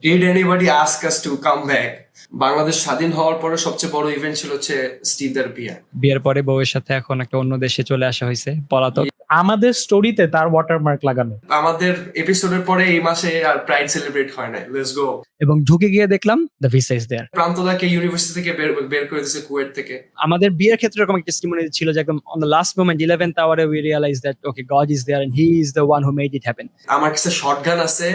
Did anybody ask us to come back? Bangladesh স্বাধীন হওয়ার পরে সবচেয়ে বড় ইভেন্ট ছিল হচ্ছে স্টিভদের বিয়ে। বিয়ের পরে বউয়ের সাথে এখন একটা অন্য দেশে চলে আসা হয়েছে পলাতক। আমাদের স্টোরিতে তার ওয়াটারমার্ক লাগানো। আমাদের এপিসোডের পরে এই মাসে আর প্রাইড সেলিব্রেট হয় নাই। Let's go. এবং ঢুকে গিয়ে দেখলাম দ্য ভিসা ইজ দেয়ার। প্রান্তদাকে ইউনিভার্সিটি থেকে বের করে দিয়েছে কুয়েট থেকে। আমাদের বিয়ের ক্ষেত্রে এরকম একটা টেস্টিমনি ছিল যে একদম on the last moment 11th আওয়ারে we realise that okay God is there and he is the one who made it happen. আমার কাছে শটগান আছে,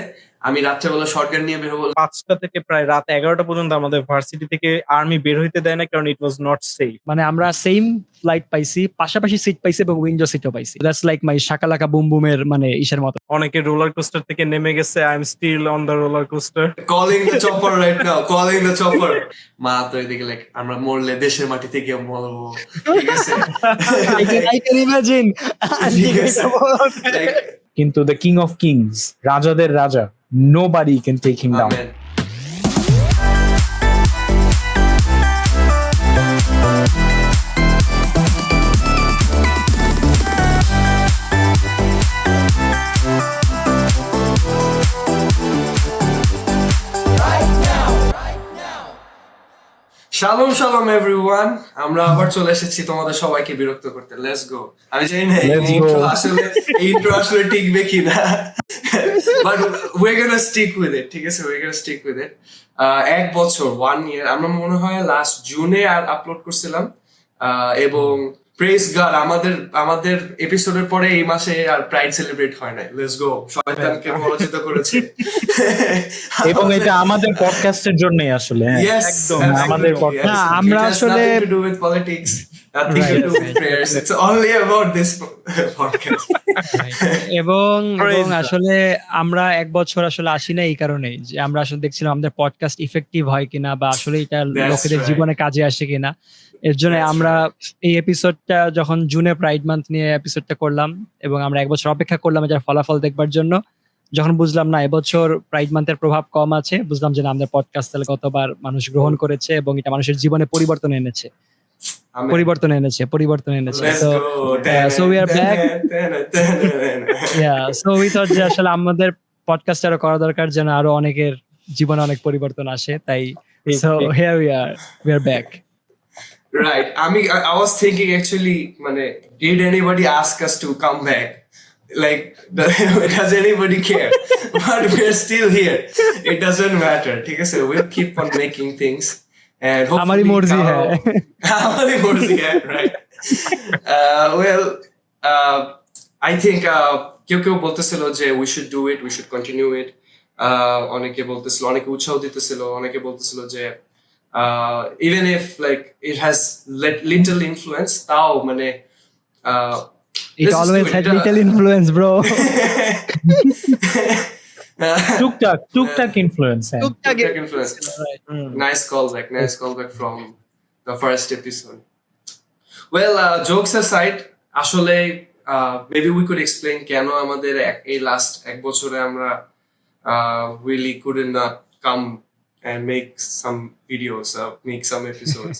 আমি রাত্রেবেলা শটগান নিয়ে বের হবো। 5টা থেকে প্রায় রাত 11টা পর্যন্ত আমাদের ভার্সিটি থেকে আর্মি বের হইতে দেয় না, কারণ ইট ওয়াজ নট সেফ। মানে আমরা সেম ফ্লাইট পাইছি, পাশাপাশি সিট পাইছি এবং উইন্ডো সিটও পাইছি। That's like my shakalaka boom বুমের মানে ইসের মতো। অনেকে রোলার কোস্টার থেকে নেমে গেছে, I am still on the roller coaster. Calling the chopper right now, calling the chopper. মা তো এদিকে লাইক আমরা মরলে দেশের মাটিতে গিয়ে মরবো, ঠিক আছে? I can imagine. ঠিক আছে? Like, কিন্তু দ্য কিং অফ কিংস, রাজাদের রাজা, nobody can take him down. amen. Shalom shalom everyone, আমরা আবার চলে এসেছি তোমাদের সবাইকে বিরক্ত করতে। Let's go. আমি জানি না Let's go. ইন্ট্রো আসলে টিকবে কিনা, but we are gonna stick with it, ঠিক আছে? We are gonna stick with it. 1 বছর, 1 ইয়ার, আমরা মনে হয় লাস্ট জুনে আর আপলোড করছিলাম, এবং প্রেজ গড আমাদের এপিসোডের পরে এই মাসে আর প্রাইড সেলিব্রেট হয় নাই। লেটস গো। শয়তানকে পরাজিত করেছে। এবং এটা আমাদের পডকাস্টের জন্যই আসলে। Yes, একদম absolutely, আমাদের yes. podcast। না, আমরা It has আসলে- nothing to do with politics, nothing to do with prayers. It's only about this podcast. এবং Praise God. আসলে আমরা 1 বছর আসলে আসি না এই কারণেই যে আমরা আসলে দেখছিলাম আমাদের পডকাস্ট ইফেক্টিভ হয় কিনা বা আসলে এটা That's লোকেদের right. জীবনে কাজে আসে কিনা। এর জন্য That's আমরা এই এপিসোডটা যখন জুনে প্রাইড মান্থ নিয়ে এপিসোডটা করলাম এবং আমরা 1 বছর অপেক্ষা করলাম এটার ফলাফল দেখবার জন্য। যখন বুঝলাম না এবছর প্রাইড মান্থের প্রভাব কম আছে, বুঝলাম যে না, আমাদের পডকাস্ট তাহলে গতবার মানুষ গ্রহণ করেছে এবং এটা মানুষের জীবনে পরিবর্তন এনেছে। Amen. পরিবর্তন এনেছে Let's So, go. so we are back. So we thought যে আসলে আমাদের পডকাস্ট আরো করা দরকার, যেন আরো অনেকের জীবনে অনেক পরিবর্তন আসে। তাই ঠিক, সো ঠিক। Here we are back. Right. I was thinking actually, did anybody ask us to come back? Like, does anybody care? But we're still here. It doesn't matter. ঠিক আছে? We'll keep on making things. And hopefully हमारी मर्जी है। हमारी मर्जी है, right? I think কেউ বলতেছিল যে we should do it, we should continue it. অনেকে বলতেছিল, অনেকে উৎসাহ দিতেছিল, অনেকে বলতেছিল যে even if like it has little influence, তাও It let's just do always it. had little influence, bro. টুকটাক influence. Tech influence. Nice callback from the first episode. Well, jokes aside, আসলে maybe we could explain কেন আমাদের এই last 1 বছরে আমরা really could not come and make some videos, make some episodes.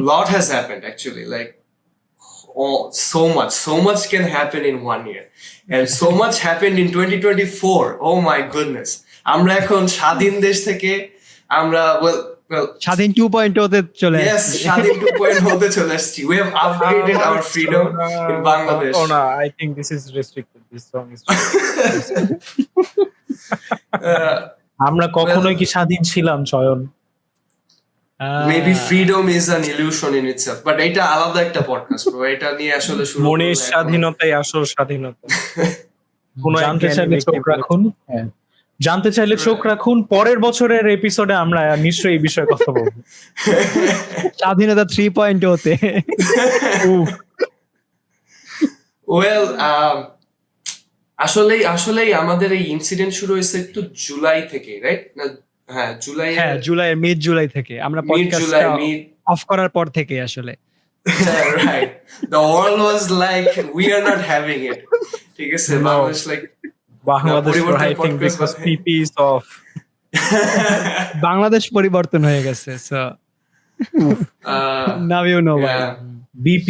Lot has happened actually, like so much can happen in 1 year, and so much happened in 2024. Oh my goodness. আমরা এখন স্বাধীন দেশ থেকে আমরা well স্বাধীন 2.0 তে চলে yes, আসছে। স্বাধীন 2.0 হতে চলে আসছি. We have upgraded our freedom in Bangladesh. Oh no, I think this is restricted. This song is আমরা কখনোই কি স্বাধীন ছিলাম চয়ন? Maybe freedom is an illusion in itself, but এটা আলাদা একটা পডকাস্ট bro. এটা নিয়ে আসলে শুরু মনের করবো এখন। স্বাধীনতাই আসল স্বাধীনতা। কোনো জানতে এক চাইলে জ্ঞানী চোখ ব্যক্তি রাখুন। হ্যাঁ, জানতে চাইলে চোখ রাখুন। পরের বছরের এপিসোডে আমরা নিশ্চয়ই এই বিষয়ে কথা বলবো। স্বাধীনতা 3.0 তে। Well, আসলেই আমাদের এই ইনসিডেন্ট শুরু হয়েছে একটু জুলাই থেকে, রাইট? না, হ্যাঁ জুলাই, হ্যাঁ মিড জুলাই থেকে আমরা mid podcast July, mid of করার পর থেকে আসলে right. The world was like, we are not having it. ঠিক আছে? No. বাংলাদেশ like বাংলাদেশ পরিবর্তন writing podcast because হবে। PP is off. বাংলাদেশ পরিবর্তন হয়ে গেছে। সো নাও ইউ নো ভাই। yeah. BP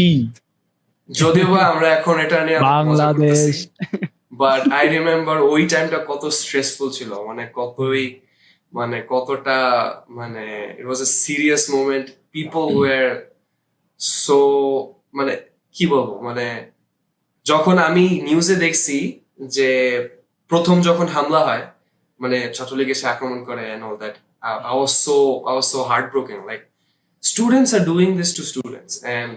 যদিও বা আমরা এখন এটা নিয়ে অনেক মজা বাংলাদেশ। করতেছি। বাট আই রিমেম্বার ওই টাইমটা কত স্ট্রেসফুল ছিল, কতটা it was a serious moment. People were so কি বলবো, যখন আমি নিউজে দেখছি যে প্রথম যখন হামলা হয়, ছাত্রলীগ এসে আক্রমণ করে and all that, I was so heartbroken, like students are doing this to students, and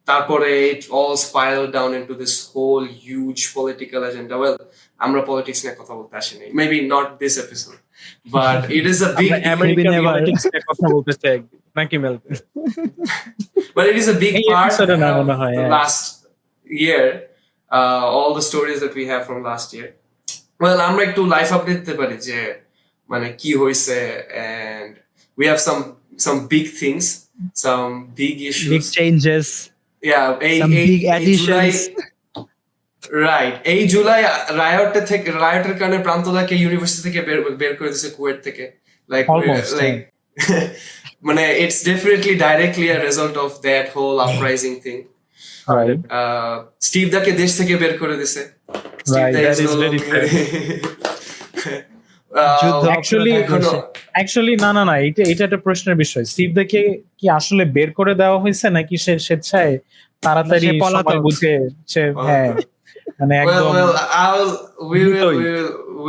তারপরে it all spiraled down into this whole huge political agenda. Well, আমরা politics নিয়ে কথা বলতে আসিনি, maybe not this episode, but it is a big American never. Politics নিয়ে কথা বলতে চাই নাকি Melvin? but it is a big এই part episode-এ না of মনে হয়, the yeah. last year, all the stories that we have from last year. Well, আমরা একটু লাইফ আপডেট দিতে পারি যে কি হয়েছে, and we have some big things, some big issues, big changes, yeah, some big additions. Right, এই জুলাই রায়টের কারণে প্রান্তদাকে university থেকে বের করে দিয়েছে, কুয়েট থেকে, like Almost, it's definitely directly a result of that whole uprising thing. Right. Steve দাকে দেশ থেকে বের করে দিয়েছে। Right, that is very fair. যুদ্ধ Actually, না, এটা একটা প্রশ্নের বিষয়। স্টিভ দাকে কি আসলে বের করে দেওয়া হয়েছে নাকি সে স্বেচ্ছায় তাড়াতাড়ি সে পলাতক। সময় বুঝে সে, হ্যাঁ, একদম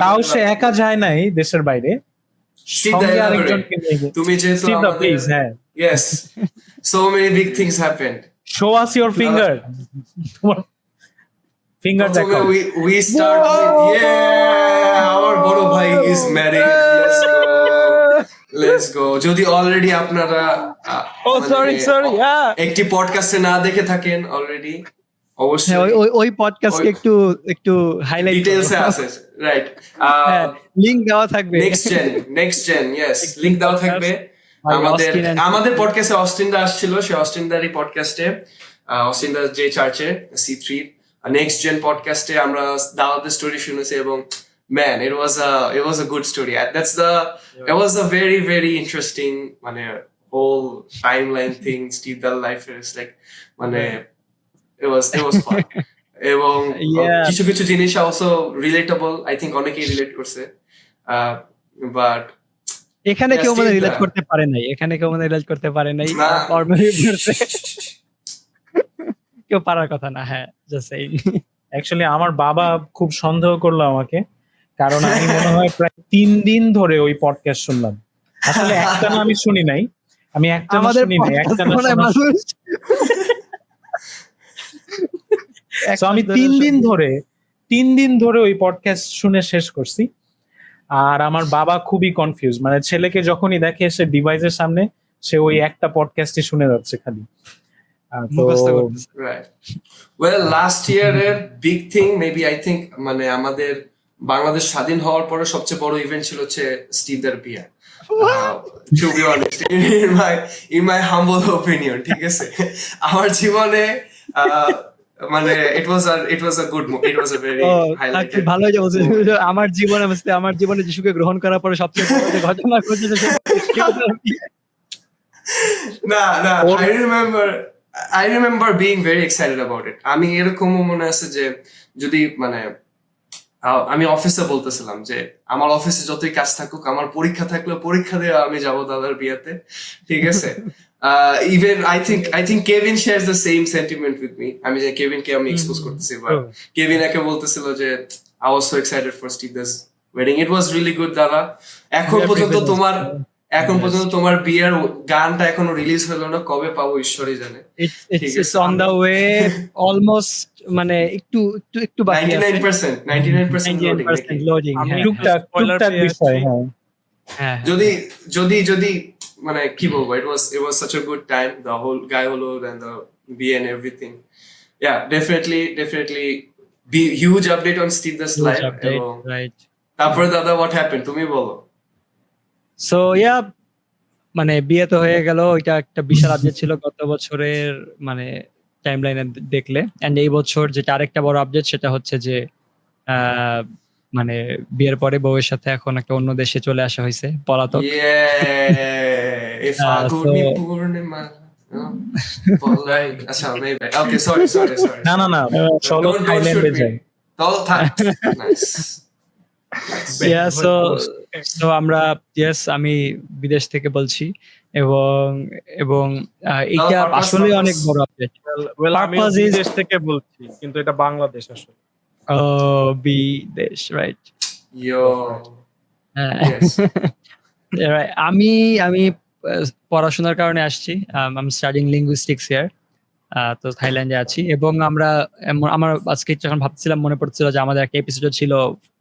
তাও সে একা যায় নাই দেশের বাইরে, সঙ্গে আরেকজনকে নিয়ে গিয়ে। তুমি যেহেতু স্টিভ দা, প্লিজ, হ্যাঁ, yes, so many big things happened. show us your finger. তোমার ফিঙ্গার প্রথমে দেখাও। we start with our বড় ভাই is married, let's go. যদি অলরেডি আপনারা sorry, একটি পডকাস্টে না দেখে থাকেন অলরেডি, হ্যাঁ, অবশ্যই ওই পডকাস্টকে একটু হাইলাইট ডিটেইলসে আছে, রাইট? লিংক দেওয়া থাকবে। নেক্সট জেন ইয়েস, লিংক দেওয়া থাকবে। আমাদের পডকাস্টে অস্টিন দা আসছিল, সে অস্টিন দারই পডকাস্টে, অস্টিন দা যে চার্চে C3 নেক্সট জেন পডকাস্টে আমরা দাওয়াতের স্টোরি শুনেছি, এবং man, it was a good story. It was a very very interesting whole timeline thing. Steve Dahl life is like it was fun. এবং কিছু কিছু জিনিস also relatable, I think অনেকেই relate করছে, বাট এখানে কেউ Steve রিলেট Dahl. করতে পারে নাই, না। Or maybe কেউ পারার কথা না, হ্যাঁ, জাস্ট সেইং। অ্যাকচুয়ালি আমার বাবা খুব সন্দেহ করলো আমাকে, কারণ আমি মনে হয় প্রায় 3 দিন ধরে ওই পডকাস্ট শুনলাম। আসলে একটানা আমি শুনি নাই, আমাদের শুনি নাই, একটানা podcast শোনা। মানুষ So আমি 3 দিন ধরে ওই পডকাস্ট শুনে শেষ করছি। আর আমার বাবা খুবই কনফিউজ, ছেলেকে যখনই দেখে সে ডিভাইসের সামনে, সে ওই একটা পডকাস্টই শুনে যাচ্ছে খালি। তো মুখস্থ করতেছে। right, well, last year এর big thing maybe I think আমাদের বাংলাদেশ স্বাধীন হওয়ার পরে সবচেয়ে বড় ইভেন্ট ছিল হচ্ছে স্টিভ দার বিয়া, to be honest, in my humble opinion, ঠিক আছে? আমার জীবনে it was a good it was a very highlighted. ভালো যে বলছে, আমার জীবনে যিশুকে গ্রহণ করার পরে সবচেয়ে বড় যে ঘটনা ঘটেছে না, I remember being very excited about it. আমি এরকমও মনে আছে যে যদি আমি অফিসে বলতেছিলাম যে আমার অফিসে যতই কাজ থাকুক, আমার পরীক্ষা থাকলে পরীক্ষা দিয়ে আমি যাবো দাদার বিয়েতে, ঠিক আছে? Even I think Kevin shares the same sentiment with me. আমি যে কেভিনকে আমি এক্সপোজ করতেছি, বাট কেভিন একে বলতেছিল যে I was so excited for Steve's wedding. It was really good, দাদা। এখন পর্যন্ত তোমার বিয়ের গানটা এখনো রিলিজ হলো না, কবে পাবো ঈশ্বরই জানে। It's on the way, almost একটু বাকি আছে, 99% loading, হ্যাঁ। টুকটাক বিষয়, হ্যাঁ। যদি কি বলবো, it was such a good time, the whole guy holo and the beer and everything. Yeah, definitely be huge update on Steve's life. Right. তারপরে দাদা what happened, তুমি বলো। সো বিয়ে তো হয়ে গেল, ওইটা একটা বিশাল আপডেট ছিল গত বছরের টাইমলাইনে দেখলে। এন্ড এই বছর যেটা আরেকটা বড় আপডেট, সেটা হচ্ছে যে বিয়ের পরে বউয়ের সাথে এখন একটা অন্য দেশে চলে আসা হয়েছে, পলাতক। আচ্ছা, okay, sorry. না, চলো থাইল্যান্ডে যাই। তাও থাক। নাইস। সো আমরা আমি বিদেশ থেকে বলছি এবং এবং এইটা purpose, আসলে purpose. অনেক বড় আপডেট। Well, আমিও Purpose is- বিদেশ থেকে বলছি, কিন্তু এটা বাংলাদেশ আসলে। বিদেশ, রাইট? Yo. Yes. Right. আমি আমি পড়াশোনার কারণে আসছি। I am studying linguistics here. তো থাইল্যান্ডে আছি এবং আমার আজকে যখন ভাবছিলাম মনে পড়ছিল যে আমাদের একটা এপিসোড ছিল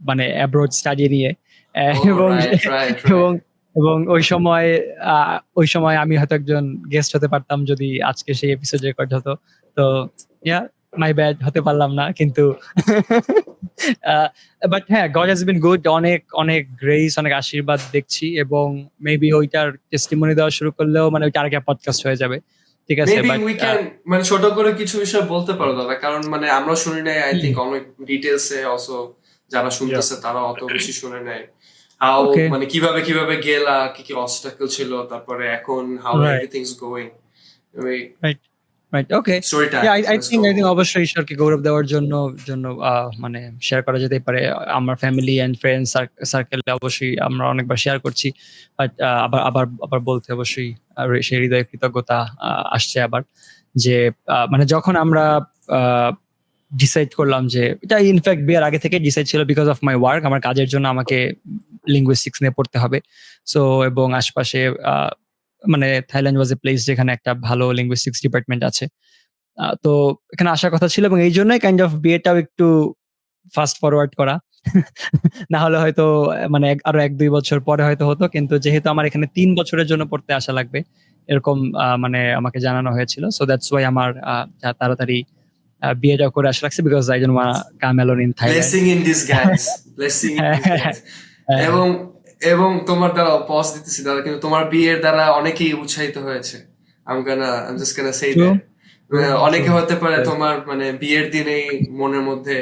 মানে অ্যাব্রড স্টাডি নিয়ে। Oh, এবং right. এবং এবং ওই সময় আমি হয়তো একজন গেস্ট হতে পারতাম যদি আজকে সেই এপিসোড রেকর্ড হতো। তো মাই ব্যাড, হতে পারলাম না, কিন্তু বাট হ্যাঁ, গড হ্যাজ বিন গুড। অনেক অনেক গ্রেস, অনেক আশীর্বাদ দেখছি এবং মেবি ওইটার টেস্টিমনি দেওয়া শুরু করলেও মানে ওইটা আরেকটা পডকাস্ট হয়ে যাবে, ঠিক আছে? Maybe বাট we can মানে ছোট করে কিছু বিষয় বলতে পারো দাদা, কারণ মানে আমরা শুনি নাই আই থিংক অনেক ডিটেইলসে, অলসো যারা শুনতেছে তারা অত বেশি শুনে নাই। How Okay. মানে কিভাবে গেলা, কি কি অবস্টাকল ছিল, তারপরে এখন how Right. Everythings going. Right, okay. Story time. I think অবশ্যই ঈশ্বরকে গৌরব দেওয়ার জন্য মানে শেয়ার করা যেতেই পারে। আমার ফ্যামিলি এন্ড ফ্রেন্ডস সার্কেলে অবশ্যই আমরা অনেকবার শেয়ার করছি, বাট আবার বলতে অবশ্যই সেই হৃদয় কৃতজ্ঞতা আসছে আবার, যে মানে যখন আমরা ডিসাইড করলাম যে এটা ইনফ্যাক্ট বিয়ের আগে থেকে ডিসাইড ছিল, বিকজ অফ মাই ওয়ার্ক, আমার কাজের জন্য আমাকে লিঙ্গুইস্টিক্স নিয়ে পড়তে হবে। সো এবং আশপাশে মানে থাইল্যান্ড ওয়াজ এ প্লেস যেখানে একটা ভালো লিঙ্গুইস্টিক্স ডিপার্টমেন্ট আছে। তো এখানে আসার কথা ছিল এবং এই জন্যই কাইন্ড অফ বিয়েটাও একটু ফাস্ট ফরওয়ার্ড করা। না হলে হয়তো মানে আরো 1-2 বছর পরে হয়তো হতো, কিন্তু যেহেতু আমার এখানে 3 বছরের জন্য পড়তে আসা লাগবে এরকম মানে আমাকে জানানো হয়েছিল। সো দ্যাটস ওয়াই আমার তাড়াতাড়ি বিয়েটা করে আসা লাগছে, because I don't want come alone in Thailand. Blessing in disguise, blessing in disguise. এবং তোমার দ্বারা পজ দিতেছি দাদা, কিন্তু তোমার বিয়ের দ্বারা অনেকেই উৎসাহিত হয়েছে। I'm just gonna say True. that অনেকে হতে পারে তোমার মানে বিয়ের দিনেই মনের মধ্যে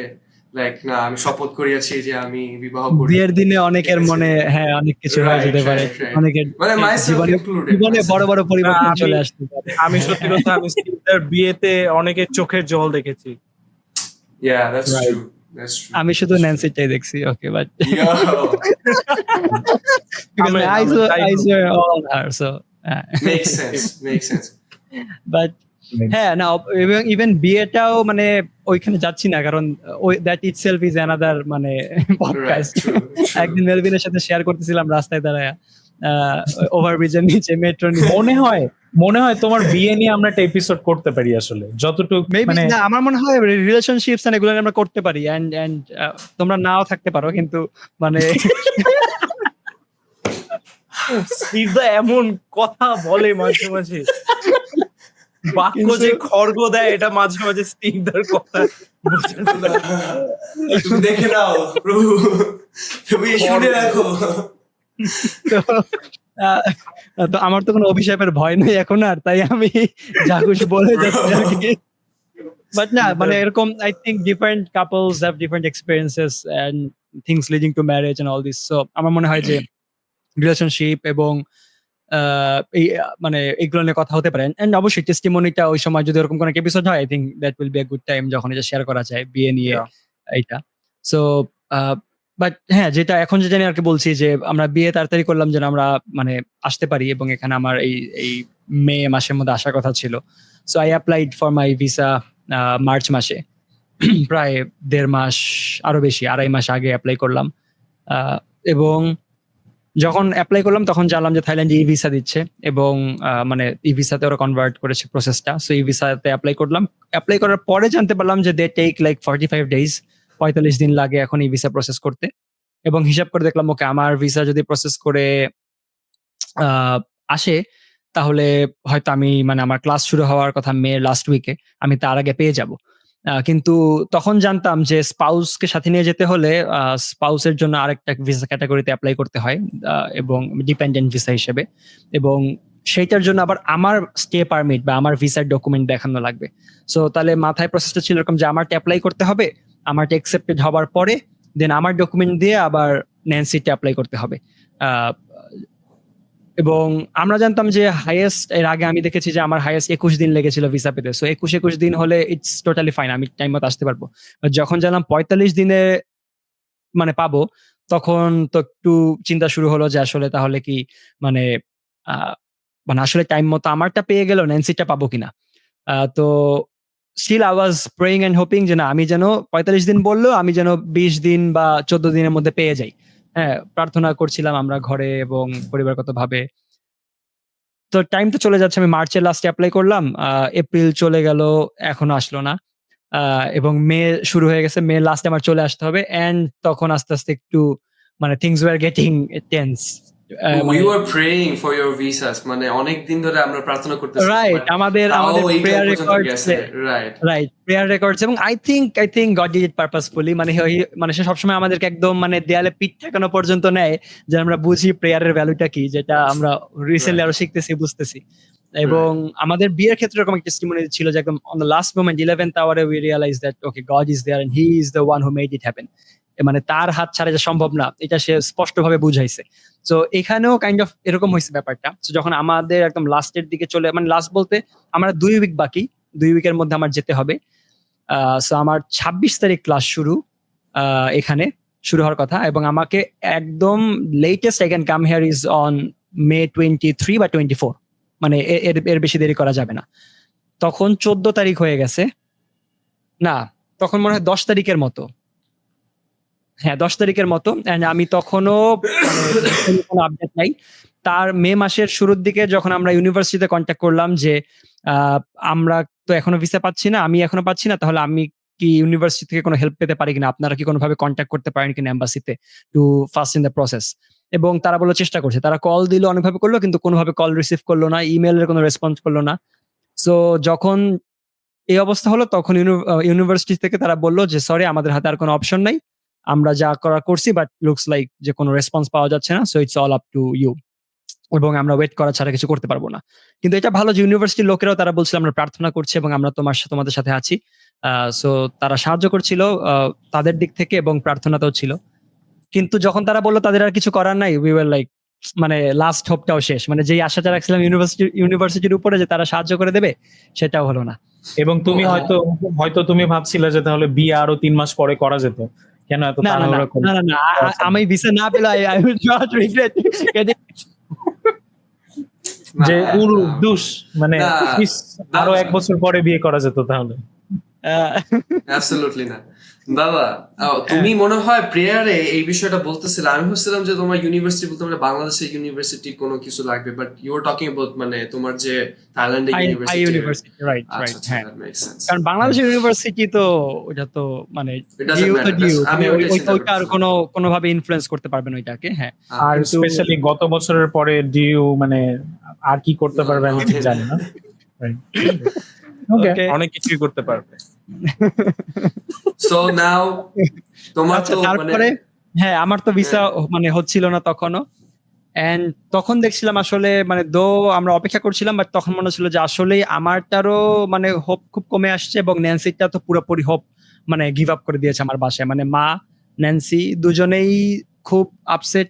লাইক না আমি শপথ করিয়াছি যে আমি বিবাহ করব। বিয়ের দিনে অনেকের মনে অনেক কিছু হয়ে যেতে পারে, অনেকের মানে myself included, জীবনে বড় বড় পরিবর্তন আমি- চলে আসতে পারে। আমি সত্যি কথা, আমি স্টিভের বিয়েতে অনেকের চোখের জল দেখেছি। Yeah, that's Right. true. That's true. আমি শুধু ন্যান্সিটাই দেখছি, ওকে, but Yo. because my eyes were all on her, so Makes sense. but হ্যাঁ না, ইভেন বিয়েটাও মানে ওইখানে যাচ্ছি না, কারণ দ্যাট ইটসেলফ ইজ অ্যানাদার মানে Right, পডকাস্ট। true. একদিন মেলভিনের সাথে শেয়ার করতেছিলাম রাস্তায় দাঁড়ায়, ওভারব্রিজের নিচে মেট্রো নিয়ে। মনে হয় তোমার বিয়ে নিয়ে আমরা একটা এপিসোড করতে পারি আসলে, যতটুকু মেবি মানে না, আমার মনে হয় রিলেশনশিপস এন্ড এগুলো নিয়ে আমরা করতে পারি, এন্ড তোমরা নাও থাকতে পারো, কিন্তু মানে স্টিভ দা এমন কথা বলে মাঝে মাঝে, বাক্য যে খড়গ দেয়, এটা মাঝে মাঝে স্টিভ দার কথা বোঝা যায় না। তুমি দেখে নাও প্রভু, তুমি শুনে রাখো। তো আমার তো কোনো অভিশাপের ভয় নেই এখন আর, তাই আমি যা খুশি বলে যাচ্ছি আর কি। বাট না মানে এরকম I think different couples have different experiences and things leading to marriage and all this. So আমার মনে হয় যে রিলেশনশিপ এবং এই মানে এগুলো নিয়ে কথা হতে পারে, এন্ড অবশ্যই টেস্টিমনিটা ওই সময় যদি এরকম কোনো এপিসোড হয়, I think that will be a good time যখন এটা শেয়ার করা যায় বিয়ে নিয়ে এইটা। সো বাট হ্যাঁ, যেটা এখন যেটা নিয়ে আর কি বলছি, যে আমরা বিয়ে তাড়াতাড়ি করলাম যেন আমরা মানে আসতে পারি, এবং এখানে আমার এই মে মাসের মধ্যে আসার কথা ছিল। So I applied for my visa March মাসে, প্রায় 1.5 মাস, আরো বেশি 2.5 মাস আগে অ্যাপ্লাই করলাম। এবং যখন অ্যাপ্লাই করলাম তখন জানলাম যে থাইল্যান্ড ই ভিসা দিচ্ছে, এবং মানে ই ভিসাতে ওরা কনভার্ট করেছে প্রসেসটা। সো ই ভিসাতে অ্যাপ্লাই করলাম। অ্যাপ্লাই করার পরে জানতে পারলাম যে দে টেক লাইক 45 ডেজ, 45 দিন লাগে এখন ই ভিসা প্রসেস করতে। এবং হিসাব করে দেখলাম ওকে, আমার ভিসা যদি প্রসেস করে আসে তাহলে হয়তো আমি মানে আমার ক্লাস শুরু হওয়ার কথা মে লাস্ট উইকে, আমি তার আগে পেয়ে যাব। কিন্তু তখন জানতাম যে স্পাউসকে সাথে নিয়ে যেতে হলে স্পাউসের জন্য আরেকটা ভিসা ক্যাটাগরিতে অ্যাপ্লাই করতে হয়, এবং ডিপেন্ডেন্ট ভিসা হিসেবে, এবং সেইটার জন্য আবার আমার স্টে পারমিট বা আমার ভিসার ডকুমেন্ট দেখানো লাগবে। সো তাহলে মাথায় প্রসেসটা ছিল এরকম যে আমারটা অ্যাপ্লাই করতে হবে, আমারটা অ্যাকসেপ্টেড হবার পরে দেন আমার ডকুমেন্ট দিয়ে আবার ন্যান্সিটা অ্যাপ্লাই করতে হবে। এবং আমরা জানতাম যে হাইয়েস্ট, এর আগে আমি দেখেছি যে আমার হাইয়েস্ট 21 দিন লেগেছিল ভিসা পেতে। সো 21 দিন হলে ইটস টোটালি ফাইন, আমি টাইম মতো আসতে পারবো। But যখন জানলাম 45 দিনে মানে পাবো, তখন তো একটু চিন্তা শুরু হলো যে আসলে তাহলে কি মানে আহ, মানে আসলে টাইম মতো আমারটা পেয়ে গেল, ন্যান্সিটা পাবো কিনা। তো still I was praying and hoping যে না, আমি যেন 45 দিন বললো, আমি যেন 20 দিন বা 14 দিনের মধ্যে পেয়ে যাই। হ্যাঁ, প্রার্থনা করছিলাম আমরা ঘরে এবং পরিবারগত ভাবে। তো টাইম তো চলে যাচ্ছে, আমি মার্চের লাস্টে অ্যাপ্লাই করলাম, এপ্রিল চলে গেল, এখনো আসলো না। এবং মে শুরু হয়ে গেছে, মে লাস্টে আমার চলে আসতে হবে। এন্ড তখন আস্তে আস্তে একটু মানে things war getting tense. we were praying for your visas, মানে অনেক দিন ধরে আমরা প্রার্থনা করতেছি, রাইট, আমাদের prayer records, right right, prayer records. এবং I think God did it purposefully. মানে মানে সে সবসময় আমাদেরকে একদম মানে দেয়ালে পিঠ ঠেকানো পর্যন্ত নেয় যে আমরা বুঝি প্রেয়ারের ভ্যালুটা কি, যেটা আমরা রিসেন্টলি আরো শিখতেছি, বুঝতেছি। এবং আমাদের বিয়ের ক্ষেত্রে এরকম একটা টেস্টিমনি ছিল যে একদম on the last moment 11th আওয়ারে we realise that okay, God is there and he is the one who made it happen. মানে তার হাত ছাড়া যে সম্ভব না, এটা সে স্পষ্টভাবে বুঝাইছে। তো এখানেও কাইন্ড অফ এরকম হয়েছে ব্যাপারটা। তো যখন আমাদের একদম লাস্টের দিকে চলে, মানে লাস্ট বলতে আমরা 2 উইক বাকি, 2 উইকের মধ্যে আমার যেতে হবে। সো আমার 26 তারিখ ক্লাস শুরু, এখানে শুরু হওয়ার কথা, এবং আমাকে একদম latest I can come here is on May 23 বা 24। মানে এর বেশি দেরি করা যাবে না। তখন 14 তারিখ হয়ে গেছে, না তখন মনে হয় 10 তারিখের মতো, হ্যাঁ 10 তারিখের মতো। And আমি তখনও মানে কোনো আপডেট নাই। তার মে মাসের শুরুর দিকে যখন আমরা ইউনিভার্সিটিতে কন্ট্যাক্ট করলাম যে আহ, আমরা তো এখনো ভিসা পাচ্ছি না, আমি এখনো পাচ্ছি না, তাহলে আমি কি ইউনিভার্সিটি থেকে কোনো হেল্প পেতে পারি কিনা, আপনারা কি কোনোভাবে কন্ট্যাক্ট করতে পারেন কিনা এম্বাসিতে to fast in the process. এবং তারা বললো চেষ্টা করছে, তারা কল দিল, অনেকভাবে করলো, কিন্তু কোনোভাবে কল রিসিভ করলো না, ইমেলের কোনো রেসপন্স করলো না। সো যখন এই অবস্থা হলো, তখন ইউনিভার্সিটি থেকে তারা বললো যে সরি, আমাদের হাতে আর কোনো অপশন নাই, আমরা যা করা করছি, বাট লুকস লাইক যে কোনো রেসপন্স পাওয়া যাচ্ছে না, so it's all up to you, এবং আমরা ওয়েট করা ছাড়া কিছু করতে পারবো না। কিন্তু এটা ভালো যে ইউনিভার্সিটির লোকেরাও তারা বলছিল আমরা প্রার্থনা করছি এবং আমরা তোমাদের সাথে আছি। সো তারা সাহায্য করছিল তাদের দিক থেকে, এবং প্রার্থনাতেও ছিল। কিন্তু যখন তারা বললো তাদের আর কিছু করার নাই, উই ওয়ার লাইক মানে লাস্ট হোপটাও শেষ। মানে যেই আশাটা রাখছিলাম ইউনিভার্সিটির উপরে যে তারা সাহায্য করে দেবে, সেটাও হলো না। এবং তুমি হয়তো হয়তো তুমি ভাবছিলে যে তাহলে বিয়ে আরো 3 মাস পরে করা যেত, কেন এত না না না তাড়াহুড়া করে? না না না, আমি ভিসা না পেলে আই উইল নট রিগ্রেট। যে দুষ মানে না, ইস, আরো 1 বছর পরে বিয়ে করা যেত তাহলে। অ্যাবসলিউটলি না বাবা। তুমি মনে হয় প্রেয়ারে এই বিষয়টা বলতেছিলে, আমি ভাবছিলাম যে তোমার ইউনিভার্সিটি বলতে মানে বাংলাদেশের ইউনিভার্সিটি কোনো কিছু লাগবে, but you are talking about মানে তোমার যে থাইল্যান্ডের ইউনিভার্সিটি, রাইট রাইট, হ্যাঁ। That makes sense. কারণ বাংলাদেশের ইউনিভার্সিটি তো ওটা তো মানে It doesn't ডিউ তো matter. ডিউ, আমি ওইটাই চিন্তা ওইটা আর করতেছিলাম। কোনোভাবে ইনফ্লুয়েন্স করতে পারবেন ওইটাকে, হ্যাঁ। আর কিন্তু- স্পেশালি গত বছরের পরে ডিউ মানে আর কি করতে পারবে আমি ঠিক জানি না। ওকে, Okay. অনেক কিছুই করতে পারবে। সো নাও তোমার আচ্ছা, তো মানে তারপরে হ্যাঁ, আমার তো ভিসা মানে হচ্ছিল না তখনও। এন্ড তখন দেখছিলাম আসলে মানে আমরা অপেক্ষা করছিলাম, বাট তখন মনে হচ্ছিল যে আসলে আমারটারও মানে হোপ খুব কমে আসছে, এবং ন্যান্সিটা তো পুরোপুরি হোপ মানে গিভ আপ করে দিয়েছে আমার বাসায়। মানে মা, ন্যান্সি দুজনেই খুব আপসেট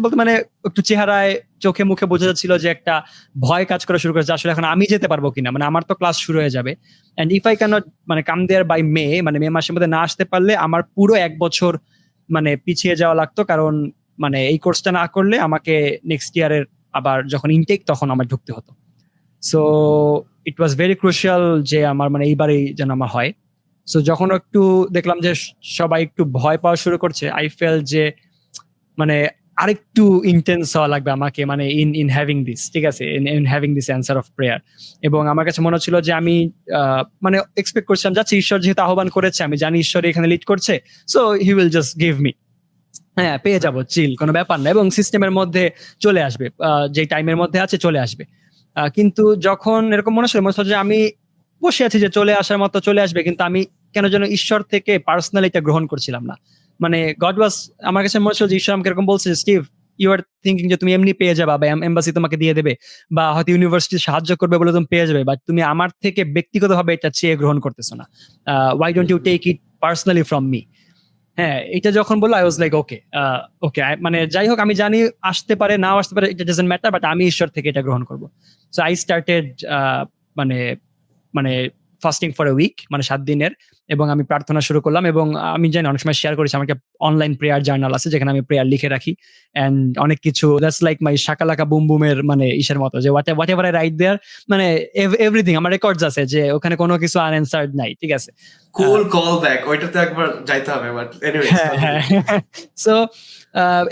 বলতে মানে একটু চেহারায়, চোখে মুখে বোঝা যাচ্ছিল যে একটা ভয় কাজ করা শুরু করেছে, আসলে এখন আমি যেতে পারবো কিনা, মানে আমার তো ক্লাস শুরু হয়ে যাবে। এন্ড ইফ আই ক্যানট মানে কাম দেয়ার বাই মে, মানে মে মাসের মধ্যে না আসতে পারলে আমার পুরো 1 বছর মানে পিছিয়ে যাওয়া লাগতো। কারণ মানে এই কোর্সটা না করলে আমাকে নেক্সট ইয়ারের আবার যখন ইনটেক, তখন আমার ঢুকতে হতো। So it was very crucial যে আমার মানে এইবারেই যেন আমার হয়। সো যখন একটু দেখলাম যে সবাই একটু ভয় পাওয়া শুরু করছে, আই ফেল যে মানে আরেকটু ইন্টেন্স হওয়া লাগবে আমাকে, মানে ইন হ্যাভিং দিস, ঠিক আছে, in having this answer of prayer. এবং আমার কাছে মনে হচ্ছিল যে আমি মানে এক্সপেক্ট করছিলাম, যাচ্ছি ঈশ্বর যেহেতু আহ্বান করেছে, আমি জানি ঈশ্বর এখানে লিড করছে, so he will just give me, হ্যাঁ পেয়ে যাবো, চিল, কোনো ব্যাপার না, এবং সিস্টেমের মধ্যে চলে আসবে, যে টাইমের মধ্যে আছে চলে আসবে। কিন্তু যখন এরকম মনে হচ্ছিল যে আমি বসে আছি যে চলে আসার মতো চলে আসবে, কিন্তু আমি কেন যেন ঈশ্বর থেকে পার্সোনালি এটা গ্রহণ করছিলাম না। মানে গড ওয়াজ, আমার কাছে মনে হচ্ছিল যে ঈশ্বর আমাকে এরকম বলছে, স্টিভ ইউ আর থিঙ্কিং যে তুমি এমনি পেয়ে যাবা, বা এম্বাসি তোমাকে দিয়ে দেবে, বা হয়তো ইউনিভার্সিটি সাহায্য করবে বলে তুমি পেয়ে যাবে, বাট তুমি আমার থেকে ব্যক্তিগতভাবে এটা চেয়ে গ্রহণ করতেছো না। Why don't you take it personally from me. হ্যাঁ, এটা যখন বললো আই ওয়াজ লাইক ওকে, ওকে, মানে যাই হোক আমি জানি আসতে পারে নাও আসতে পারে, ইট ডাজন্ট ম্যাটার, বাট আমি ঈশ্বর থেকে এটা গ্রহণ করব। সো আই স্টার্টেড মানে মানে ফাস্টিং ফর এ উইক, মানে 7 দিনের, এবং আমি প্রার্থনা শুরু করলাম। এবং আমি জানি অনেক সময় শেয়ার করেছি আমার একটা অনলাইন প্রেয়ার জার্নাল আছে যেখানে আমি প্রেয়ার লিখে রাখি, এন্ড অনেক কিছু that's like my shakalaka boom বুমের মানে ইসের মতো, যে whatever I write there, মানে এভরিথিং আমার রেকর্ডস আছে, যে ওখানে কোনো কিছু আনঅ্যান্সার্ড নাই, ঠিক আছে। কুল কল ব্যাক, ওইটাতে একবার যাইতে হবে, বাট এনিওয়েজ। হ্যাঁ, সো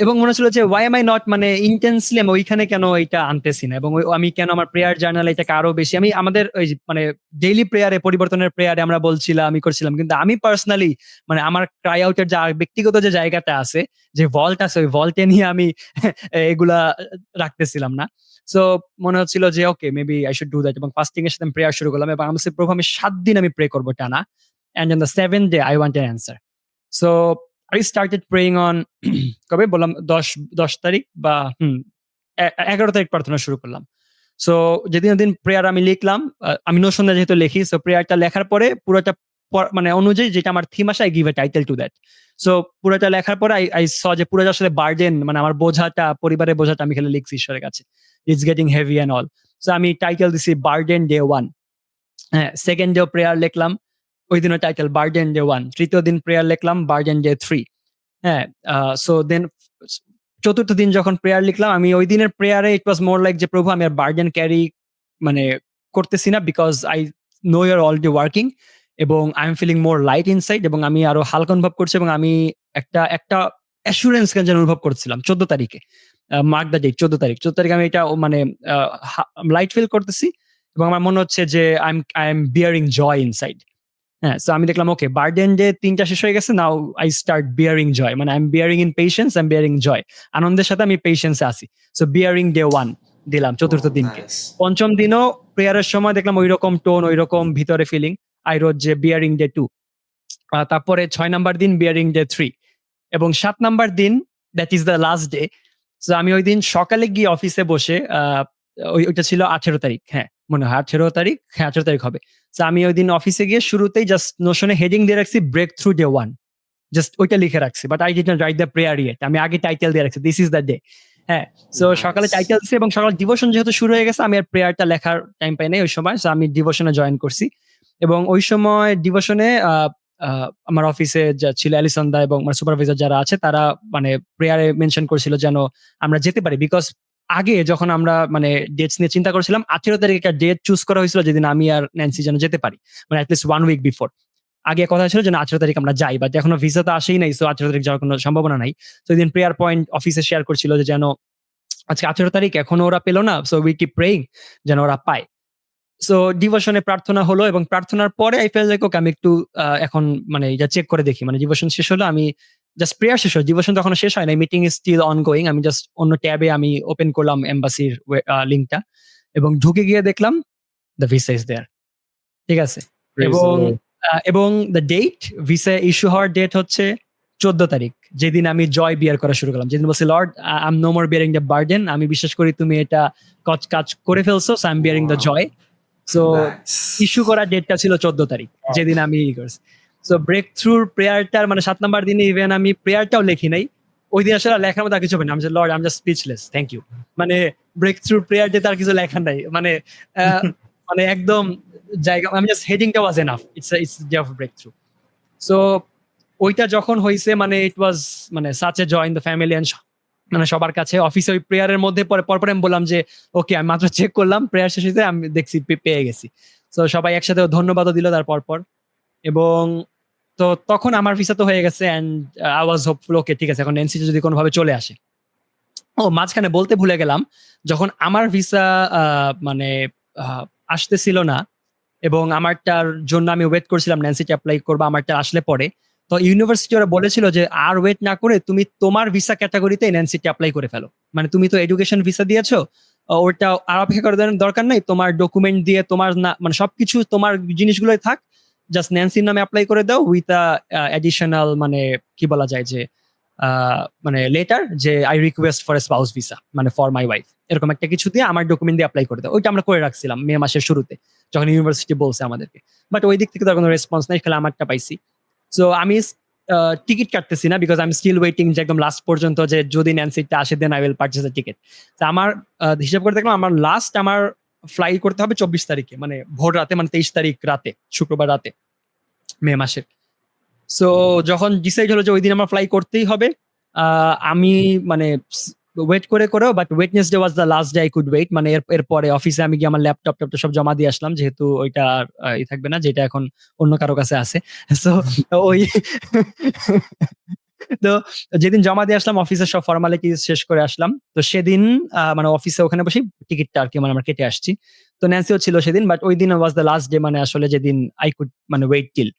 এবং মনে হচ্ছিল যে ওয়াই এম আই নট, মানে ইন্টেন্সলি আমি ওইখানে কেন এটা আনতেছি না, এবং আমি কেন আমার প্রেয়ার জার্নাল এটাকে আরো বেশি, আমি আমাদের ওই মানে ডেইলি প্রেয়ারে, পরিবর্তনের প্রেয়ারে আমরা বলছিলাম, আমি করছিলাম, কিন্তু আমি পার্সোনালি মানে আমার ক্রাই আউটের যে ব্যক্তিগত যে জায়গাটা আছে, যে ভল্ট আছে, ওই ভল্টে নিয়ে আমি এগুলা রাখতেছিলাম না। সো মনে হচ্ছিল যে okay, maybe I should do that, এবং ফাস্টিং এর সাথে প্রেয়ার শুরু করলাম, এবং আমি বলছি, প্রভু আমি 7 দিন আমি প্রে করবো টানা, and on the 7th day I want an answer. So I started praying on কবে বললাম, 10 তারিখ বা 11 তারিখ প্রার্থনা শুরু করলাম। সো যেদিন প্রেয়ার আমি লিখলাম, আমি নোশনে যেহেতু লিখি, সো প্রেয়ারটা লেখার পরে পুরোটা মানে অনুযায়ী যেটা আমার থিম আসে, I give a title to that. So পুরোটা লেখার পরে আই স যে পুরোটা আসলে বার্ডেন, মানে আমার বোঝাটা, পরিবারের বোঝাটা আমি খালি লিখছি ঈশ্বরের কাছে, it's getting heavy and all. So আমি টাইটেল দিছি বার্ডেন ডে 1। হ্যাঁ, সেকেন্ড ডে প্রেয়ার লিখলাম, ওই দিনের টাইটেল বার্ডেন ডে 1। তৃতীয় দিন প্রেয়ার লিখলাম বার্ডেন ডে 3। হ্যাঁ, সো দেন চতুর্থ দিন যখন প্রেয়ার লিখলাম, আমি ওই দিনের প্রেয়ারে ইট ওয়াজ মোর লাইক যে প্রভু আমি আর বার্ডেন ক্যারি মানে করতেছি না, because I know you are already working, এবং I am feeling more light inside, এবং আমি আরো হালকা অনুভব করছি, এবং আমি একটা অ্যাসুরেন্স যেন অনুভব করছিলাম 14 তারিখে, মার্ক দ্য ডেট, 14 তারিখ। 14 তারিখে আমি এটা মানে লাইট ফিল করতেছি, এবং আমার মনে হচ্ছে যে I am bearing joy inside. হ্যাঁ, সো আমি দেখলাম ওকে, বার্ডেন ডে 3টা শেষ হয়ে গেছে, now I start bearing joy, মানে I am bearing in patience, I am bearing joy, আনন্দের সাথে আমি পেশেন্সে আছি। সো বিয়ারিং ডে 1 দিলাম চতুর্থ দিনকে। পঞ্চম দিনও প্রেয়ারের সময় দেখলাম ওই রকম টোন, ওই রকম ভিতরে ফিলিং, আই রোজ যে বিয়ারিং ডে 2। তারপরে 6 নাম্বার দিন বিয়ারিং ডে 3, এবং 7 নাম্বার দিন that is the last day. So আমি ওই দিন সকালে গিয়ে অফিসে বসে, ওইটা ছিল 18 তারিখ, হ্যাঁ মনে হয় 18 তারিখ, হ্যাঁ 18 তারিখ হবে। সো আমি ওই দিন অফিসে গিয়ে শুরুতেই জাস্ট নোশনে হেডিং দিয়ে রাখছি ব্রেক থ্রু ডে 1, জাস্ট ওইটা লিখে রাখছি, but I did not write the prayer yet, আমি আগে টাইটেল দিয়ে রাখছি দিস ইজ দ্য ডে। হ্যাঁ, সো সকালে টাইটেল দিছি, এবং সকাল ডিভোশন যেহেতু শুরু হয়ে গেছে, আমি আর প্রেয়ারটা লেখার টাইম পাই নাই ওই সময়, সো আমি ডিভোশনে জয়েন করছি। এবং ওই সময় ডিভোশনে আমার অফিসে যা ছিল অ্যালিসন দা এবং আমার সুপারভাইজার যারা আছে, তারা মানে প্রেয়ারে মেনশন করছিল যেন আমরা যেতে পারি, বিকজ আগে যখন আমরা মানে ডেটস নিয়ে চিন্তা করছিলাম, 18 তারিখে একটা ডেট চুজ করা হয়েছিল যেদিন আমি আর ন্যান্সি যেন যেতে পারি, মানে অ্যাটলিস্ট 1 উইক বিফোর। আগে কথা ছিল যে 18 তারিখ আমরা যাই, বাট এখনো ভিসা তো আসেই নাই, সো 18 তারিখ যাওয়ার কোনো সম্ভাবনা নাই। তো ওই দিন প্রেয়ার পয়েন্ট অফিসে শেয়ার করছিল যে যেন আজকে 18 তারিখ, এখনো ওরা পেলো না, সো উই কিপ প্রেইং যেন ওরা পায়। সো ডিভোশনে প্রার্থনা হলো, এবং প্রার্থনার পরে আই ফেল লাইক ওকে, আমি একটু এখন মানে এটা চেক করে দেখি, মানে ডিভোশন শেষ হলো, আমি জাস্ট প্রেয়ার শেষ হলো, ডিভোশন তখন শেষ হয় না, মিটিং ইজ স্টিল অনগোয়িং, আমি জাস্ট অন্য ট্যাবে আমি ওপেন করলাম এম্বাসির লিংকটা, এবং ঢুকে গিয়ে দেখলাম দ্য ভিসা ইজ দেয়ার, ঠিক আছে। এবং দ্য ডেট, ভিসা ইস্যু হওয়ার ডেট হচ্ছে 14 তারিখ, যেদিন আমি জয় বিয়ার করা শুরু করলাম, যেদিন বলছি Lord I am no more bearing the burden, আমি বিশ্বাস করি তুমি এটা কাজ করে ফেলছো, so I am bearing the joy. So issue করা ডেটটা ছিল 14 তারিখ, যেদিন আমি করছি। সো ব্রেক থ্রুর প্রেয়ারটার মানে 7 নাম্বার দিনে ইভেন আমি প্রেয়ারটাও লিখি নাই, ওই দিন আসলে লেখার মতো আর কিছু হবে না, আমি Lord I am just speechless, thank you, মানে ব্রেক থ্রুর প্রেয়ার ডে তার কিছু লেখা নাই, মানে মানে একদম জায়গা, আমি জাস্ট হেডিংটা was enough, it's day of breakthrough. So ওইটা যখন হয়েছে, মানে ইট ওয়াজ মানে such a joy in the family and মানে সবার কাছে। অফিসে ওই প্রেয়ারের মধ্যে পরপর আমি বললাম যে ওকে, আমি মাত্র চেক করলাম, প্রেয়ার শেষ হয়েছে, আমি দেখছি পেয়ে গেছি। তো সবাই একসাথে ধন্যবাদও দিল তার পরপর, এবং তো তখন আমার ভিসা তো হয়ে গেছে, এন্ড আই ওয়াজ হোপফুল ওকে ঠিক আছে, এখন এনসিটি যদি কোনোভাবে চলে আসে। ও মাঝখানে বলতে ভুলে গেলাম, যখন আমার ভিসা মানে আসতেছিল না, এবং আমারটার জন্য আমি ওয়েট করছিলাম ন্যান্সিটি অ্যাপ্লাই করবো, আমারটা আসলে পরে, তো ইউনিভার্সিটি ওরা বলেছিল যে আর ওয়েট না করে তুমি তোমার ভিসা ক্যাটাগরিতে এনসিটি অ্যাপ্লাই করে ফেলো, মানে তুমি তো এডুকেশন ভিসা দিয়েছো, ওটা আর অপেক্ষা করার দরকার নাই, তোমার ডকুমেন্ট দিয়ে তোমার না মানে সবকিছু তোমার জিনিসগুলোই থাক, জাস্ট ন্যান্সির নামে অ্যাপ্লাই করে দাও উইথ অ্যাডিশনাল মানে কি বলা যায় যে মানে লেটার যে I request for a spouse visa, মানে ফর মাই ওয়াইফ, এরকম একটা কিছু দিয়ে আমার ডকুমেন্ট দিয়ে অ্যাপ্লাই করে দাও। ওইটা আমরা করে রাখছিলাম মে মাসের শুরুতে যখন ইউনিভার্সিটি বলছে আমাদেরকে, বাট ওই দিক থেকে তো কোনো রেসপন্স নাই, খেলে আমারটা পাইছি। সো আমি টিকিট কাটতেছি না, because I am still waiting যে একদম লাস্ট পর্যন্ত যে যদি ন্যান্সিটা আসে then I will purchase the ticket. আমার হিসাব করে দেখলাম আমার লাস্ট আমার ফ্লাই করতে হবে 24 তারিখে, মানে ভোর রাতে, মানে 23 তারিখ রাতে, শুক্রবার রাতে, মে মাসের। সো যখন ডিসাইড হলো যে ওই দিন আমার ফ্লাই করতেই হবে, আমি মানে ওয়েট করে করেও, but Wednesday was the last day I could wait, মানে এরপরে অফিসে আমি গিয়ে আমার ল্যাপটপ ট্যাপটপ সব জমা দিয়ে আসলাম, যেহেতু ওইটা আর থাকবে না, যেটা এখন অন্য কারো কাছে আছে। সো ওই তো যেদিন জমা দিয়ে আসলাম অফিসের সব ফর্মালিটিস শেষ করে আসলাম, তো সেদিন মানে অফিসে ওখানে বসে টিকিটটা আর কি মানে আমরা কেটে আসছি। তো ন্যান্সিও ছিল সেদিন, বাট ওই দিন ওয়াজ দ্য লাস্ট ডে, মানে আসলে যেদিন আই কুড মানে ওয়েট টিল,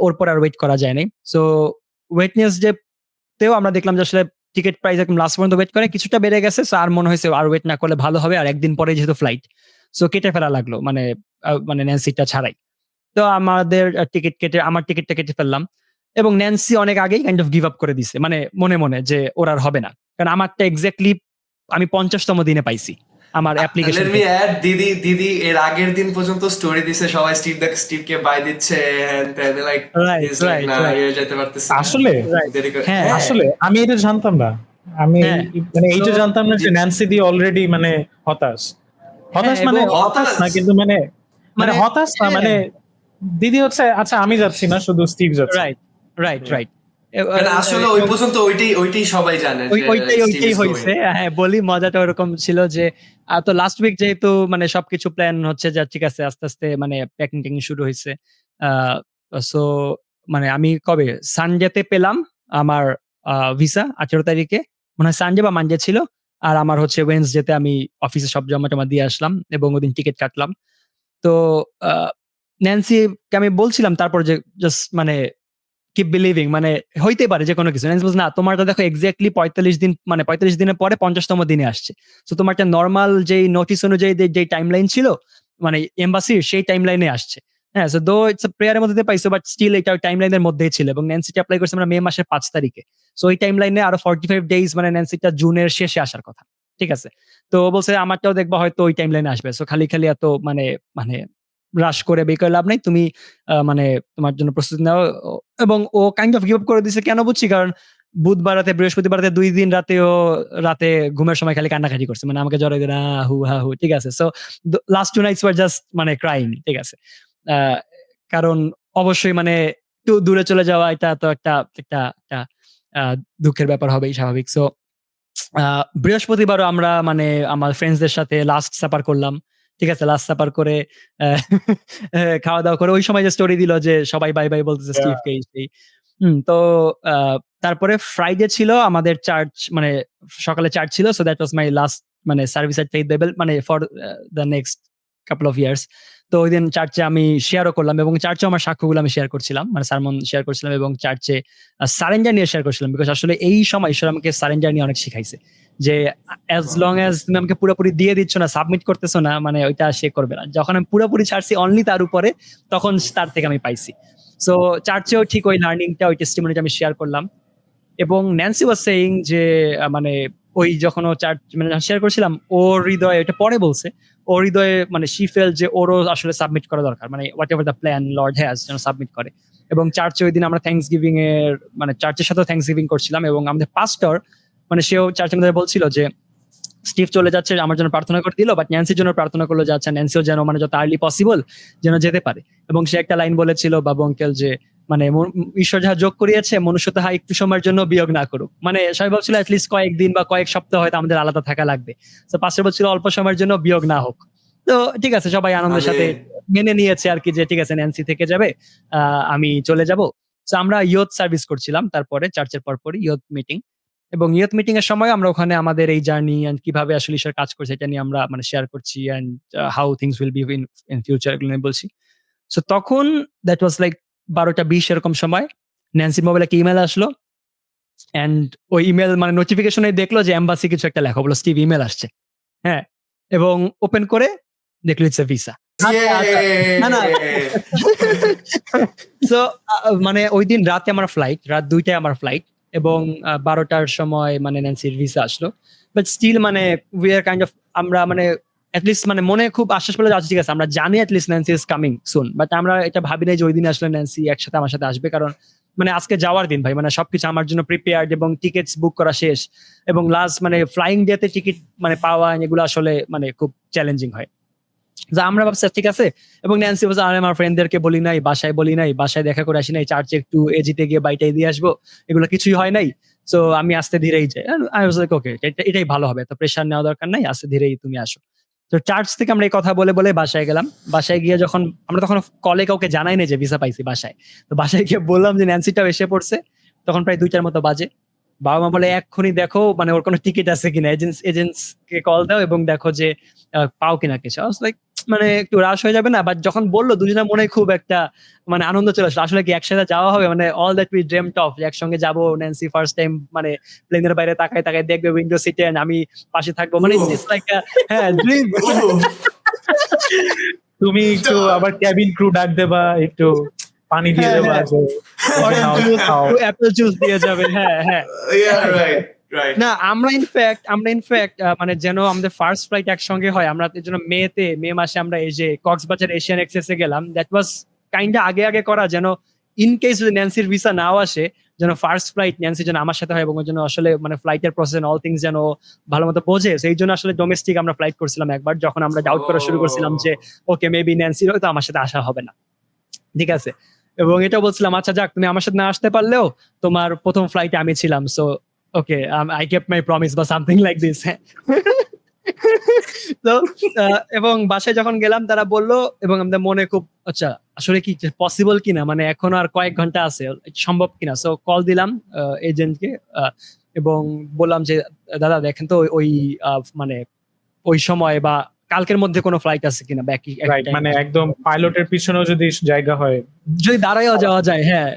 ওর পর আর ওয়েট করা যায় নাই। সো ওয়েডনেসডে তেও আমরা দেখলাম যে আসলে টিকেট প্রাইস একদম লাস্ট পর্যন্ত ওয়েট করে কিছুটা বেড়ে গেছে। সো আর মনে হয়েছে আর ওয়েট না করলে ভালো হবে, আর একদিন পরে যেহেতু ফ্লাইট, সো কেটে ফেলা লাগলো, মানে মানে ন্যান্সিটা ছাড়াই। তো আমাদের টিকিট কেটে আমার টিকিটটা কেটে ফেললাম, এবং ন্যান্সি অনেক আগেই কাইন্ড অফ গিভ আপ করে দিছে, মানে মনে মনে যে ওর আর হবে না, কারণ আমারটা এক্স্যাক্টলি আমি 50তম দিনে পাইছি আমার অ্যাপ্লিকেশন। লেট মি অ্যাড, দিদি এর আগের দিন পর্যন্ত স্টোরি দিছে, সবাই স্টিভকে বাই দিচ্ছে, লাইক রাইট রাইট না রাইট যেতে পারতেছে আসলে দেরি করে। হ্যাঁ, আসলে আমি এটা জানতাম না, আমি হ্যাঁ। মানে এইটা So, জানতাম না যে ন্যান্সি দি অলরেডি মানে হতাশ মানে এবং হতাশ না, কিন্তু মানে মানে মানে হতাশ না, হ্যাঁ। মানে দিদি হচ্ছে আচ্ছা আমি যাচ্ছি না, শুধু স্টিভ যাচ্ছে। রাইট রাইট রাইট মানে আসলে ওই পর্যন্ত ওইটাই সবাই জানে যে ওইটাই Steve is হয়েছে। going. হ্যাঁ, বলি মজাটা ওরকম ছিল যে তো লাস্ট উইক যেহেতু মানে সবকিছু প্ল্যান হচ্ছে যে ঠিক আছে, আস্তে আস্তে মানে প্যাকিং ট্যাকিং শুরু হয়েছে। সো মানে আমি কবে সানডেতে পেলাম আমার ভিসা, 18 তারিখে মনে হয় সানডে বা মানডে ছিল। আর আমার হচ্ছে ওয়েডনেসডেতে আমি অফিসে সব জমা টমা দিয়ে আসলাম এবং ওদিন টিকিট কাটলাম। তো ন্যান্সিকে আমি বলছিলাম তারপর যে জাস্ট মানে কিপ বিলিভিং, মানে হইতে পারে যে কোনো কিছু। ন্যান্সি বলছে, না তোমারটা দেখো এক্স্যাক্টলি 45 দিন, মানে 45 দিনের পরে 50তম দিনে আসছে। সো তোমারটা নরমাল যেই নোটিস অনুযায়ী যেই টাইমলাইন ছিল মানে এমবাসির, সেই টাইমলাইনে আসছে। হ্যাঁ, সো দো ইটস আ প্রেয়ারের মধ্যে দিয়ে পাইছো, বাট স্টিল এটা টাইমলাইনের মধ্যেই ছিল, এবং ন্যান্সিটা অ্যাপ্লাই করছে আমরা মে মাসের 5 তারিখে। সো ওই টাইমলাইনে আরো 45 ডেজ, মানে ন্যান্সিটা জুনের শেষে আসার কথা। ঠিক আছে, তো ও বলছে আমারটাও দেখবা হয়তো ওই টাইমলাইনে আসবে। সো খালি খালি এত মানে মানে রাশ করে বের করে লাভ নাই, তুমি মানে তোমার জন্য প্রস্তুতি নাও। এবং ও কাইন্ড অফ গিভ আপ করে দিছে, কেন বুঝছি, কারণ বুধবার রাতে বৃহস্পতিবার রাতে 2 দিন রাতে ঘুমের সময় খালি কান্নাকাটি করছে, মানে আমাকে জড়াই দিয়ে হু হা হু। ঠিক আছে, so last 2 nights were just মানে ক্রাইং। ঠিক আছে, আহ, কারণ অবশ্যই মানে একটু দূরে চলে যাওয়া এটা তো একটা একটা একটা দুঃখের ব্যাপার হবেই, স্বাভাবিক। সো বৃহস্পতিবারও আমরা মানে আমার ফ্রেন্ডসদের সাথে লাস্ট সাপার করলাম। ঠিক আছে, লাস্ট সাপার করে আহ, খাওয়া দাওয়া করে ওই সময় যে স্টোরি দিল যে সবাই বাই বাই বলতেছে স্টিভকে, এই তো তারপরে ফ্রাইডে ছিল আমাদের চার্চ, মানে সকালে চার্চ ছিল। So that was my last মানে সার্ভিস এট ফেইথ বাইবেল, মানে for the next couple of years. তো ওই দিন চার্চে আমি শেয়ারও করলাম, এবং চার্চে আমার সাক্ষ্যগুলো আমি শেয়ার করছিলাম, মানে সারমন শেয়ার করছিলাম, এবং চার্চে সারেন্ডার নিয়ে শেয়ার করছিলাম। বিকজ আসলে এই সময় ঈশ্বর আমাকে সারেন্ডার নিয়ে অনেক শিখাইছে, যে অ্যাজ লং অ্যাজ তুমি আমাকে পুরোপুরি দিয়ে দিচ্ছ না, সাবমিট করতেছো না, মানে ওইটা সে করবে না। যখন আমি পুরোপুরি ছাড়ছি অনলি তার উপরে, তখন তার থেকে আমি পাইছি। সো চার্চেও ঠিক ওই লার্নিংটা, ওই টেস্টিমনিটা আমি শেয়ার করলাম। এবং ন্যান্সি ওয়াজ সেইং যে মানে ওই যখন ও চার্চ মানে শেয়ার করছিলাম, ওর হৃদয়ে, এটা পরে বলছে, ওর হৃদয়ে মানে শি ফেল যে ওরও আসলে সাবমিট করা দরকার, মানে what ever the plan Lord has যেন সাবমিট করে। এবং চার্চে ওই দিন আমরা থ্যাঙ্কস গিভিং এর মানে চার্চের সাথে থ্যাঙ্কস গিভিং করছিলাম, এবং আমাদের পাস্টর মানে সেও চার্চের মধ্যে বলছিল যে স্টিভ চলে যাচ্ছে, আমার জন্য প্রার্থনা করে দিল, বাট ন্যান্সির জন্য প্রার্থনা করলো যে আচ্ছা ন্যান্সিও যেন মানে যত আর্লি পসিবল যেন যেতে পারে। এবং সে একটা লাইন বলেছিল বাবু আঙ্কেল যে মানে ঈশ্বর যাহা যোগ করিয়েছে মনুষ্য তাহা একটু সময়ের জন্য বিয়োগ না করুক। মানে সবাই বলছিল অ্যাটলিস্ট কয়েকদিন বা কয়েক সপ্তাহ হয়তো আমাদের আলাদা থাকা লাগবে। তো পাশের বলছিল অল্প সময়ের জন্য বিয়োগ না হোক। তো ঠিক আছে, সবাই আনন্দের সাথে মেনে নিয়েছে আর কি, যে ঠিক আছে ন্যান্সি থেকে যাবে, আমি চলে যাব। তো আমরা ইয়ুথ সার্ভিস করছিলাম তারপরে চার্চের পরপরই ইয়ুথ মিটিং, এবং ইয়ুথ মিটিং এর সময় আমরা ওখানে আমাদের এই জার্নি এন্ড কিভাবে আসলে ঈশ্বর কাজ করছে এটা নিয়ে আমরা মানে শেয়ার করছি, and how things will be in future এগুলো নিয়ে বলছি। সো তখন দ্যাট ওয়াজ লাইক 12টা 20 এরকম সময় ন্যান্সির মোবাইলে একটা ইমেল আসলো, এন্ড ওই ইমেল মানে নোটিফিকেশনে দেখলো যে এম্বাসি কিছু একটা লেখা, বললো স্টিভ ইমেল আসছে। হ্যাঁ, এবং ওপেন করে দেখলো ইটস এ ভিসা। না না, সো মানে ওই দিন রাতে আমার ফ্লাইট, রাত 2টায় আমার ফ্লাইট, এবং 12টার সময় মানে ন্যান্সির ভিসা আসলো। বাট স্টিল মানে উই আর কাইন্ড অফ, আমরা মানে অ্যাটলিস্ট মানে মনে খুব আশ্বাস পেলে আচ্ছা ঠিক আছে, আমরা জানি at least Nancy is coming soon, but আমরা এটা ভাবি নাই যে ওই দিন আসলে ন্যান্সি একসাথে আমার সাথে আসবে, কারণ মানে আজকে যাওয়ার দিন ভাই, মানে সবকিছু আমার জন্য প্রিপেয়ার্ড এবং টিকিটস বুক করা শেষ, এবং লাস্ট মানে ফ্লাইং ডেতে টিকিট মানে পাওয়া এগুলো আসলে মানে খুব চ্যালেঞ্জিং হয়। যা আমরা ভাবছি ঠিক আছে, এবং ন্যান্সি বলছে আমি আমার ফ্রেন্ডদেরকে বলি নাই, বাসায় বলি নাই, বাসায় দেখা করে আসি নাই, চার্চে একটু এজিতে গিয়ে বাইটাই দিয়ে আসবো, এগুলো কিছুই হয় নাই। তো আমি আস্তে ধীরেই যাই। আই ওয়াজ লাইক ওকে, এটাই ভালো হবে, তো প্রেশার নেওয়া দরকার নাই, আস্তে ধীরেই তুমি আসো। তো চার্চ থেকে আমরা এই কথা বলে বলে বাসায় গেলাম। বাসায় গিয়ে যখন আমরা তখন কলে কাউকে জানাই না যে ভিসা পাইছি বাসায়, তো বাসায় গিয়ে বললাম যে ন্যান্সিটাও এসে পড়ছে, তখন প্রায় 2টার মতো বাজে। বাবা মা বলে এক্ষুনি দেখো মানে ওর কোনো টিকিট আছে কিনা, এজেন্টকে কল দাও এবং দেখো যে পাও কিনা কিছু। লাইক মানে একটু রাশ হয়ে যাবে না, বাট যখন বললো দুজনের মনে খুব একটা মানে আনন্দ চলে আসলো, আসলে কি একসাথে যাওয়া হবে, মানে all that we dreamed of, একসঙ্গে যাবো। ন্যান্সি ফার্স্ট টাইম মানে প্লেনের বাইরে তাকায় তাকায় দেখবে উইন্ডো সিটে, আমি পাশে থাকবো, মানে ইটস লাইক হ্যাঁ ড্রিম। তুমি একটু আবার ক্যাবিন ক্রু ডাক দেবা, একটু পানি দিয়ে হ্যাঁ, দেবা, হ্যাঁ। যে অ্যাপেল জুস দিয়ে যাবে, হ্যাঁ হ্যাঁ। Yeah, right. না আমরা ইনফ্যাক্ট মানে যেন আমাদের ফার্স্ট ফ্লাইট একসঙ্গে হয়, আমরা এর জন্য মে মাসে আমরা এই যে কক্সবাজার এশিয়ান এক্সপ্রেসে গেলাম। দ্যাট ওয়াজ কাইন্ডা আগে করা, যেন ইন কেস যদি ন্যান্সির ভিসা নাও আসে, যেন ফার্স্ট ফ্লাইট ন্যান্সি যেন আমার সাথে হয়, এবং ওর জন্য আসলে মানে ফ্লাইটের প্রসেস অল থিংস যেন ভালো মতো বোঝে। সেই জন্য আসলে ডোমেস্টিক আমরা ফ্লাইট করছিলাম একবার, যখন আমরা ডাউট করা শুরু করছিলাম যে ওকে মেবি ন্যান্সির হয়তো আমার সাথে আসা হবে না, ঠিক আছে। এবং এটা বলছিলাম আচ্ছা যাক, তুমি আমার সাথে না আসতে পারলেও তোমার প্রথম ফ্লাইটে আমি ছিলাম, so okay I kept my promise বা সামথিং লাইক দিস। তো এবং বাসায় যখন গেলাম তারা বললো, এবং আমাদের মনে খুব আচ্ছা আসলে কি পসিবল কিনা, মানে এখনো আর কয়েক ঘন্টা আছে, সম্ভব কিনা। সো কল দিলাম এজেন্টকে এবং বললাম যে দাদা দেখেন তো ওই মানে ওই সময় বা কালকের মধ্যে কোনো ফ্লাইট আছে কিনা, বা রাইট, মানে একদম পাইলটের পিছনেও যদি জায়গা হয়, যদি দাঁড়াইও যাওয়া যায়, হ্যাঁ।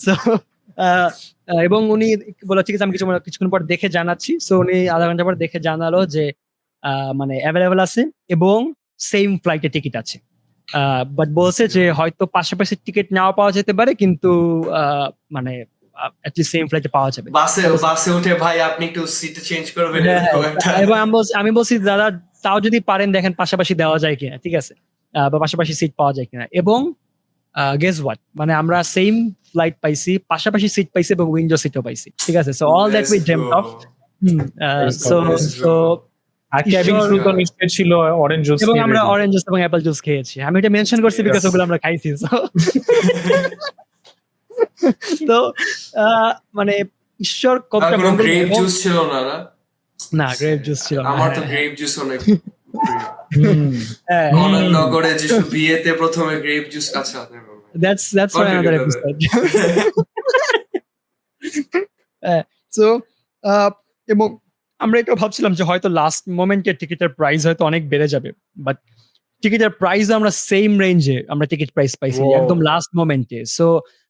So, এবং উনি বলে ঠিক আছে আমি কিছুক্ষণ পর দেখে জানাচ্ছি। সো উনি আধা ঘন্টা পর দেখে জানালো যে মানে অ্যাভেলেবেল আছে এবং সেম ফ্লাইটে টিকিট আছে, বাট বলছে যে হয়তো পাশাপাশি টিকিট নাও পাওয়া যেতে পারে, কিন্তু মানে অ্যাটলিস্ট সেম ফ্লাইটে পাওয়া যাবে। বাসে উঠে ভাই আপনি একটু সিট চেঞ্জ করবেন, এবং আমি বলছি দাদা তাও যদি পারেন দেখেন পাশাপাশি দেওয়া যায় কিনা, ঠিক আছে, বা পাশাপাশি সিট পাওয়া যায় কিনা। এবং গেস হোয়াট, মানে আমরা সেম ফ্লাইট পাইছি, পাশাপাশি সিট পাইছি এবং উইন্ডো সিটও পাইছি, ঠিক আছে। So all that we dreamed of. So আর ক্যাবিন ক্রু তো নিশ্চয় ছিল অরেঞ্জ জুস, এবং আমরা অরেঞ্জ জুস এবং অ্যাপল জুস খেয়েছি। আমি এটা মেনশন করছি বিকজ ওগুলো আমরা খাইছি। তো মানে ঈশ্বর কতটা কোনো গ্রেপ জুস ছিল না? না গ্রেপ জুস ছিল না। আমার তো গ্রেপ জুস অনেক হ্যাঁ, নগরে যে বিয়েতে প্রথমে গ্রেপ জুস। আচ্ছা that's for another episode. So এবং আমরা এটা ভাবছিলাম যে হয়তো লাস্ট মোমেন্টে টিকিটের প্রাইস হয়তো অনেক বেড়ে যাবে, বাট টিকিটের প্রাইস আমরা সেম রেঞ্জে আমরা টিকিট প্রাইস পাইছি একদম লাস্ট মোমেন্টে। সো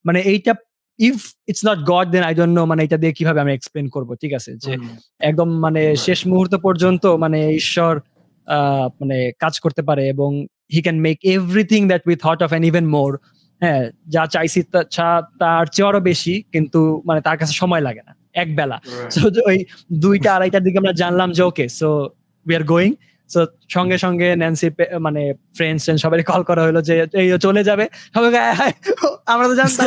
মানে এইটা if it's not God then I don't know, মানে এটা দিয়ে কিভাবে আমরা এক্সপ্লেন করবো, ঠিক আছে, যে একদম মানে শেষ মুহূর্ত পর্যন্ত মানে ঈশ্বর মানে কাজ করতে পারে এবং he can make everything that we thought of and even more. হ্যাঁ, যা চাইছি তার চেয়ে আরো বেশি, কিন্তু মানে তার কাছে সময় লাগে না এক বেলা। সো ওই 2টা-2:30টার দিকে আমরা জানলাম যে okay so we are going. So সঙ্গে সঙ্গে ন্যান্সি মানে ফ্রেন্ডস সবাই কল করা হলো যে এই চলে যাবে সবাই। আমরা তো জানতাম,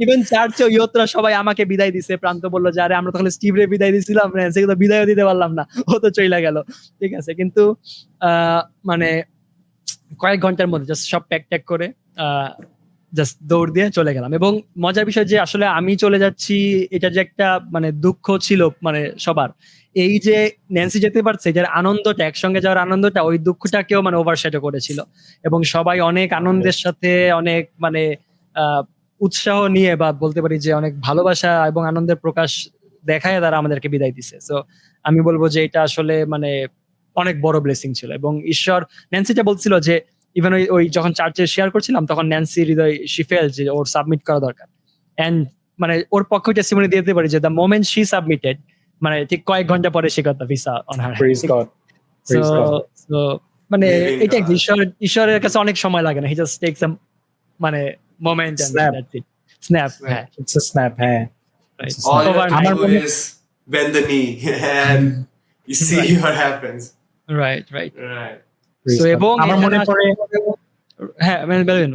ইভেন চার্চে ইয়তরা সবাই আমাকে বিদায় দিছে। প্রান্ত বললো যে আরে আমরা তো খালি স্টিভরে বিদায় দিছিলাম, ন্যান্সিকে তো বিদায়ও দিতে পারলাম না, ও তো চলে গেল, ঠিক আছে। কিন্তু মানে কয়েক ঘন্টার মধ্যে জাস্ট সব প্যাক করে জাস্ট দৌড় দিয়ে চলে গেলাম। এবং মজার বিষয় যে আসলে আমি চলে যাচ্ছি এটা যে একটা মানে দুঃখ ছিল মানে সবার, এই যে ন্যান্সি যেতে পারছে যার আনন্দটা, একসঙ্গে যাওয়ার আনন্দটা, ওই দুঃখটাকেও মানে ওভারশ্যাডো করেছিল। এবং সবাই অনেক আনন্দের সাথে অনেক মানে উৎসাহ নিয়ে বা বলতে পারি যে অনেক ভালোবাসা এবং আনন্দের প্রকাশ দেখায় তারা আমাদেরকে বিদায় দিছে। সো আমি বলবো যে এটা আসলে মানে অনেক বড় ব্লেসিং ছিল। এবং ঈশ্বর, ন্যান্সিটা বলছিল যে ইভেন ওই যখন চার্চে শেয়ার করছিলাম তখন ন্যান্সি হৃদয় শি ফেল যে ওর সাবমিট করা দরকার। এন্ড মানে ওর পক্ষে টেস্টিমনি দিতে পারি যে দ্য মোমেন্ট শি সাবমিটেড মানে ঠিক কয়েক ঘন্টা পরে সে got the visa on her. Praise God. So মানে এটা ঈশ্বরের কাছে অনেক সময় লাগে না, হি জাস্ট টেকস আ মানে moment and that's it. Snap, হ্যাঁ, ইটস আ স্ন্যাপ, হ্যাঁ। All you have to do is bend the knee and you see what happens. Right. Right. So এবং আমার মনে পড়ে হ্যাঁ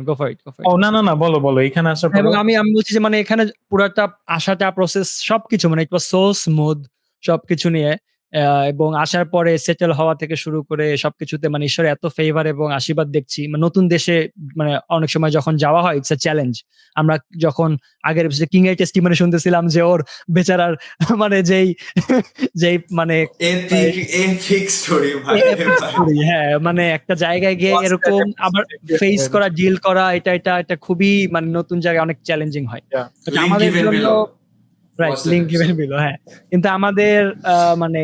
গো ফর ইট ও না না না, বলো বলো, এখানে আসার পর এবং আমি বলছি যে মানে এখানে পুরাটা আসাটা প্রসেস সবকিছু মানে ইট ওয়াজ সো স্মুথ সবকিছু নিয়ে এবং আসার পরে সেটেল হওয়া থেকে শুরু করে সবকিছুতে মানে ঈশ্বরের এত ফেভার এবং আশীর্বাদ দেখছি মানে নতুন দেশে মানে অনেক সময় যখন যাওয়া হয় ইটস এ চ্যালেঞ্জ। আমরা যখন আগের কিং এর টেস্টিমনি শুনতেছিলাম যে ওর বেচারার মানে যেই মানে এপিক স্টোরি ভাই। হ্যাঁ মানে একটা জায়গায় গিয়ে এরকম আবার ফেস করা ডিল করা এটা খুবই মানে নতুন জায়গায় অনেক চ্যালেঞ্জিং হয়। Yeah. But আমাদের Link given জন্য below. Right Was the link given episode. Below হ্যাঁ কিন্তু আমাদের মানে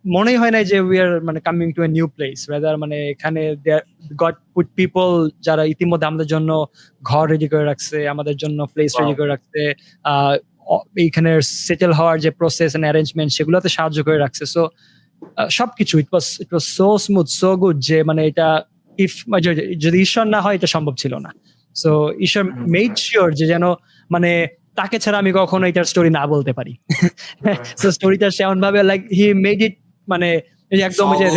মনেই হয় না যে উই আর মানে coming to a new place rather মানে এখানে গড পুট পিপল যারা ইতিমধ্যে আমাদের জন্য ঘর রেডি করে রাখছে, আমাদের জন্য প্লেস Wow. রেডি করে রাখছে, এইখানে সেটেল হওয়ার যে প্রসেস এন্ড অ্যারেঞ্জমেন্ট সেগুলোতে সাহায্য করে রাখছে। সো সবকিছু it was so smooth so good যে মানে এটা ইফ যদি ঈশ্বর না হয় এটা সম্ভব ছিল না। সো ঈশ্বর মেড শিওর যে যেন মানে তাকে ছাড়া আমি কখনো এটার স্টোরি না বলতে পারি। সো স্টোরিটা সেমন ভাবে লাইক হি মেড ইট মানে এই যে একদম ওই যে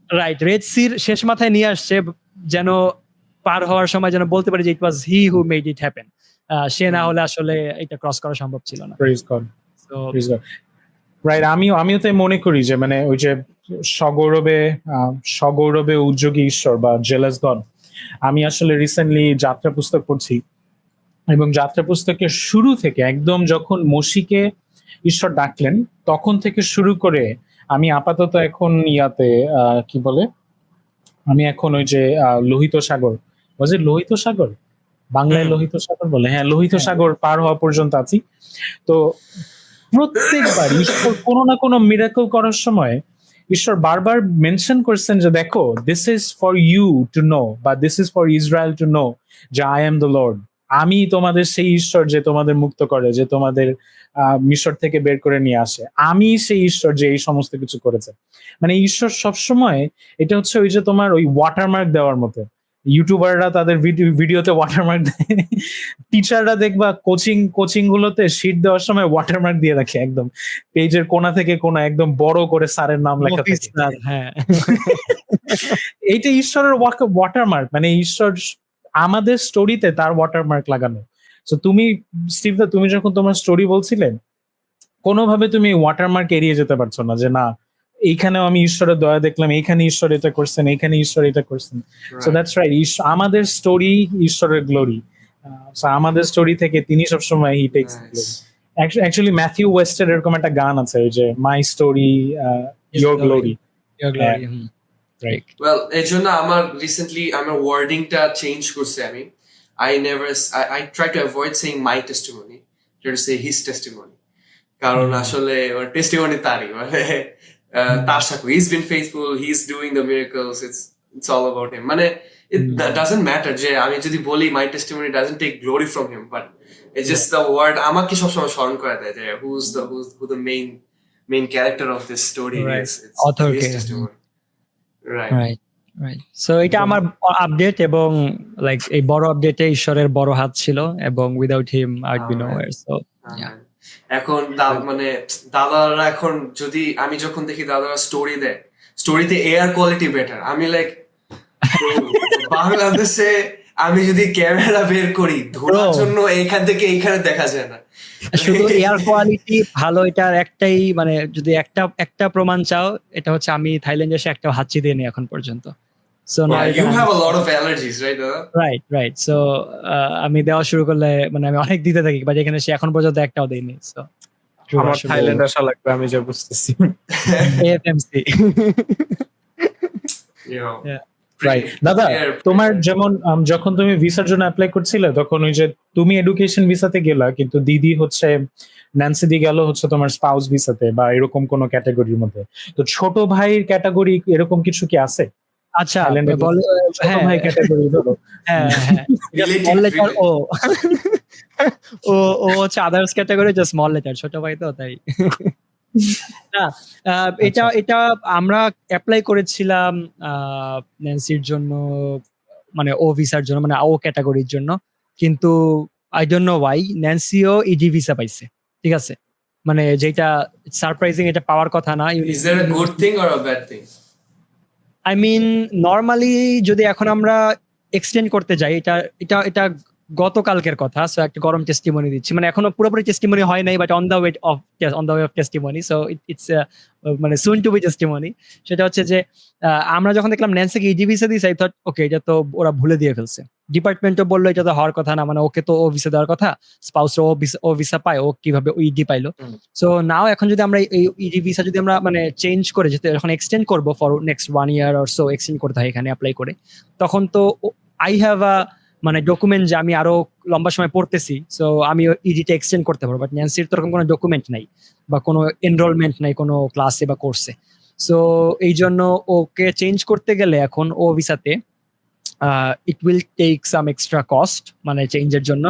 রাইট রেড সির শেষ মাথায় নিয়ে আসছে যেন পার হওয়ার সময় যেন বলতে পারি যে ইট ওয়াজ হি হু মেড ইট হ্যাপেন। সে না হলে আসলে এটা ক্রস করা সম্ভব ছিল না। Praise God. So Praise God. Right, আমিও তাই মনে করি যে মানে ওই যে সগৌরবে উদ্যোগী ঈশ্বর বা জেলাস গড। আমি আসলে রিসেন্টলি যাত্রা পুস্তক পড়ছি এবং যাত্রা পুস্তকের শুরু থেকে একদম যখন মসিকে ঈশ্বর ডাকলেন তখন থেকে শুরু করে আমি আপাতত এখন কি বলে আমি এখন ওই যে লোহিত সাগর, লোহিত সাগর বাংলায় লোহিত সাগর বলে, হ্যাঁ লোহিত সাগর পার হওয়া পর্যন্ত আছি। তো প্রত্যেকবার ঈশ্বর কোনো না কোনো মিরাকল করার সময় ঈশ্বর বারবার মেনশন করছেন যে দেখো this is for you to know বা this is for Israel to know যে আই এম দ্য লর্ড। আমি তোমাদের সেই ঈশ্বর যে তোমাদের মুক্ত করে, যে তোমাদের মিশর থেকে বের করে নিয়ে আসে। আমি সেই ঈশ্বর যে এই সমস্ত কিছু করেছে। মানে ঈশ্বর সবসময় এটা হচ্ছে ওই যে তোমার ওই ওয়াটারমার্ক দেওয়ার মতো। ইউটিউবাররা তাদের ভিডিওতে ওয়াটারমার্ক দেয়, টিচাররা দেখবা কোচিং গুলোতে শিট দেওয়ার সময় ওয়াটারমার্ক দিয়ে রাখে একদম পেজের কোণা থেকে কোণা একদম বড় করে স্যারের নাম লেখা থাকে। হ্যাঁ এইটা ঈশ্বরের ওয়াটারমার্ক, মানে ঈশ্বর আমাদের স্টোরিতে তার ওয়াটারমার্ক লাগানো। তো তুমি স্টিভ দা তুমি যখন তোমার স্টোরি বলছিলে কোনোভাবে তুমি ওয়াটারমার্ক এড়িয়ে যেতে পারছো না যে না এইখানেও আমি ঈশ্বরের দয়া দেখলাম, এইখানে ঈশ্বর এটা করছেন, এইখানে ঈশ্বর এটা করছেন। সো দ্যাটস রাইট, আমাদের স্টোরি ঈশ্বরের গ্লোরি। আমাদের স্টোরি থেকে তিনি সবসময় he takes glory. Actually Matthew ওয়েস্টের এরকম একটা গান আছে ওই যে my story your glory. Well এই জন্য আমার রিসেন্টলি আমার ওয়ার্ডিংটা চেঞ্জ করছি আমি। I try to avoid saying my testimony, try to say his testimony, কারণ আসলে ওর টেস্টিমনি তারই মানে তার সাথে he's been faithful, he's doing the miracles, it's all about him. মানে it doesn't matter যে আমি যদি বলি my testimony doesn't take glory from him, but it's just the word আমাকে সবসময় স্মরণ করে দেয় যে who the main character of this story is. It's his testimony. Right. So এটা আমার আপডেট এবং লাইক এই বড় আপডেটে ঈশ্বরের বড় হাত ছিল এবং without him I would be nowhere. So এখন মানে দাদারা এখন যদি আমি যখন দেখি দাদারা স্টোরি দেয়, স্টোরিতে এয়ার কোয়ালিটি বেটার, আমি লাইক বাংলাদেশে আমি যদি ক্যামেরা বের করি ধরার জন্য এইখান থেকে এইখানে দেখা যায় না। শুধু এয়ার কোয়ালিটি ভালো এটার একটাই মানে যদি একটা প্রমাণ চাও এটা হচ্ছে আমি থাইল্যান্ডে এসে একটা হাঁচি দিই নি এখন পর্যন্ত। So now you have a lot of allergies, right? Right. So আমি দেওয়া শুরু করলে মানে আমি অনেক দিতে থাকি, বাট এখানে সে এখন পর্যন্ত একটাও দেইনি। সো আমার থাইল্যান্ড আসা লাগবে, আমি যা বুঝতেছি। AFMC right. দাদা তোমার যেমন যখন তুমি ভিসার জন্য অ্যাপ্লাই করছিলে তখন ওই যে তুমি এডুকেশন ভিসাতে গেলা, কিন্তু দিদি হচ্ছে ন্যান্সি দি গেল হচ্ছে তোমার স্পাউস ভিসাতে বা এরকম কোনো ক্যাটাগরির মধ্যে। তো ছোট ভাইয়ের ক্যাটাগরি এরকম কিছু কি আছে? আচ্ছা ছোট ভাই ক্যাটাগরি ধরো। হ্যাঁ ও হচ্ছে আদার্স ক্যাটাগরি, যে স্মল লেটার, ছোট ভাই তো তাই না। এটা আমরা অ্যাপ্লাই করেছিলাম ন্যান্সির জন্য, মানে ও ভিসার জন্য, মানে ও ক্যাটাগরির জন্য, কিন্তু আই ডোন্ট নো ওয়াই ন্যান্সিও ইজি ভিসা পাইছে। ঠিক আছে, মানে যেটা সারপ্রাইজিং, এটা পাওয়ার কথা না। Is that a good thing or a bad thing? I mean normally যদি এখন আমরা এক্সটেন্ড করতে যাই, এটা এটা এটা গতকালকের কথা, সো একটা গরম টেস্টিমনি দিচ্ছি, মানে এখনো পুরোপুরি টেস্টিমনি হয় নাই, but on the way of testimony, so it's মানে সুন টু বি টেস্টিমনি। সেটা হচ্ছে যে আমরা যখন দেখলাম ন্যান্সিকে ইডি ভিসা দিয়েছে, আই থট ওকে এটা তো ওরা ভুলে দিয়ে ফেলছে। ডিপার্টমেন্টও বললো এটা তো হওয়ার কথা না, মানে ওকে তো ও ভিসা দেওয়ার কথা, স্পাউস ও ভিসা পায়, ও কিভাবে ইডি পাইলো। সো নাও এখন যদি আমরা এই ইডি ভিসা যদি আমরা মানে চেঞ্জ করে যেতে যখন এক্সটেন্ড করবো for next 1 year or so extend করতে হয় এখানে অ্যাপ্লাই করে, তখন তো আই হ্যাভ আ মানে ডকুমেন্ট যে আমি আরো লম্বা সময় পড়তেছি, সো আমি ইডিটা এক্সটেন্ড করতে পারবো। বাট ন্যান্সির তো এরকম কোনো ডকুমেন্ট নাই বা কোনো এনরোলমেন্ট নাই কোনো ক্লাসে বা কোর্সে, সো এই জন্য ওকে চেঞ্জ করতে গেলে এখন ও ভিসাতে it will take some extra cost মানে চেঞ্জের জন্য।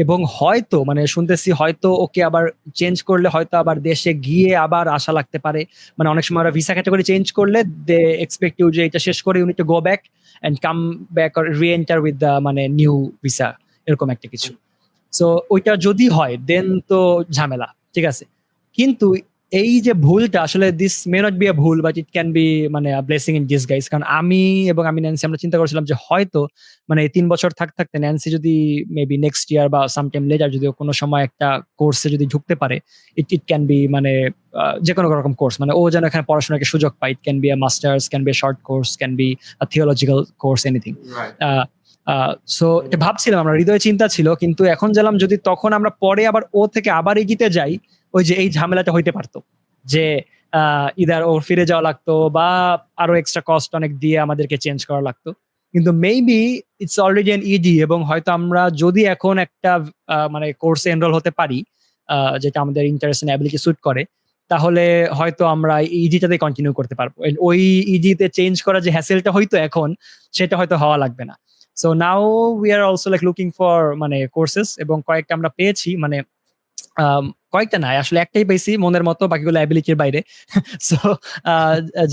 এবং হয়তো মানে শুনতেছি হয়তো ওকে আবার চেঞ্জ করলে হয়তো আবার দেশে গিয়ে আবার আসা লাগতে পারে। মানে অনেক সময় ওরা ভিসা ক্যাটাগরি চেঞ্জ করলে দে এক্সপেক্ট ইউ যে এটা শেষ করে you need to go back and come back or reenter with the মানে নিউ ভিসা, এরকম একটা কিছু। সো ওইটা যদি হয় দেন তো ঝামেলা, ঠিক আছে। কিন্তু এই যে ভুলটা আসলে this may not be a ভুল, বাট ইট ক্যান বি মানে ব্লেসিং ইন ডিসগাইজ। কারণ আমি ন্যান্সি আমরা চিন্তা করেছিলাম যে হয়তো মানে 3 বছর থাকতে ন্যান্সি যদি মেবি নেক্সট ইয়ার বা সামটাইম লেটার যদি কোনো সময় একটা কোর্সে যদি ঢুকতে পারে, ইট ক্যান বি মানে যে কোনো রকম কোর্স, মানে ও যেন এখানে পড়াশোনার সুযোগ পায়। It can be a masters, can be a short course, can be a theological course, anything. So এটা ভাবছিলাম আমরা, হৃদয়ে চিন্তা ছিল, কিন্তু এখন জানলাম যদি তখন আমরা পরে আবার ও থেকে আবার এগিতে যাই, ওই যে এই ঝামেলাটা হইতে পারতো যে ইদার ওর ফিরে যাওয়া লাগতো বা আরো এক্সট্রা কস্ট অনেক দিয়ে আমাদেরকে চেঞ্জ করা লাগতো। কিন্তু maybe it's already an ED, এবং হয়তো আমরা যদি এখন একটা মানে কোর্সে এনরোল হতে পারি যেটা আমাদের ইন্টারেস্ট এন্ড অ্যাবিলিটি স্যুট করে, তাহলে হয়তো আমরা ইডিটাতে কন্টিনিউ করতে পারবো। ওই ইডিতে চেঞ্জ করা যে হ্যাসেলটা হয়তো এখন, সেটা হয়তো হওয়া লাগবে না। So now we are also like looking for মানে কোর্সেস, এবং কয়েকটা আমরা পেয়েছি, মানে কয়েকটা নাই আসলে একটাই পেয়েছি মনের মতো, বাকিগুলো অ্যাবিলিটির বাইরে। সো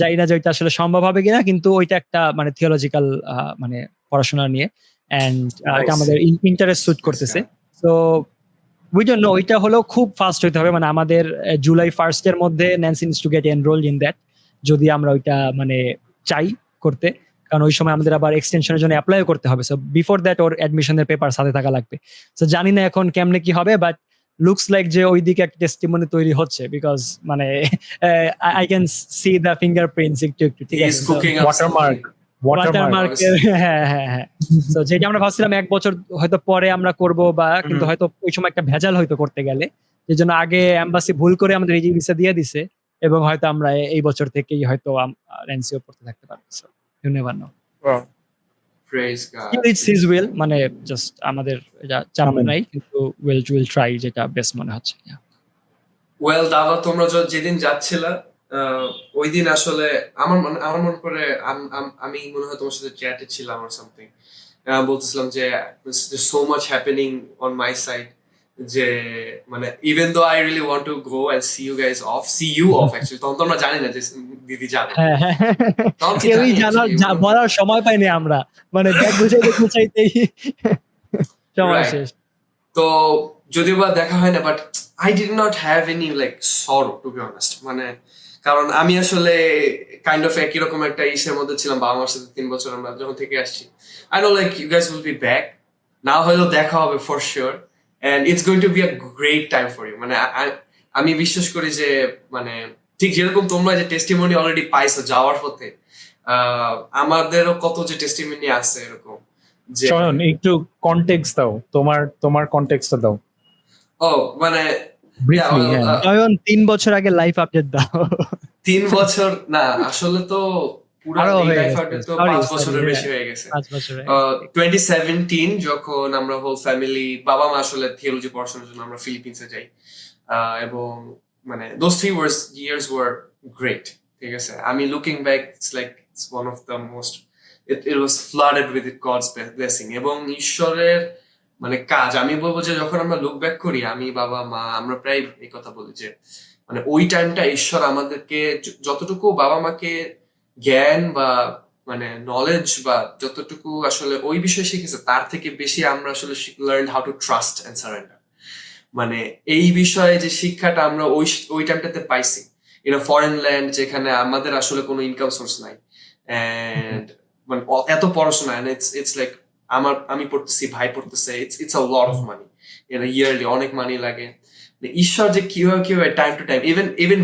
জানি না যে ওইটা আসলে সম্ভব হবে কিনা, কিন্তু ওইটা একটা মানে থিওলজিক্যাল মানে পড়াশোনা নিয়ে, এন্ড এটা আমাদের ইন্টারেস্ট স্যুট করতেছে। সো উই ডোন্ট নো, ওইটা হলেও খুব ফাস্ট হইতে হবে, মানে আমাদের জুলাই 1st এর মধ্যে Nancy needs to get enrolled in that, যদি আমরা ওইটা মানে চাই করতে, কারণ ওই সময় আমাদের আবার এক্সটেনশনের জন্য অ্যাপ্লাই করতে হবে। সো বিফোর দ্যাট ওর অ্যাডমিশনের পেপার সাথে থাকা লাগবে। সো জানি না এখন কেমনে কি হবে, বাট লুকস লাইক যে ওইদিকে একটা টেস্টিমনি তৈরি হচ্ছে, বিকজ মানে I can see the fingerprints একটু একটু, ঠিক আছে, ওয়াটারমার্ক। হ্যাঁ হ্যাঁ হ্যাঁ। তো যেটা আমরা ভাবছিলাম 1 বছর হয়তো পরে আমরা করব, বা কিন্তু হয়তো ওই সময় একটা ভেজাল হয়তো করতে গেলে, যে জন্য আগে এম্বাসি ভুল করে আমাদের এই ভিসা দিয়ে দিছে, এবং হয়তো আমরা এই বছর থেকেই হয়তো রেন্সিও পড়তে থাকতে পারবো। So you never know. Praise God. It's his will, মানে জাস্ট আমাদের এটা চাপ নাই, কিন্তু উইল ট্রাই যেটা বেস্ট মনে হচ্ছে। ওয়েল দাদা, তোমরা যেদিন যাচ্ছিলা ওই দিন আসলে আমার মনে করে আমি মনে হয় তোমার সাথে চ্যাটে ছিলাম আর সামথিং, বলতেছিলাম যে so much happening on my side, যে মানে even though I really want to go and see you guys off, see you off actually, তখন তো আমরা জানি না যে দিদি যাবে, কেউই বলার সময় পাইনি আমরা, মানে ব্যাগ গুছাইতেই সময় শেষ। তো যদিও বা দেখা হয় না, but I did not have any like সরো টু বি অনেস্ট, মানে কারণ আমি আসলে কাইন্ড অফ একই রকম একটা ইসের মধ্যে ছিলাম বাবা মার সাথে 3 বছর আমরা যখন থেকে আসছি। I know like you guys will be back, না হলেও দেখা হবে for sure, and it's going to be a great time for you. মানে আমি বিশ্বাস করি যে মানে ঠিক যেরকম তোমরা যে টেস্টিমনি অলরেডি পাইছো যাওয়ার পথে, আমাদেরও কত যে টেস্টিমনি আছে এরকম। চয়ন, একটু কনটেক্সট দাও, তোমার কনটেক্সটটা দাও। ও মানে চয়ন 3 বছর আগে লাইফ আপডেট দাও। 3 বছর না, আসলে তো পুরো লাইফ আপডেট তো 5 বছরের বেশি হয়ে গেছে। 5 বছর 2017 যখন আমরা হোল ফ্যামিলি, বাবা মা আসলে থিওলজি পড়াশোনার জন্য আমরা ফিলিপিন্সে যাই, এবং মানে those 3 years were great, ঠিক আছে। আমি looking back, it's like it's one of the most, it was flooded with God's blessing এবং ঈশ্বরের মানে কাজ। আমি বলবো যে যখন আমরা লুক ব্যাক করি, আমি বাবা মা আমরা প্রায় এই কথা বলি যে মানে ওই টাইমটা ঈশ্বর আমাদেরকে যতটুকু বাবা মাকে জ্ঞান বা মানে নলেজ বা যতটুকু আসলে ওই বিষয়ে শিখেছে, তার থেকে বেশি আমরা আসলে learn how to trust and surrender. মানে এই বিষয়ে যে শিক্ষাটা আমরা ওই টাইমটাতে পাইছি ইন আ ফরেন ল্যান্ড, যেখানে আমাদের আসলে কোনো ইনকাম সোর্স নাই, and মানে এত পড়াশোনা, and it's like আমি পড়তেছি, ভাই পড়তেছে, it's a lot of money, yearly অনেক মানি লাগে। ঈশ্বর যে কিভাবে time to time even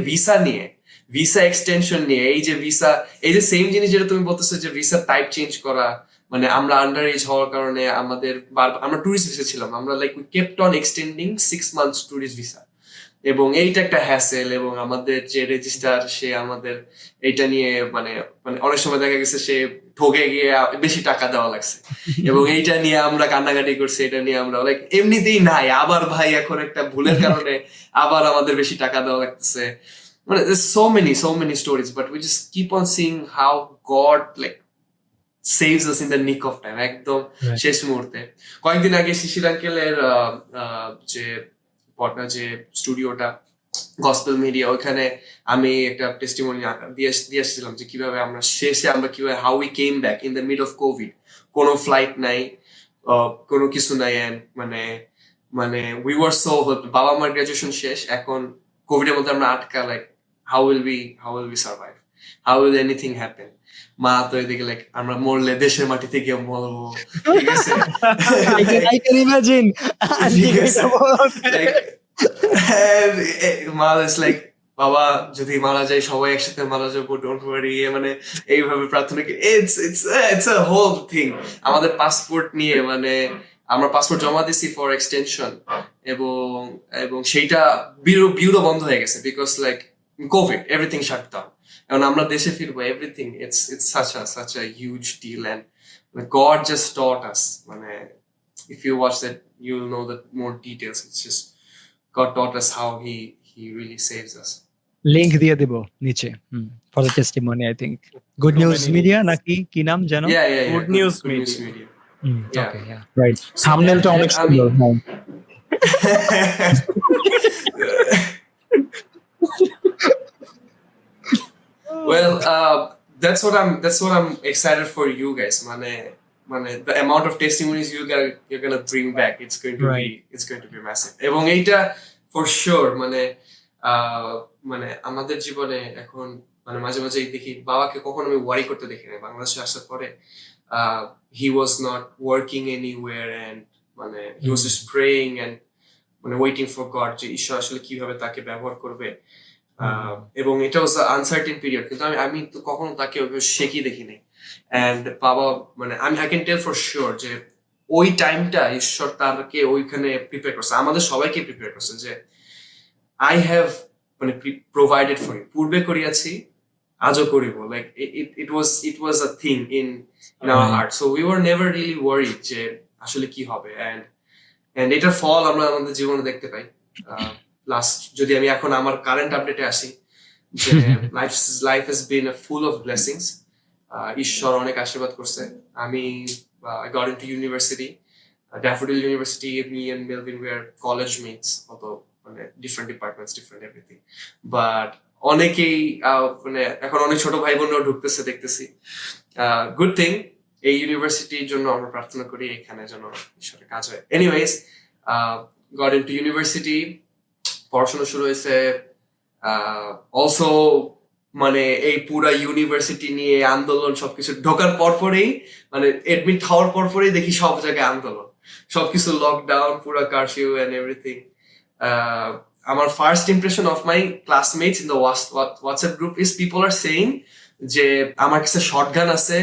visa extension নিয়ে, এই যে সেম জিনিস যেটা তুমি বলতেছো যে ভিসা টাইপ চেঞ্জ করা, মানে আমরা আন্ডার এজ হওয়ার কারণে আমরা টুরিস্ট ভিসা ছিলাম, আমরা like we kept on extending 6 months tourist visa, এবং এইটা একটা হ্যাসেল, এবং আমাদের যে রেজিস্ট্রার সে আমাদের এইটা নিয়ে মানে মানে অনেক সময় দেখা গেছে সে ঠকে গিয়ে বেশি টাকা দেওয়া লাগছে, এবং এইটা নিয়ে আমরা কান্নাকাটি করছি, এটা নিয়ে আমরা লাইক এমনিতেই নাই, আবার ভাই এখন একটা ভুলের কারণে আবার আমাদের বেশি টাকা দেওয়া লাগতেছে, মানে so many stories, but we just keep on seeing how God like saves us in the nick of time, একদম শেষ মুহূর্তে। কয়েকদিন আগে শিশির আঙ্কেলের যে স্টুডিওটা গসপেল মিডিয়া, ওইখানে আমি একটা টেস্টিমনি দিয়ে এসেছিলাম যে কিভাবে আমরা কিভাবে how we came back in the mid of Covid, কোনো ফ্লাইট নাই, কোনো কিছু নাই, এন্ড মানে উই ওয়ার সো, বাবা মার গ্রাজুয়েশন শেষ, এখন কোভিডের মধ্যে আমরা আটকা, like how will be survive, how will anything happen. মা তো এদিকে লাইক আমরা মরলে দেশের মাটিতে গিয়ে মরবো, ঠিক আছে, I can imagine. মা ইজ লাইক বাবা যদি মারা যায় সবাই একসাথে মারা যাবো, ডোন্ট ওয়ারি, মানে এইভাবে প্রার্থনা, ইটস আ হোল থিং। আমাদের পাসপোর্ট নিয়ে মানে আমরা পাসপোর্ট জমা দিছি ফর এক্সটেনশন, এবং সেইটা বিউরো বন্ধ হয়ে গেছে because like Covid, everything shut down. এখন আমরা দেশে ফিরবো, everything it's such a huge deal, and God just taught us, মানে if you watch that you'll know that more details. It's just God taught us how he really saves us. Link দিয়ে দেব নিচে for the testimony, I think good news media নাকি কি নাম জানো? Yeah. Good News Media. Yeah. ওকে, yeah right, থাম্বনেলটা অনেক সুন্দর। Well, that's what I'm excited for you guys. মানে the amount of testimonies you're gonna bring back, it's going to be massive. এবং এইটা for sure মানে আমাদের জীবনে এখন মানে মাঝে মাঝে দেখি বাবাকে কখনো আমি ওয়ারি করতে দেখি না। বাংলাদেশে আসার পরে he was not working anywhere, and মানে he was just praying and মানে waiting for God যে ঈশ্বর আসলে কিভাবে তাকে ব্যবহার করবে। এবং এটা was an uncertain period, কিন্তু আমি তো কখনো তাকে ওইভাবে শেখি দেখিনি। and বাবা মানে I can tell for sure যে ওই টাইমটা ঈশ্বর তাকে ওইখানে প্রিপেয়ার করছে, আমাদের সবাইকে প্রিপেয়ার করছে যে I have মানে provided for you, পূর্বে করিয়াছি আজও করিব, like it was a thing in our heart, so we were never really worried যে আসলে কি হবে, and এটার ফল আমরা আমাদের জীবনে দেখতে পাই। লাস্ট যদি আমি এখন আমার কারেন্ট আপডেটে আসি, যে life has been full of blessings, ঈশ্বর অনেক আশীর্বাদ করছে। আমি I got into university, Daffodil University, me and Melvin were college mates, although মানে different departments, different everything, but অনেকেই মানে এখন অনেক ছোট ভাই বোনরাও ঢুকতেছে দেখতেছি। গুড থিং, এই ইউনিভার্সিটির জন্য আমরা প্রার্থনা করি এখানে যেন ঈশ্বরের কাজ হয়। এনিওয়েজ, got into university, পড়াশোনা শুরু হয়েছে। অলসো মানে এই পুরা ইউনিভার্সিটি নিয়ে আন্দোলন, সবকিছু ঢোকার পরপরেই মানে এডমিট হওয়ার পরপরেই দেখি সব জায়গায় আন্দোলন, সবকিছু লকডাউন, পুরা কারফিউ এন্ড এভরিথিং। আমার first impression of my classmates in the WhatsApp group is people are saying যে আমার কাছে শর্টগান আছে,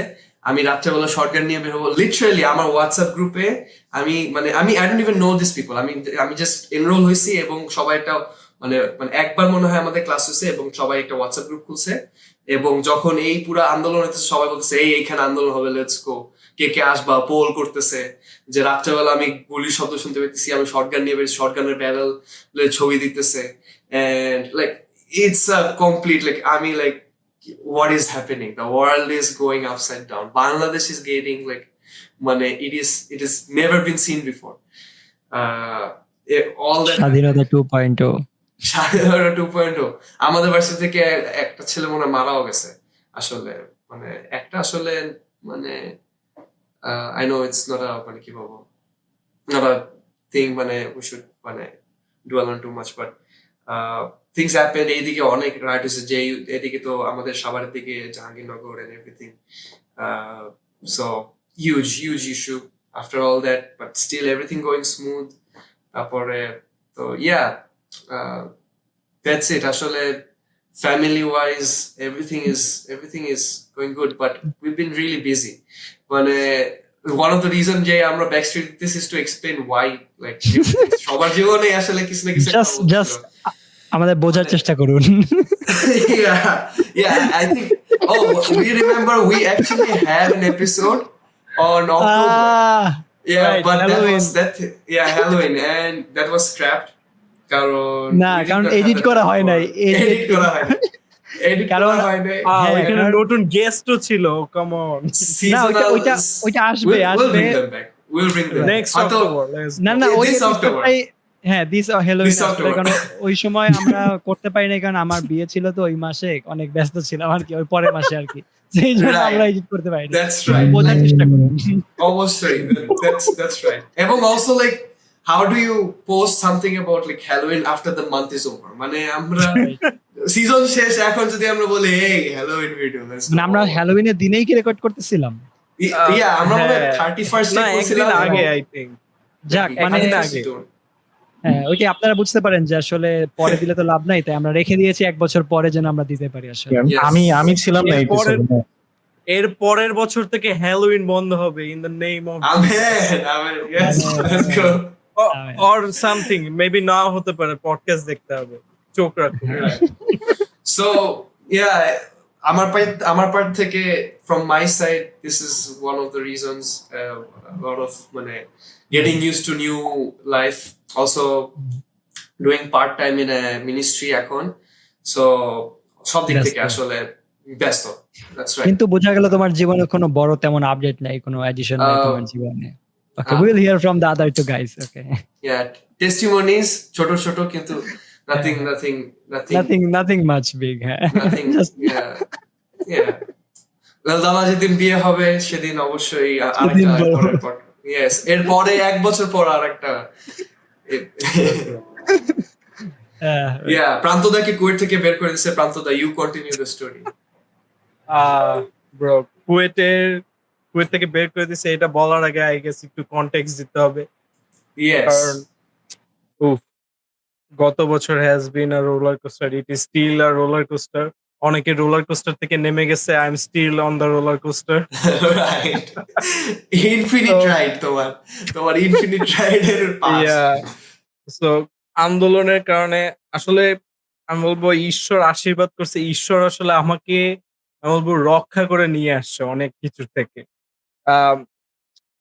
আমি রাত্রেবেলা শর্টগান নিয়ে বের হবো। লিটারালি আমার হোয়াটসঅ্যাপ গ্রুপে আমি I don't even know this people, আমি জাস্ট এনরোল হয়েছি এবং সবাই একটা মানে একবার মনে হয় আমাদের ক্লাস হয়েছে এবং সবাই একটা হোয়াটসঅ্যাপ গ্রুপ খুলছে, এবং যখন এই পুরো আন্দোলন হইতেছে সবাই বলতেছে এইখানে আন্দোলন হবে, লেটস গো, কে আসবা, পোল করতেছে। যে রাত্রেবেলা আমি গুলির শব্দ শুনতে পেতেছি, আমি শর্টগান নিয়ে বেরিয়েছি, শর্টগানের ব্যারেল ছবি দিতেছে, and like it's a complete like আমি like what is happening, the world is going upside down, Bangladesh is getting like মানে it is never been seen before, all that স্বাধীনতা 2.0, স্বাধীনতা 2.0। আমাদের ভার্সিটি থেকে একটা ছেলে মনে মারাও গেছে আসলে, মানে একটা আসলে মানে I know it's not a মানে কি বলবো, not a thing মানে we should মানে dwell on too much, but things happen, এইদিকে অনেক রাইট হয়েছে, যে এদিকে তো আমাদের সবার দিকে Jahangirnagar and everything, so huge issue after all that, but still everything going smooth. তারপরে তো দ্যাটস ইট আসলে। Family wise, everything is going good, but we've been really busy. But one of the reason যে আমরা backstreet this is to explain why, like সবার জীবনে আসলে কিছু না কিছু একটা অবস্থা জাস্ট ছিল। আমাদের বোঝার চেষ্টা করুন। yeah, I think, we remember we actually had an episode on October. Yeah, right, but Halloween. Halloween, and that was scrapped. কারণ না, কারণ edit করা হয় নাই, edit করা হয় নাই, edit কারণ- করা হয় নাই। হ্যাঁ, এখানে কারণ- নতুন গেস্টও ছিল, কাম অন। না, Seasonal ওইটা is- আসবে we'll bring আসবে them back. We'll bring them back. Next হয়তো- অক্টোবর, না না, ওই This October. episode-টাই, হ্যাঁ দিস হ্যালোউইন This আসলে, October. কারণ ওই সময় আমরা করতে পারি নাই, কারণ আমার বিয়ে ছিল তো ওই মাসে, অনেক ব্যস্ত ছিলাম আর কি, ওই পরের মাসে আর কি, সেই জন্য Right. আমরা এডিট করতে পারি না। That's right. বোঝার চেষ্টা করুন। Obviously, that's right. এবং also like, how do you post something about like Halloween after the month is over? মানে আমরা সিজন শেষ, এখন যদি আমরা বলি এই Halloween ভিডিও, মানে আমরা হ্যালোউইনের দিনেই কি রেকর্ড করতেছিলাম? আমরা মনে হয় হ্যাঁ। 31st না, এ একদিন করছিলাম, আগে আই থিংক। যাক, মানে একদিন আগে। হ্যাঁ, ওইটা আপনারা বুঝতে পারেন যে আসলে পরে দিলে তো লাভ নাই, তাই আমরা রেখে দিয়েছি এক বছর পরে যেন আমরা দিতে পারি আসলে। Yes. আমি ছিলাম না এই এরপরে- episode-এ। এর পরের বছর থেকে হ্যালোউইন বন্ধ হবে, in the name of amen, yes, let's go. Or something, maybe now হতে পারে, পডকাস্ট দেখতে হবে, চোখ রাখুন। Right. So yeah, আমার part থেকে, from my side, this is one of the reasons, a lot of মানে getting used to new life, also doing part time in a ministry এখন, so সব দিক থেকে ব্যস্ত। আসলে ব্যস্ত। That's right. কিন্তু বোঝা গেল তোমার জীবনে কোনো বড় তেমন আপডেট নাই, কোনো এডিশন নাই তোমার জীবনে। Okay, will hear from the other two guys. Okay, Yeah, testimonies ছোট কিন্তু nothing নাথিং মাচ বিগ। হ্যাঁ, Just- yeah. Well, দাদা যেদিন বিয়ে হবে সেদিন অবশ্যই সেদিন আরেকটা বলবো। পরের পর, yes, এরপরে এক বছর পর আরেকটা। প্রান্তদাকে কুয়েট থেকে বের করে দিচ্ছে। প্রান্তদা, you continue the story. Bro, KUET থেকে বের করে দিছে, এটা বলার আগে আই গেস একটু কনটেক্সট দিতে হবে। ইয়েস, কারণ গত বছর has been a roller coaster, it is still a roller coaster. অনেকে রোলার কোস্টার থেকে নেমে গেছে, I am still on the roller coaster. Right. Infinite ride, তোমার ইনফিনিট রাইডের পাস। সো আন্দোলনের কারণে আসলে আমি বলবো ঈশ্বর আশীর্বাদ করছে, ঈশ্বর আসলে আমাকে আমি বলবো রক্ষা করে নিয়ে আসছে অনেক কিছু থেকে।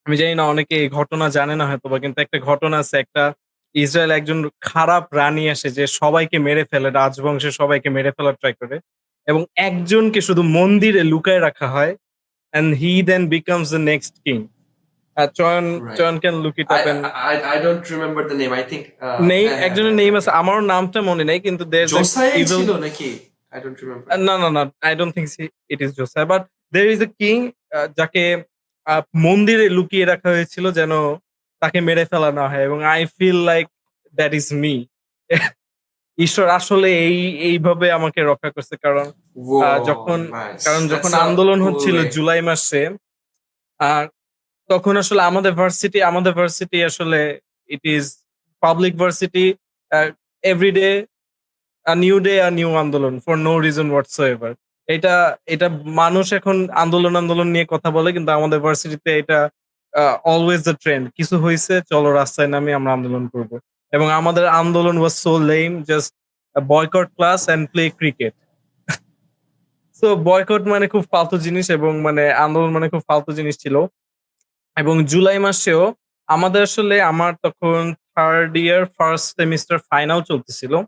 আমি জানি না অনেকে এই ঘটনা জানে না হয়তো বা, কিন্তু একটা ঘটনা আছে, একটা ইসরায়েল একজন খারাপ রানী আসে যে সবাইকে মেরে ফেলে, রাজবংশের সবাইকে মেরে ফেলার ট্রাই করে, এবং একজনকে শুধু মন্দিরে লুকায় রাখা হয়, and he then becomes the next king. চয়ন Right. can look it up and I don't remember the name. I think নেই, একজনের নেম আছে, আমারও নামটা মনে নেই, কিন্তু জোসাই ছিল নাকি? I don't remember. না, I don't think it is Josiah, but there is a king যাকে মন্দিরে লুকিয়ে রাখা হয়েছিল যেন তাকে মেরে ফেলা না হয়, এবং I feel like that is me. ঈশ্বর আসলে এইভাবে আমাকে রক্ষা করছে, কারণ Whoa, যখন- nice. কারণ That's যখন a আন্দোলন cool হচ্ছিল way. জুলাই মাসে, আর তখন আসলে আমাদের ভার্সিটি আসলে it is public varsity, everyday a new day, a new আন্দোলন for no reason whatsoever. এটা মানুষ এখন আন্দোলন নিয়ে কথা বলে, কিন্তু আমাদের ভার্সিটিতে এটা অলওয়েজ দ্য ট্রেন্ড। কিছু হয়েছে, চলো রাস্তায় নামি, আমরা আন্দোলন করব। এবং আমাদের আন্দোলন was so lame, just boycott class and play cricket. So boycott মানে খুব ফালতু জিনিস, এবং মানে আন্দোলন মানে খুব ফালতু জিনিস ছিল। এবং জুলাই মাসেও আমার তখন third year first semester final চলতেছিল,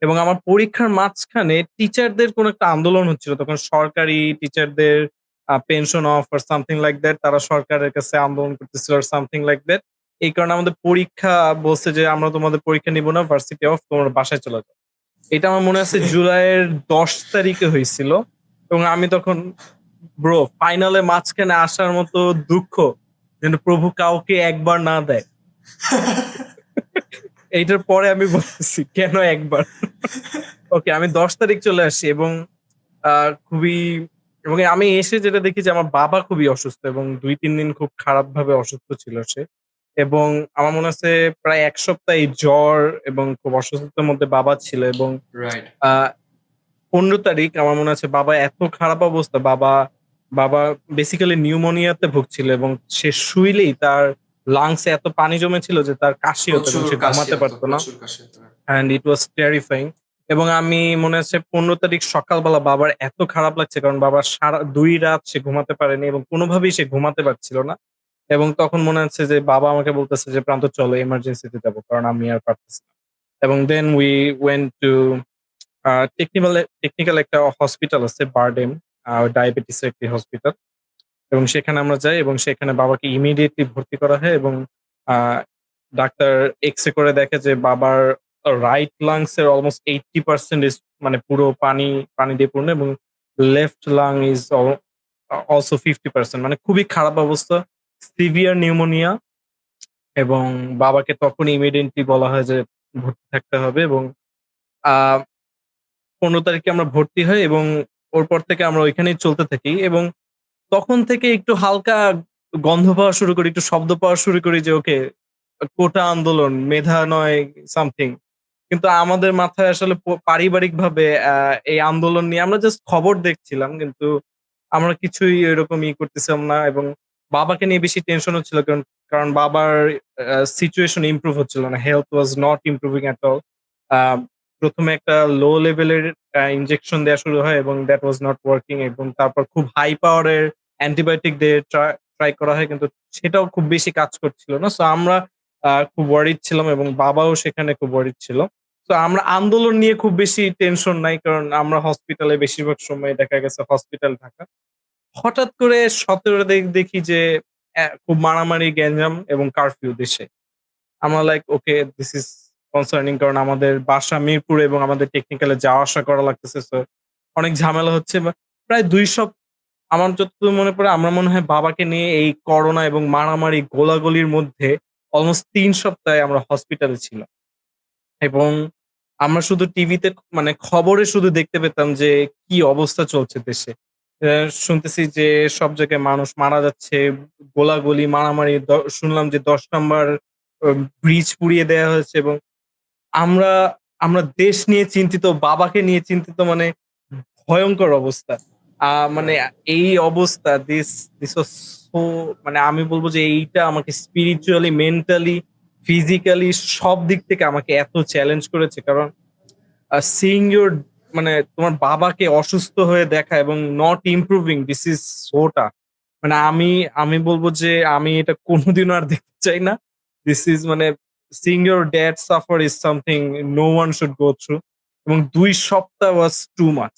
এবং আমার পরীক্ষার মাঝখানে টিচারদের কোন একটা আন্দোলন হচ্ছিল, তখন সরকারি টিচারদের pension off or something like that, তারা সরকারের কাছে আন্দোলন করতেছিল আর সামথিং লাইক দ্যাট। এই কারণে আমাদের পরীক্ষা বলছে যে আমরা তোমাদের পরীক্ষা নিব না, ভার্সিটি অফ, তোমরা বাসায় চলে যাও। এটা আমার মনে আছে জুলাইয়ের 10 তারিখে হয়েছিল, এবং আমি তখন ব্রো ফাইনালে মাঝখানে আসার মতো দুঃখ যেন প্রভু কাউকে একবার না দেয়। এইটার পরে আমি বলতেছি কেন একবার। ওকে, আমি 10 তারিখ চলে আসছি এবং খুবই এবং আমি এসে যেটা দেখি যে আমার বাবা খুবই অসুস্থ এবং ২-৩ দিন খুব খারাপভাবে অসুস্থ ছিল সে। এবং আমার মনে আছে প্রায় ১ সপ্তাহ এই জ্বর এবং খুব অসুস্থতার মধ্যে বাবা ছিল এবং রাইট। আ ১৫ তারিখ আমার মনে আছে বাবা এত খারাপ অবস্থা, বাবা বেসিক্যালি নিউমোনিয়াতে ভুগছিল এবং সে শুইলেই তার লাংসে এত পানি জমেছিল যে তার কাশি হতো এবং প্রচুর সে কাশি ঘুমাতে হতো, পারত না। প্রচুর কাশি হতো। And it was terrifying. এবং আমি মনে আছে ১৫ তারিখ সকালবেলা বাবার এত খারাপ লাগছে কারণ বাবা সারা ২ রাত সে ঘুমাতে পারেনি এবং কোনোভাবেই সে ঘুমাতে পারছিল না। এবং তখন মনে আছে যে বাবা আমাকে বলতেছে যে, "প্রান্ত চলো এমার্জেন্সিতে যাবো। কারণ আমি আর পারতেছি না।" এবং then we went to technical একটা হসপিটাল আছে বারডেম, ডায়াবেটিস এর একটি হসপিটাল। এবং সেখানে আমরা যাই এবং সেখানে বাবাকে ইমিডিয়েটলি ভর্তি করা হয় এবং আ ডাক্তার এক্স-রে করে দেখে যে বাবার রাইট লাংস এর অলমোস্ট 80% ইস মানে পুরো পানি দিয়ে পূর্ণ এবং লেফট লাং ইস অলসো 50% মানে খুবই খারাপ অবস্থা। সিভিয়ার নিউমোনিয়া এবং বাবাকে তখন ইমিডিয়েটলি বলা হয় যে ভর্তি থাকতে হবে এবং আ ১৫ তারিখে আমরা ভর্তি হই এবং ওর পর থেকে আমরা ওইখানেই চলতে থাকি এবং তখন থেকে একটু হালকা গন্ধ পাওয়া শুরু করি, একটু শব্দ পাওয়া শুরু করি যে ওকে কোটা আন্দোলন, মেধা নয় সামথিং। কিন্তু আমাদের মাথায় আসলে পারিবারিকভাবে এই আন্দোলন নিয়ে আমরা জাস্ট খবর দেখছিলাম। কিন্তু আমরা কিছুই ওইরকম করতেছিলাম না এবং বাবাকে নিয়ে বেশি টেনশন হচ্ছিল কারণ বাবার সিচুয়েশন ইমপ্রুভ হচ্ছিল না। Health was not improving at all. Uh ১ম এ একটা লো লেভেলের ইনজেকশন দেয়া শুরু হয় এবং দ্যাট ওয়াজ নট ওয়ার্কিং এবং তারপর খুব হাই পাওয়ার এর অ্যান্টিবায়োটিক দিয়ে ট্রাই করা হয় কিন্তু সেটাও খুব বেশি কাজ করছিল না। সো আমরা খুব ওয়ারিড ছিলাম এবং বাবাও সেখানে খুব ওয়ারিড ছিল। সো আমরা আন্দোলন নিয়ে খুব বেশি টেনশন নাই। কারণ আমরা হসপিটালে বেশিরভাগ সময় দেখা গেছে হসপিটাল থাকা। হঠাৎ করে ১৭ দেখি যে খুব মারামারি, গ্যাঞ্জাম এবং কারফিউ দেশে। আমরা like okay this is concerning কারণ আমাদের বাসা মিরপুরে এবং আমাদের টেকনিক্যালে যাওয়া আসা করা লাগতেছে। সো অনেক ঝামেলা হচ্ছে বা প্রায় ২ আমার যতদূর মনে পড়ে আমরা মনে হয় বাবাকে নিয়ে এই করোনা এবং মারামারি গোলাগুলির মধ্যে অলমোস্ট ৩ সপ্তাহে আমরা হসপিটালে ছিলাম। এবং আমরা শুধু টিভিতে মানে খবরে শুধু দেখতে পেতাম যে কি অবস্থা চলছে দেশে। অ্যা শুনতেছি যে সব জায়গায় মানুষ মারা যাচ্ছে, গোলাগুলি, মারামারি শুনলাম যে ১০ নাম্বার অ ব্রিজ পুড়িয়ে দেয়া হয়েছে এবং আমরা আমরা দেশ নিয়ে চিন্তিত, বাবাকে নিয়ে চিন্তিত মানে ভয়ংকর অবস্থা। মানে রাইট। এই অবস্থা দিস ওয়াজ সো মানে আমি বলব যে এইটা আমাকে স্পিরিচুয়ালি, মেন্টালি, ফিজিক্যালি সব দিক থেকে আমাকে এত চ্যালেঞ্জ করেছে। কারণ সিইং ইউর মানে তোমার বাবাকে অসুস্থ হয়ে দেখা এবং not improving this is so tough. মানে আমি বলব যে আমি এটা কোনদিনও আর দেখতে চাই না। দিস ইজ মানে seeing your dad suffer is something no one should go through এবং ২ সপ্তাহ ওয়াজ টু মাচ।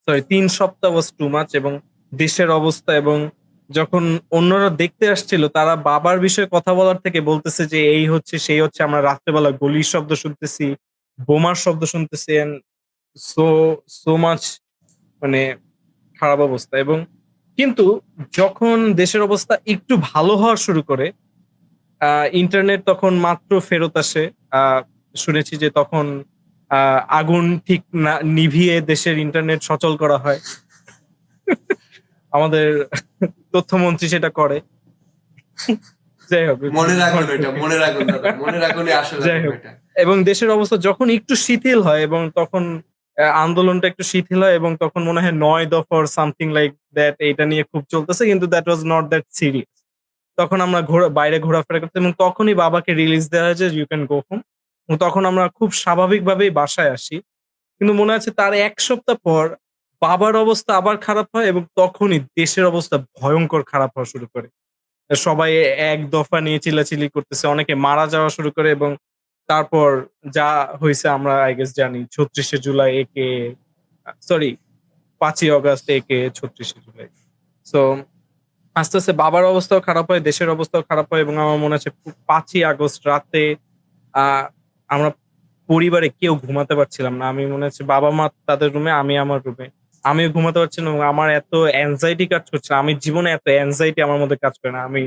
সরি ৩ সপ্তাহ ওয়াজ টু মাচ এবং দেশের অবস্থা এবং যখন অন্যরা দেখতে আসছিল তারা বাবার বিষয়ে কথা বলার থেকে বলতেছে যে এই হচ্ছে, সেই হচ্ছে। আমরা রাত্রেবেলা গুলির শব্দ শুনতেছি, বোমার শব্দ শুনতেছি অ্যান্ড সো, সো মাচ মানে খারাপ অবস্থা এবং কিন্তু যখন দেশের অবস্থা একটু ভালো হওয়া শুরু করে, আ ইন্টারনেট তখন মাত্র ফেরত আসে। আ শুনেছি যে তখন আ আগুন ঠিক না নিভিয়ে দেশের ইন্টারনেট সচল করা হয়। আমাদের তথ্যমন্ত্রী সেটা করে। যাই হোক মনে রাখুন এটা, মনে রাখুন দাদা। মনে রাখুনই আসল যাই এখন হোক। এটা। এবং দেশের অবস্থা যখন একটু শিথিল হয় এবং তখন আন্দোলনটা একটু শিথিল হয় এবং তখন মনে হয় ৯ দফা অর সামথিং লাইক দ্যাট এইটা নিয়ে খুব চলতেছে কিন্তু that was not that serious. তখন আমরা বাইরে ঘোরাফেরা করতাম এবং তখনই বাবাকে রিলিজ দেওয়া হয় যে, "ইউ ক্যান গো হোম" এবং তখন আমরা খুব স্বাভাবিকভাবেই বাসায় আসি। কিন্তু মনে আছে তার ১ সপ্তাহ পর বাবার অবস্থা আবার খারাপ হয় এবং তখনই দেশের অবস্থা ভয়ংকর খারাপ হওয়া শুরু করে। সবাই এক দফা নিয়ে চিল্লাচিল্লি করতেছে। অনেকে মারা যাওয়া শুরু করে এবং তারপর যা হইছে আমরা I guess জানি। ৩৬শে জুলাই একে সরি ৫ই অগাস্ট একে ৩৬শে জুলাই। সো আস্তে, আস্তে বাবার অবস্থাও খারাপ হয়, দেশের অবস্থাও খারাপ হয় এবং আমার মনে আছে ৫ই আগস্ট রাতে আ আমরা পরিবারে কেউ ঘুমাতে পারছিলাম না। আমি মনে হচ্ছে বাবা-মা তাদের রুমে, আমি আমার রুমে। আমিও ঘুমাতে পারছিলাম না এবং আমার এত anxiety কাজ করছে। আমি জীবনে এত anxiety আমার মধ্যে কাজ করে না। আমি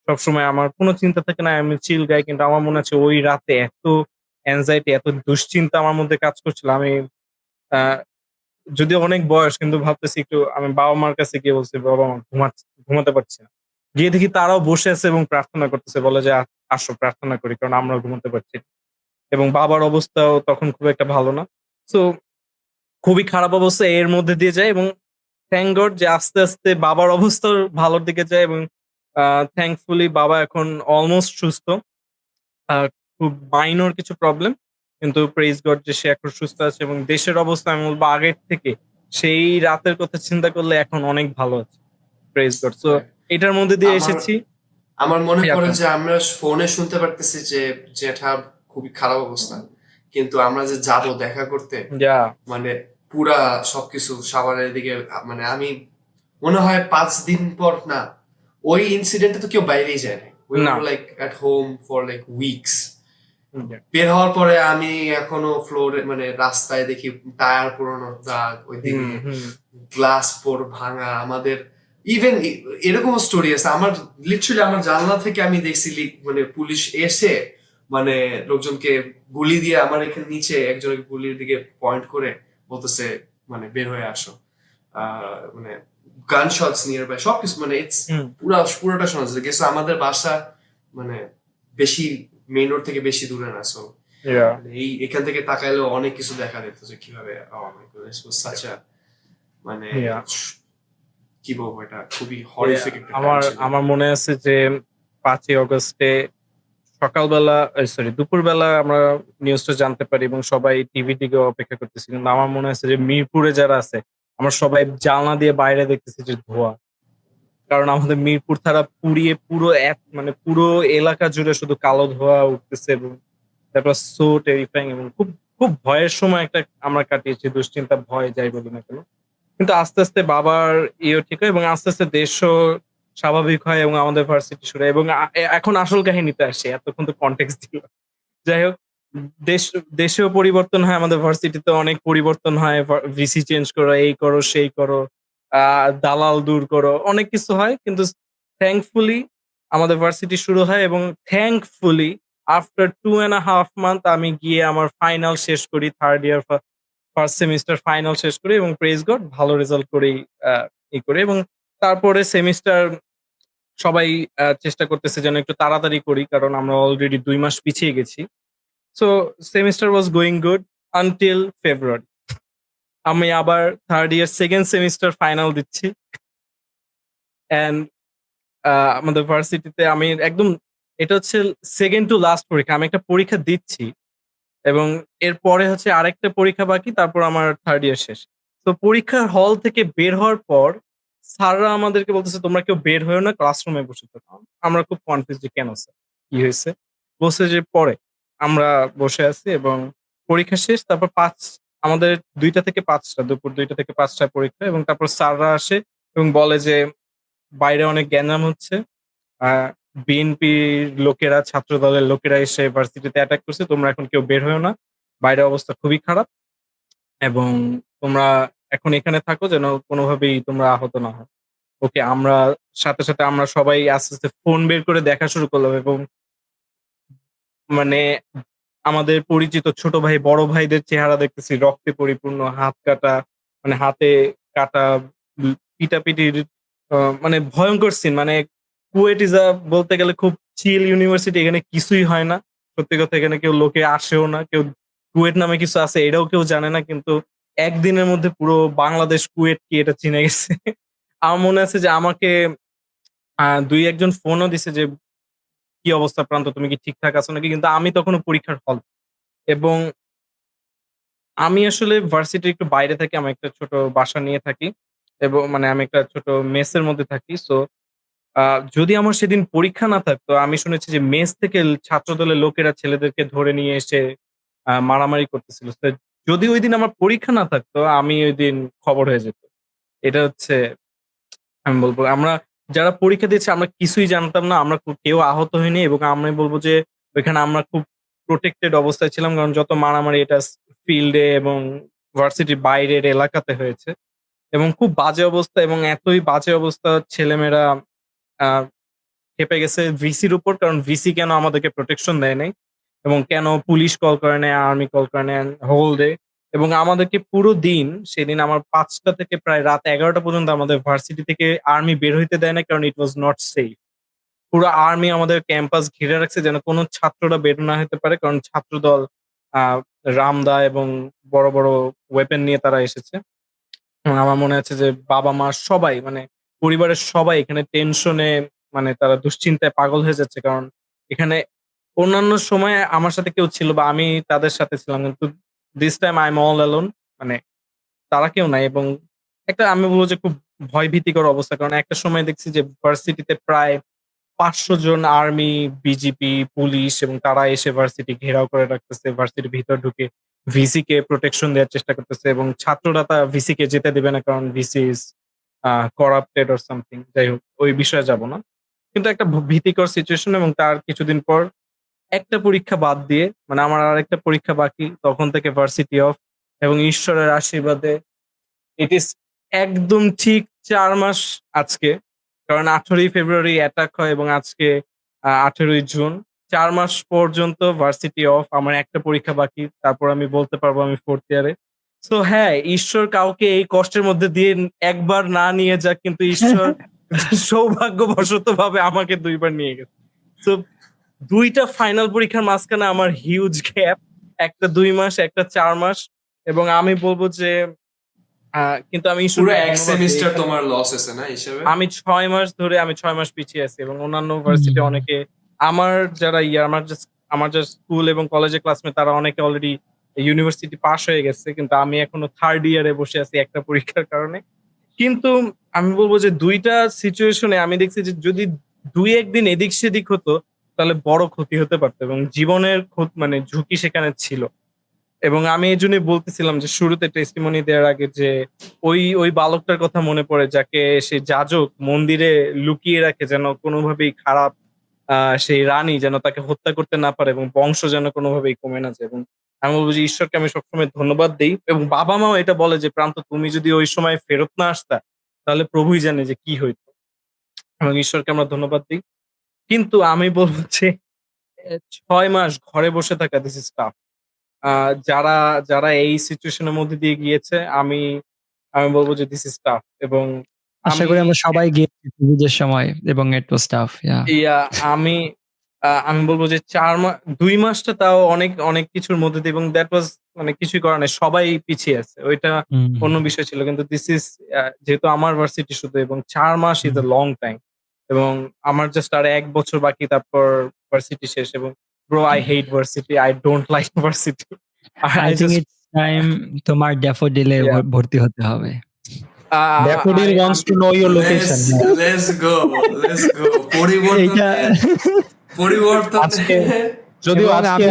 সবসময় আমার কোন চিন্তা থাকে না। আমি চিল গাই কিন্তু আমার মনে আছে ওই রাতে এত অ্যাংজাইটি, এত দুশ্চিন্তা আমার মধ্যে কাজ করছিল। আমি আহ, যদিও অনেক বয়স, কিন্তু ভাবতেছি একটু, আমি বাবা মার কাছে গিয়ে বলছি, বাবা মা ঘুমাতে পারছি না। গিয়ে দেখি তারাও বসে আছে এবং প্রার্থনা করতেছে, বলে যে আসো প্রার্থনা করি, কারণ আমরা ঘুমাতে পারছি না।" এবং বাবার অবস্থাও তখন খুব একটা ভালো না। সো খুবই খারাপ অবস্থা এর মধ্যে দিয়ে যায়, এবং থ্যাংক গড যে আস্তে আস্তে বাবার অবস্থা ভালোর দিকে যায়, এবং থ্যাঙ্কফুলি বাবা এখন অলমোস্ট সুস্থ। আহ, খুব মাইনর কিছু প্রবলেম, কিন্তু প্রেইজ গড যে সে এখন সুস্থ আছে, এবং দেশের অবস্থা আমি বলবো আগের থেকে সেই রাতের কথা চিন্তা করলে এখন অনেক ভালো আছে। Praise god. সো এটার মধ্যে দিয়ে আমার এসেছি। আমার মনে Yeah, পড়ে কোন? যে আমরা ফোনে শুনতে পারতেছি যে জেঠার খুবই খারাপ অবস্থা, কিন্তু আমরা যে যাবো দেখা করতে, Yeah, মানে পুরা সবকিছু সাভারের দিকে, মানে আমি মনে হয় 5 দিন পর না, ওই ইনসিডেন্টে তো কেউ বাইরেই যায় না, উই না। Were like at home for like weeks. Yeah. বের হওয়ার পরে আমি এখনো ফ্লোরে, মানে রাস্তায় দেখি টায়ার পুরোনো দাগ, ওইদিকে হুম, হুম। গ্লাস পোর ভাঙা। আমাদের ইভেন এরকম স্টোরি আছে, আমার লিটারালি আমার জানলা থেকে আমি দেখছি মানে পুলিশ এসে, মানে লোকজনকে গুলি দিয়ে, আমার এখানে নিচে একজনের গুলির দিকে পয়েন্ট করে বলতেছে মানে বের হয়ে আসো। মানে গান শটস নিয়ার বাই, সবকিছু, মানে ইটস হুম। পুরোটা শোনা যাচ্ছে। গেছো আমাদের বাসা মানে বেশি মেইন রোড থেকে বেশি দূরে না, সো Yeah. এই এখান থেকে তাকাইলেও অনেক কিছু দেখা যেত যে কিভাবে মানে Yeah. কি বলবো, এটা খুবই হরিফিক একটা আমার time ছিল। আমার মনে আছে যে 5ই অগস্টে সকালবেলা, সরি দুপুরবেলা আমরা নিউজটা জানতে পারি, এবং সবাই টিভি দিকে অপেক্ষা করতেছি। কিন্তু আমার মনে আছে যে মিরপুরে যারা আছে, আমরা সবাই জানলা দিয়ে বাইরে দেখতেছি যে ধোঁয়া। কারণ আমাদের মিরপুর ছাড়া পুড়িয়ে পুরো মানে পুরো এলাকা জুড়ে শুধু কালো ধোঁয়া উঠতেছে, এবং দ্যাট ওয়াজ সো টেরিফাইং, এবং খুব খুব ভয়ের সময় একটা আমরা কাটিয়েছি, দুশ্চিন্তা ভয় যাই বলি না কেন। কিন্তু আস্তে আস্তে বাবার ইয়ে ঠিক হয়, এবং আস্তে আস্তে দেশও স্বাভাবিক হয়, এবং আমাদের ভার্সিটি শুরু হয়। এবং এখন আসল কাহিনীতে আসে, এতক্ষণ তো কন্টেক্সট দিল। যাই হোক, দেশ দেশেও পরিবর্তন হয়, আমাদের ভার্সিটিতে অনেক পরিবর্তন হয়। ভিসি চেঞ্জ করো, এই করো সেই করো, দালাল দূর করো, অনেক কিছু হয়। কিন্তু থ্যাঙ্কফুলি আমাদের ভার্সিটি শুরু হয়, এবং থ্যাঙ্কফুলি আফটার 2.5 মান্থ আমি গিয়ে আমার ফাইনাল শেষ করি, third year first semester final শেষ করি, এবং প্রেজ গড ভালো রেজাল্ট করেই করি। এবং তারপরে সেমিস্টার সবাই চেষ্টা করতেছে যেন একটু তাড়াতাড়ি করি, কারণ আমরা অলরেডি 2 মাস পিছিয়ে গেছি। So semester was going good until February. আমি আবার third year second semester final দিচ্ছি, অ্যান্ড আমাদের ভার্সিটিতে আমি একদম, এটা হচ্ছে সেকেন্ড টু লাস্ট পরীক্ষা। আমি একটা পরীক্ষা দিচ্ছি, এবং এরপরে হচ্ছে আরেকটা পরীক্ষা বাকি, তারপর আমার থার্ড ইয়ার শেষ। তো পরীক্ষার হল থেকে বের হওয়ার পর স্যাররা আমাদেরকে বলতেছে, তোমরা কেউ বের হয়েও না, ক্লাসরুমে বসে থাকো। আমরা খুব কনফিউজ যে কেন স্যার, কি হয়েছে? বলছে যে পরে আমরা বসে আছি, এবং পরীক্ষা শেষ। তারপর আমাদের 2টা থেকে 5টা, দুপুর 2টা থেকে 5টায় পরীক্ষা, এবং তারপর স্যাররা আসে এবং বলে যে বাইরে অনেক গ্যাঞ্জাম হচ্ছে, বিএনপির লোকেরা, ছাত্র দলের লোকেরা এসে ভার্সিটিতে অ্যাটাক করছে, তোমরা এখন কেউ বের হয়েও না, বাইরে অবস্থা খুবই খারাপ, এবং তোমরা এখন এখানে থাকো যেন কোনোভাবেই তোমরা আহত না হও। ওকে, আমরা সাথে সাথে আমরা সবাই আস্তে আস্তে ফোন বের করে দেখা শুরু করলাম, এবং মানে আমাদের পরিচিত ছোট ভাই বড় ভাইদের চেহারা দেখতেছি রক্তে পরিপূর্ণ, হাত কাটা, মানে হাতে কাটা, পিটাপিটির, মানে ভয়ঙ্কর সিন। মানে কুয়েট ইজ বলতে গেলে খুব চিল ইউনিভার্সিটি, এখানে কিছুই হয় না। সত্যি কথা, এখানে কেউ লোকে আসেও না, কেউ কুয়েট নামে কিছু আছে এটাও কেউ জানে না, কিন্তু একদিনের মধ্যে পুরো বাংলাদেশ কুয়েট কি এটা চিনে গেছে। আমার মনে আছে যে আমাকে 2-1 জন ফোনও দিছে যে কি অবস্থা প্রান্ত, তুমি কি ঠিকঠাক আছো নাকি? কিন্তু আমি তখনও পরীক্ষার হল, এবং আমি আসলে ভার্সিটির একটু বাইরে থাকি। আমি একটা ছোট বাসা নিয়ে থাকি, এবং মানে আমি একটা ছোট মেসের মধ্যে থাকি। সো যদি আমার সেদিন পরীক্ষা না থাকতো, আমি শুনেছি যে মেস থেকে ছাত্রদলের লোকেরা ছেলেদেরকে ধরে নিয়ে এসে মারামারি করতেছিল। তো যদি ঐদিন আমার পরীক্ষা না থাকতো, আমি ঐদিন খবর হয়ে যেত। এটা হচ্ছে, আমি বলব, আমরা যারা পরীক্ষা দিয়েছি আমরা কিছুই জানতাম না। আমরা কেউ আহত হইনি, এবং আমি বলব যে ওইখানে আমরা খুব প্রোটেক্টেড অবস্থায় ছিলাম। কারণ যত মারামারি এটা ফিল্ডে এবং ভার্সিটির বাইরের এলাকাতে হয়েছে, এবং খুব বাজে অবস্থা, এবং এতই বাজে অবস্থা ছেলেমেয়েরা আ ক্ষেপে গেছে ভিসির উপর। কারণ ভিসি কেন আমাদেরকে প্রোটেকশন দেয় নাই। এবং কেন পুলিশ কল করে নেয়, আর্মি কল করে নেয় হোল ডে। এবং আমাদেরকে পুরো দিন সেদিন আমার ৫টা থেকে প্রায় রাত ১১টা পর্যন্ত আমাদের ভার্সিটি থেকে আর্মি বের হইতে দেয় না, কারণ ইট ওয়াজ নট সেফ। পুরো আর্মি আমাদের ক্যাম্পাস ঘিরে রাখছে যেন কোনো ছাত্ররা বের না হতে পারে, কারণ ছাত্রদল আহ রামদা এবং বড় বড় ওয়েপেন নিয়ে তারা এসেছে। আমার মনে আছে যে বাবা মা সবাই, মানে পরিবারের সবাই এখানে টেনশনে, মানে তারা দুশ্চিন্তায় পাগল হয়ে যাচ্ছে, কারণ এখানে অন্যান্য সময় আমার সাথে কেউ ছিল বা আমি তাদের সাথে ছিলাম, কিন্তু this time I am all alone. মানে তারা কেউ নাই, এবং একটা আমি বলবো যে খুব ভয় ভীতিকর অবস্থা, কারণ একটা সময় দেখছি যে ভার্সিটিতে প্রায় ৫০০ জন আর্মি, বিজিপি, পুলিশ এবং তারা এসে ভার্সিটি ঘেরাও করে রাখতেছে, ভার্সিটির ভিতর ঢুকে ভিসি কে প্রোটেকশন দেওয়ার চেষ্টা করতেছে, এবং ছাত্ররা তা ভিসি কে যেতে দেবে না, কারণ VC is corrupted or something. যাই হোক, ওই বিষয়ে যাব না। কিন্তু একটা ভীতিকর সিচুয়েশন, এবং তার কিছুদিন পর একটা পরীক্ষা বাদ দিয়ে, মানে আমার আরেকটা পরীক্ষা বাকি, তখন থেকে ভার্সিটি অফ। এবং ঈশ্বরের আশীর্বাদে ইট ইজ একদম ঠিক ৪ মাস আজকে, কারণ ১৮ই ফেব্রুয়ারি অ্যাটাক হয় এবং আজকে ১৮ই জুন। ৪ মাস পর্যন্ত ভার্সিটি অফ। আমার একটা পরীক্ষা বাকি। তারপর আমি বলতে পারবো আমি 4th ইয়ারে। সো হ্যাঁ, ঈশ্বর কাউকে এই কষ্টের মধ্যে দিয়ে একবার না নিয়ে যাক, কিন্তু ঈশ্বর সৌভাগ্যবশতভাবে আমাকে ২ বার নিয়ে গেছে। সো ২ টা ফাইনাল পরীক্ষার মাঝখানে আমার হিউজ গ্যাপ। একটা ২ মাস, একটা ৪ মাস। এবং আমি বলবো যে কিন্তু আমি পুরো ঈশ্বরকে এক ধন্যবাদ দিই। সেমিস্টার তোমার লস হয়েছে না হিসেবে? আমি ৬ মাস ধরে ৬ মাস পিছিয়ে আছি, এবং অন্যান্য ভার্সিটি অনেকে, আমার যারা আমার যে স্কুল এবং কলেজের ক্লাসমেট, তারা অনেকে অলরেডি ইউনিভার্সিটি পাস হয়ে গেছে। কিন্তু আমি এখনো 3rd ইয়ারে বসে আছি একটা পরীক্ষার কারণে। কিন্তু আমি বলব যে ২ টা সিচুয়েশনে আমি দেখছি যে যদি ২-১ দিন এদিক সেদিক হতো, তাহলে বড় ক্ষতি হতে পারত, এবং জীবনের মানে ঝুঁকি সেখানে ছিল। এবং আমি এজন্যই বলতেছিলাম যে শুরুতে টেস্টিমনি দেওয়ার আগে যে ওই বালকটার কথা মনে পড়ে, যাকে সেই যাজক মন্দিরে লুকিয়ে রাখে যেন কোনোভাবেই খারাপ সেই রানী যেন তাকে হত্যা করতে না পারে, এবং বংশ যেন কোনোভাবেই কমে না যায়। এবং আমি বলবো যে ঈশ্বরকে আমি সবসময় ধন্যবাদ দেই, এবং বাবা-মাও এটা বলে যে, "প্রান্ত, তুমি যদি ওই সময় ফেরত না আসতা, তাহলে প্রভুই জানে যে কি হইতো।" এবং ঈশ্বরকে আমরা ধন্যবাদ দেই। কিন্তু আমি বলব যে ৬ মাস ঘরে বসে থাকা, দিস ইজ টাফ। আ যারা যারা এই সিচুয়েশন এর মধ্যে দিয়ে গিয়েছে, আমি বলব যে দিস ইজ টাফ। এবং আশা আমি করি আমরা সবাই গিয়েছি কোভিডের সময় এবং ইট ওয়াজ টাফ। ইয়া আমি আমি বলব যে ২ মাসটা তাও অনেক, অনেক কিছুর মধ্যে দিয়ে, এবং দ্যাট ওয়াজ মানে কিছুই করার নাই। সবাই পিছিয়ে আছে। ওইটা অন্য বিষয় ছিল। কিন্তু দিস ইজ যেহেতু আমার ভার্সিটি শুধু, এবং ৪ much is a long time. এবং আমার জাস্ট আর ১ বছর বাকি, তারপর ভার্সিটি শেষ। এবং bro, I hate varsity. I don't like varsity. I I think just it's time তোমার ড্যাফোডিলে ইয়া ভর্তি হতে হবে। Daffodil wants to know your location. Let's go, let's go. এইটা পরিবর্তনে যদিও এবং আজকে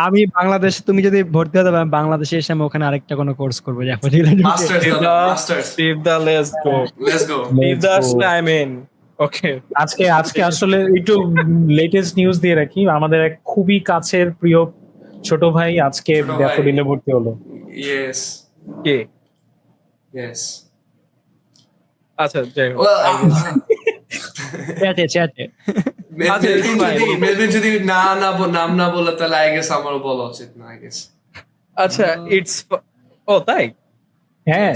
আমি বাংলাদেশে, তুমি যদি ভর্তি হতে পারো, আমি বাংলাদেশে এসে আমি ওখানে আরেকটা কোনো কোর্স করবো ড্যাফোডিলে ঢুকে। Masters let's go. Let's go. If that's I mean, okay. আজকে আসলে একটু লেটেস্ট নিউজ দিয়ে রাখি, আমাদের এক খুবই কাছের প্রিয় ছোট ভাই আজকে ছোট ভাই। ড্যাফোডিলে ভর্তি হলো। ইয়েস, কে? ইয়েস। আচ্ছা, যাই হোক। Well, চ্যাটে চ্যাটে আচ্ছা, it's fine. মেলভিন যদি নাম না বলে, তাহলে আই গেস আমারও বলা উচিত না, আই গেস। আচ্ছা, ও তাই? হ্যাঁ,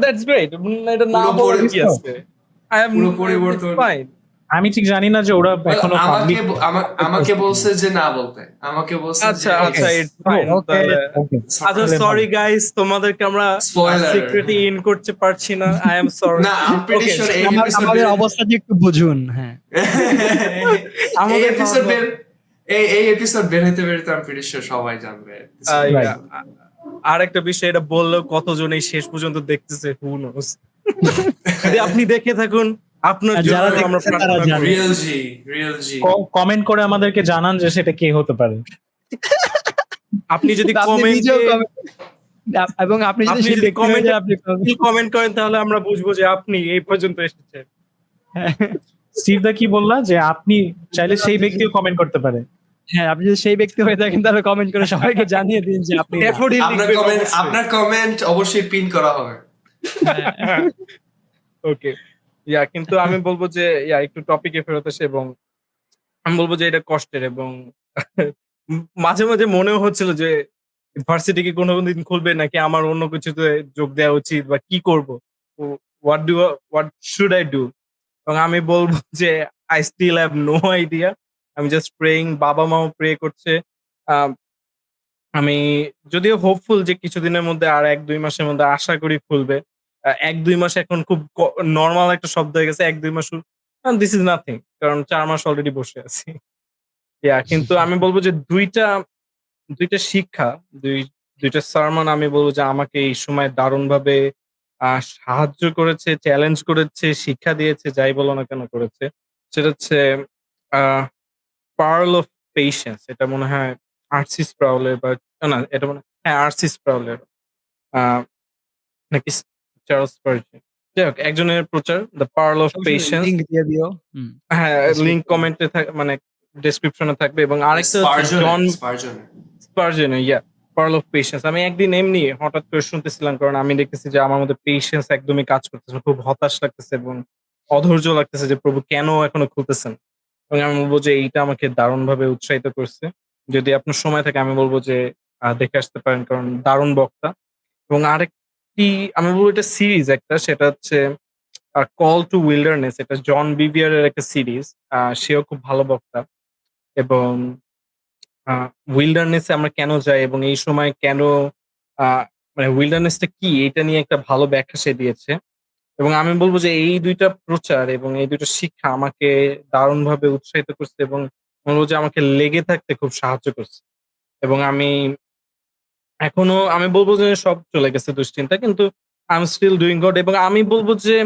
that's great. এটা না পুরো বলার কি পরিবর্তন। আছে? পুরো পরিবর্তন। It's fine. আমি ঠিক জানি না যে ওরা Well, এখনো আমাকে বলছে যে না বলতে, আমাকে বলছে আচ্ছা, যে আচ্ছা, it's fine. okay. তাহলে Okay. আচ্ছা, সরি গাইস, তোমাদেরকে আমরা Spoiler. সিক্রেটলি ইন করতে পারছি না। I am sorry. না, I'm pretty sure এই episode আমাদের বের- অবস্থাটা একটু বুঝুন। হ্যাঁ, এই এপিসোড বের হইতে বেরোতে আমি pretty sure সবাই জানবে। Right. আর একটা বিষয়, এটা বললেও কতজন এই শেষ পর্যন্ত দেখতেছে, who knows? যদি আপনি দেখে থাকুন, আপনার আর জন্য যারা আমরা দেখতেছে তারা প্রার্থনা জানে। করি। রিয়েল জি। কমেন্ট করে আমাদেরকে জানান যে সেটা কে হতে পারে। আপনি যদি আপনি নিজেও এবং আপনি যদি আপনি সেই যদি ব্যক্তি হয়ে যান, আপনি কমেন্ট করেন, তাহলে আমরা বুঝবো যে আপনি এই পর্যন্ত এসেছেন। স্টিভদা কি বললা যে আপনি চাইলে সেই ব্যক্তিও কমেন্ট করতে পারে। হ্যাঁ, আপনি যদি সেই ব্যক্তি হয়ে থাকেন, তাহলে কমেন্ট করে সবাইকে জানিয়ে দিন যে আপনি না। Daffodil লিখবেন অবশ্যই। আপনার কমেন্ট অবশ্যই পিন করা হবে। ওকে, কিন্তু আমি বলবো যে একটু টপিকে ফেরত আসে, এবং আমি বলবো যে এটা কষ্টের, এবং মাঝে মাঝে মনেও হচ্ছিল যে ভার্সিটি কি কোনোদিন খুলবে নাকি আমার অন্য কিছুতে যোগ দেওয়া উচিত বা কি করব, হোয়াট শুড আই ডু। এবং আমি বলবো যে I still have no idea. আমি জাস্ট প্রেইং, বাবা মাও প্রে করছে। আহ, আমি যদিও হোপফুল যে কিছুদিনের মধ্যে আর 1-2 মাসের মধ্যে আশা করি খুলবে। 1-2 মাস এখন খুব নরমাল একটা শব্দ হয়ে গেছে। 1-2 মাস দিস ইজ নাথিং, কারণ 4 মাস অলরেডি বসে আছি। কিন্তু আমি বলবো যে দুইটা শিক্ষা, দুই দুইটা সারমন আমি বলবো যে আমাকে এই সময় দারুণভাবে সাহায্য করেছে, চ্যালেঞ্জ করেছে, শিক্ষা দিয়েছে, যাই বলো না কেন করেছে। সেটা হচ্ছে আহ পার্ল অফ পেশেন্স। এটা মনে হয় আরসি স্প্রাউলের বা না, এটা মনে হ্যাঁ আরসি স্প্রাউলের আহ নাকি চার্লস স্পার্জন। যাই হোক, একজনের প্রচার, the pearl of patience. Link দিয়ে দিও। হ্যাঁ, লিঙ্ক Description. কমেন্টে মানে ডেসক্রিপশনে থাকবে। এবং আরেকটা হচ্ছে জন স্পার্জেন, পার্ল অফ পেশেন্স। আমি একদিন এমনি হঠাৎ করে শুনতেছিলাম, কারণ আমি দেখতেছি যে আমার মধ্যে পেশেন্স একদমই কাজ করতেছে না। খুব হতাশ লাগতেছে এবং অধৈর্য লাগতেছে যে প্রভু কেন এখনো খুলতেছেন। এবং আমি বলবো যে এইটা আমাকে দারুণভাবে উৎসাহিত করছে। যদি আপনার সময় থাকে আমি বলবো যে দেখে আসতে পারেন, কারণ দারুণ বক্তা। এবং আরেকটি আমি বলবো এটা সিরিজ একটা, সেটা হচ্ছে কল টু উইল্ডারনেস। এটা জন বিভিয়ারের একটা সিরিজ। সেও খুব ভালো বক্তা। এবং উইল্ডারনেস এ আমরা কেন যাই এবং এই সময় কেন মানে উইল্ডারনেসটা কি, এটা নিয়ে একটা ভালো ব্যাখ্যা সে দিয়েছে। এবং আমি বলবো যে এই 2টা প্রচার এবং এই 2টা শিক্ষা আমাকে দারুণভাবে উৎসাহিত করছে এবং বলবো যে আমাকে লেগে থাকতে খুব সাহায্য করছে। এবং এখনো আমি বলবো যে সব চলে গেছে দুশ্চিন্তা, কিন্তু I am still doing good. এবং আমি বলবো যে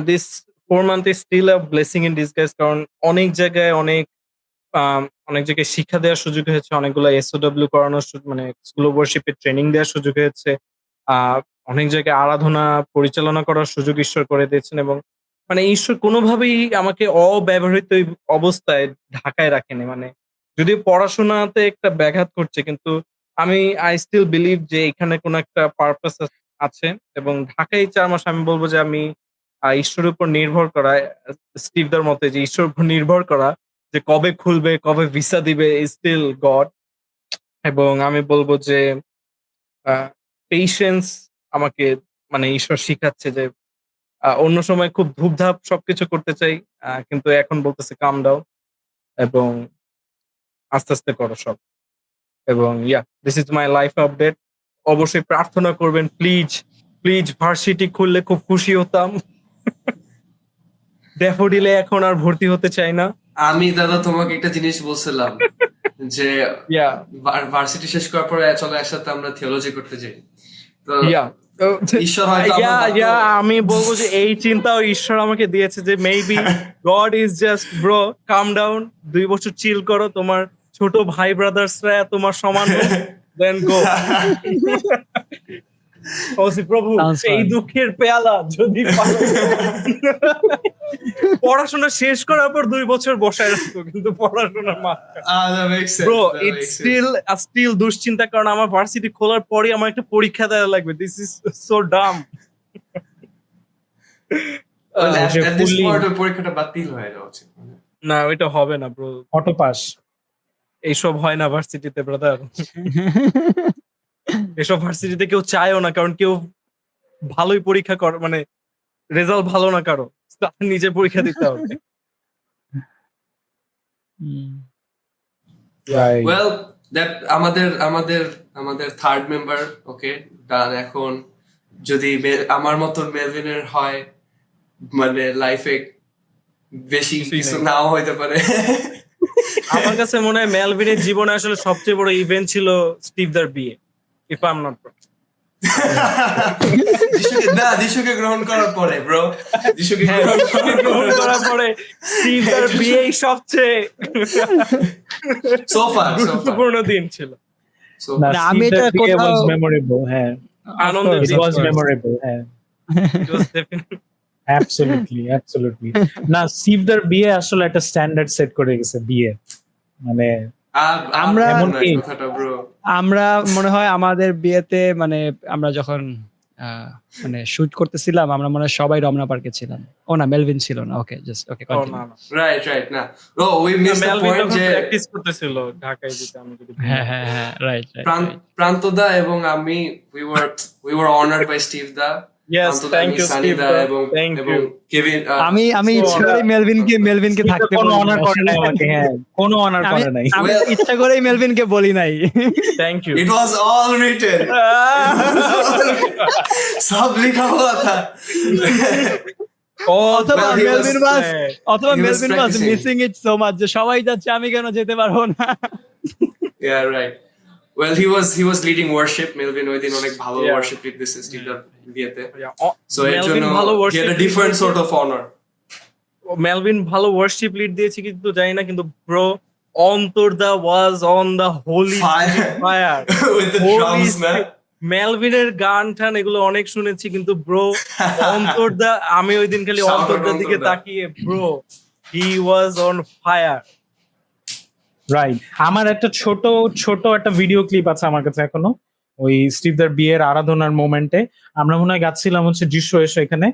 this 4 month is still a blessing in disguise, কারণ অনেক জায়গায় অনেক জায়গায় শিক্ষা দেওয়ার সুযোগ হয়েছে, অনেকগুলো এসওডব্লিউ করানোর মানে স্কুল অফ ওয়ার্শিপের ট্রেনিং দেওয়ার সুযোগ হয়েছে। অনেক জায়গায় আরাধনা পরিচালনা করার সুযোগ ঈশ্বর করে দিয়েছেন। এবং মানে ঈশ্বর কোনোভাবেই আমাকে অব্যবহৃত এই অবস্থায় ঢাকায় রাখেনি। মানে যদিও পড়াশোনাতে একটা ব্যাঘাত করছে, কিন্তু আই স্টিল বিলিভ যে এখানে কোনো একটা পারপাস আছে। এবং ঢাকায় 4 মাস আমি বলবো যে আমি ঈশ্বরের উপর নির্ভর করা, স্টিভদার মতে যে ঈশ্বরের উপর নির্ভর করা যে কবে খুলবে, কবে ভিসা দিবে, স্টিল গড। এবং আমি বলবো যে পেশেন্স আমাকে মানে ঈশ্বর শিখাচ্ছে যে অন্য সময় খুব ধুপধাপ সবকিছু করতে চাই, কিন্তু এখন বলতেছে কাম ডাউন এবং আস্তে আস্তে করো সব। এবং this is my life update. অবশ্যই প্রার্থনা করবেন, প্লিজ প্লিজ। ভার্সিটি খুললে খুব খুশি হতাম। ড্যাফোডিলে এখন আর ভর্তি হতে চাই না। আমি দাদা তোমাকে একটা জিনিস বলছিলাম যে ভার্সিটি শেষ করার পরে চলো একসাথে আমরা থিওলজি করতে যাই। তো ঈশ্বর হয়তো আমি বলবো যে এই চিন্তাও ঈশ্বর আমাকে দিয়েছে যে maybe God is just bro calm down, 2 বছর চিল করো, তোমার ছোট ভাই ব্রাদার্সরা তোমার সমান দেন গো। প্রভু এই দুঃখের পেয়ালা যদি পড়াশোনা শেষ করার পর 2 বছর বসায় রাখতো, কিন্তু পড়াশোনার ব্রো ইটস স্টিল দুশ্চিন্তা, কারণ আমার ভার্সিটি খোলার পরে আমার একটা পরীক্ষা দেওয়া লাগবে। This is so Dam. পরীক্ষাটা বাতিল হয়ে যাওয়া উচিত। না, ওইটা হবে না ব্রো, অটো পাস এইসব হয় না ভার্সিটিতে ব্রাদার। এসব ভার্সিটিতে কেউ চায়ও না, কারণ কেউ ভালোই পরীক্ষা কর মানে রেজাল্ট ভালো না কারো, নিজে পরীক্ষা দিতে হবে। ওয়েল দ্যাট আমাদের থার্ড মেম্বার ওকে ডান। এখন যদি আমার মতন মেলভিনের হয় মানে লাইফে বেশি কিছু নাও হইতে পারে। আমার কাছে মনে হয় মেলভিনের জীবনে আসলে সবচেয়ে বড় ইভেন্ট ছিল স্টিভদার বিয়ে, if I am not wrong. যিশুকে গ্রহণ করার পরে ব্রো, যিশুকে গ্রহণ করার পরে স্টিভদার বিয়েই সবচেয়ে গুরুত্বপূর্ণ দিন ছিল। আমি এটা কোথাও মেমোরেবল, হ্যাঁ আনন্দের দিন ওয়াজ মেমোরেবল, হ্যাঁ অ্যাবসলিউটলি। না, স্টিভদার বিয়ে আসলে একটা স্ট্যান্ডার্ড সেট করে গেছে বিয়ে, মানে আমরা মনে হয় আমাদের বিয়েতে মানে আমরা যখন মানে শুট করতেছিলাম, আমরা মনে হয় সবাই রমনা পার্কে ছিলাম। ও না, মেলভিন ছিল না। ওকে, জাস্ট ওকে ও কন্টিনিউ। না না রাইট না, we miss the Melvin point তখন যে প্র্যাকটিস করতেছিল ঢাকায় যেতে, আমি যদি ভুল না হ্যাঁ, করি। রাইট। প্রান্তদা এবং আমি we were honored by Steve da, Yes, প্রান্তদা, thank আমি, you, Sunny Steve da da. এবং Thank এবং you. কেভিন। আমি So, ইচ্ছা করে মেলভিনকে থাকতে কোনো বলি অনার নাই করে আসলে। নাই আমাকে, হ্যাঁ কোনো অনার আমি করে নাই। আমি Well, ইচ্ছা করেই মেলভিনকে বলি নাই। Thank you. it was all written, सब लिखा हुआ था। অথবা Well, he was- Melvin he was Melvin was practicing. Missing it so much যে সবাই যাচ্ছে আমি কেন যেতে পারবো না। Yeah, right. Well, he was leading worship. Melvin ওই দিন অনেক ভালো Yeah. worship lead দিছে Steve দার বিয়েতে। Yeah. So এর Melvin জন্য ভালো he had worship a lead different দিয়েছে। sort of honor. মেলভিন ভালো ওয়ার্শিপ লিড দিয়েছে কিন্তু জানি না, কিন্তু ব্রো অন্তর্দা was on the holy Fire. Fire. With the drums, man. মেলভিনের গান টান এগুলো অনেক শুনেছি, কিন্তু ব্রো অন্তর্দা, আমি ওই দিন খালি Shout out অন্তর্দার দিকে অন্তর্দা। তাকিয়ে bro he was on fire. Right, আমার একটা ছোট একটা ভিডিও ক্লিপ আছে আমার কাছে এখনো, ওই স্টিভদার বিয়ের আরাধনার মোমেন্টে আমরা মনে হয় গাচ্ছিলাম হচ্ছে যিশু এসো এখানে,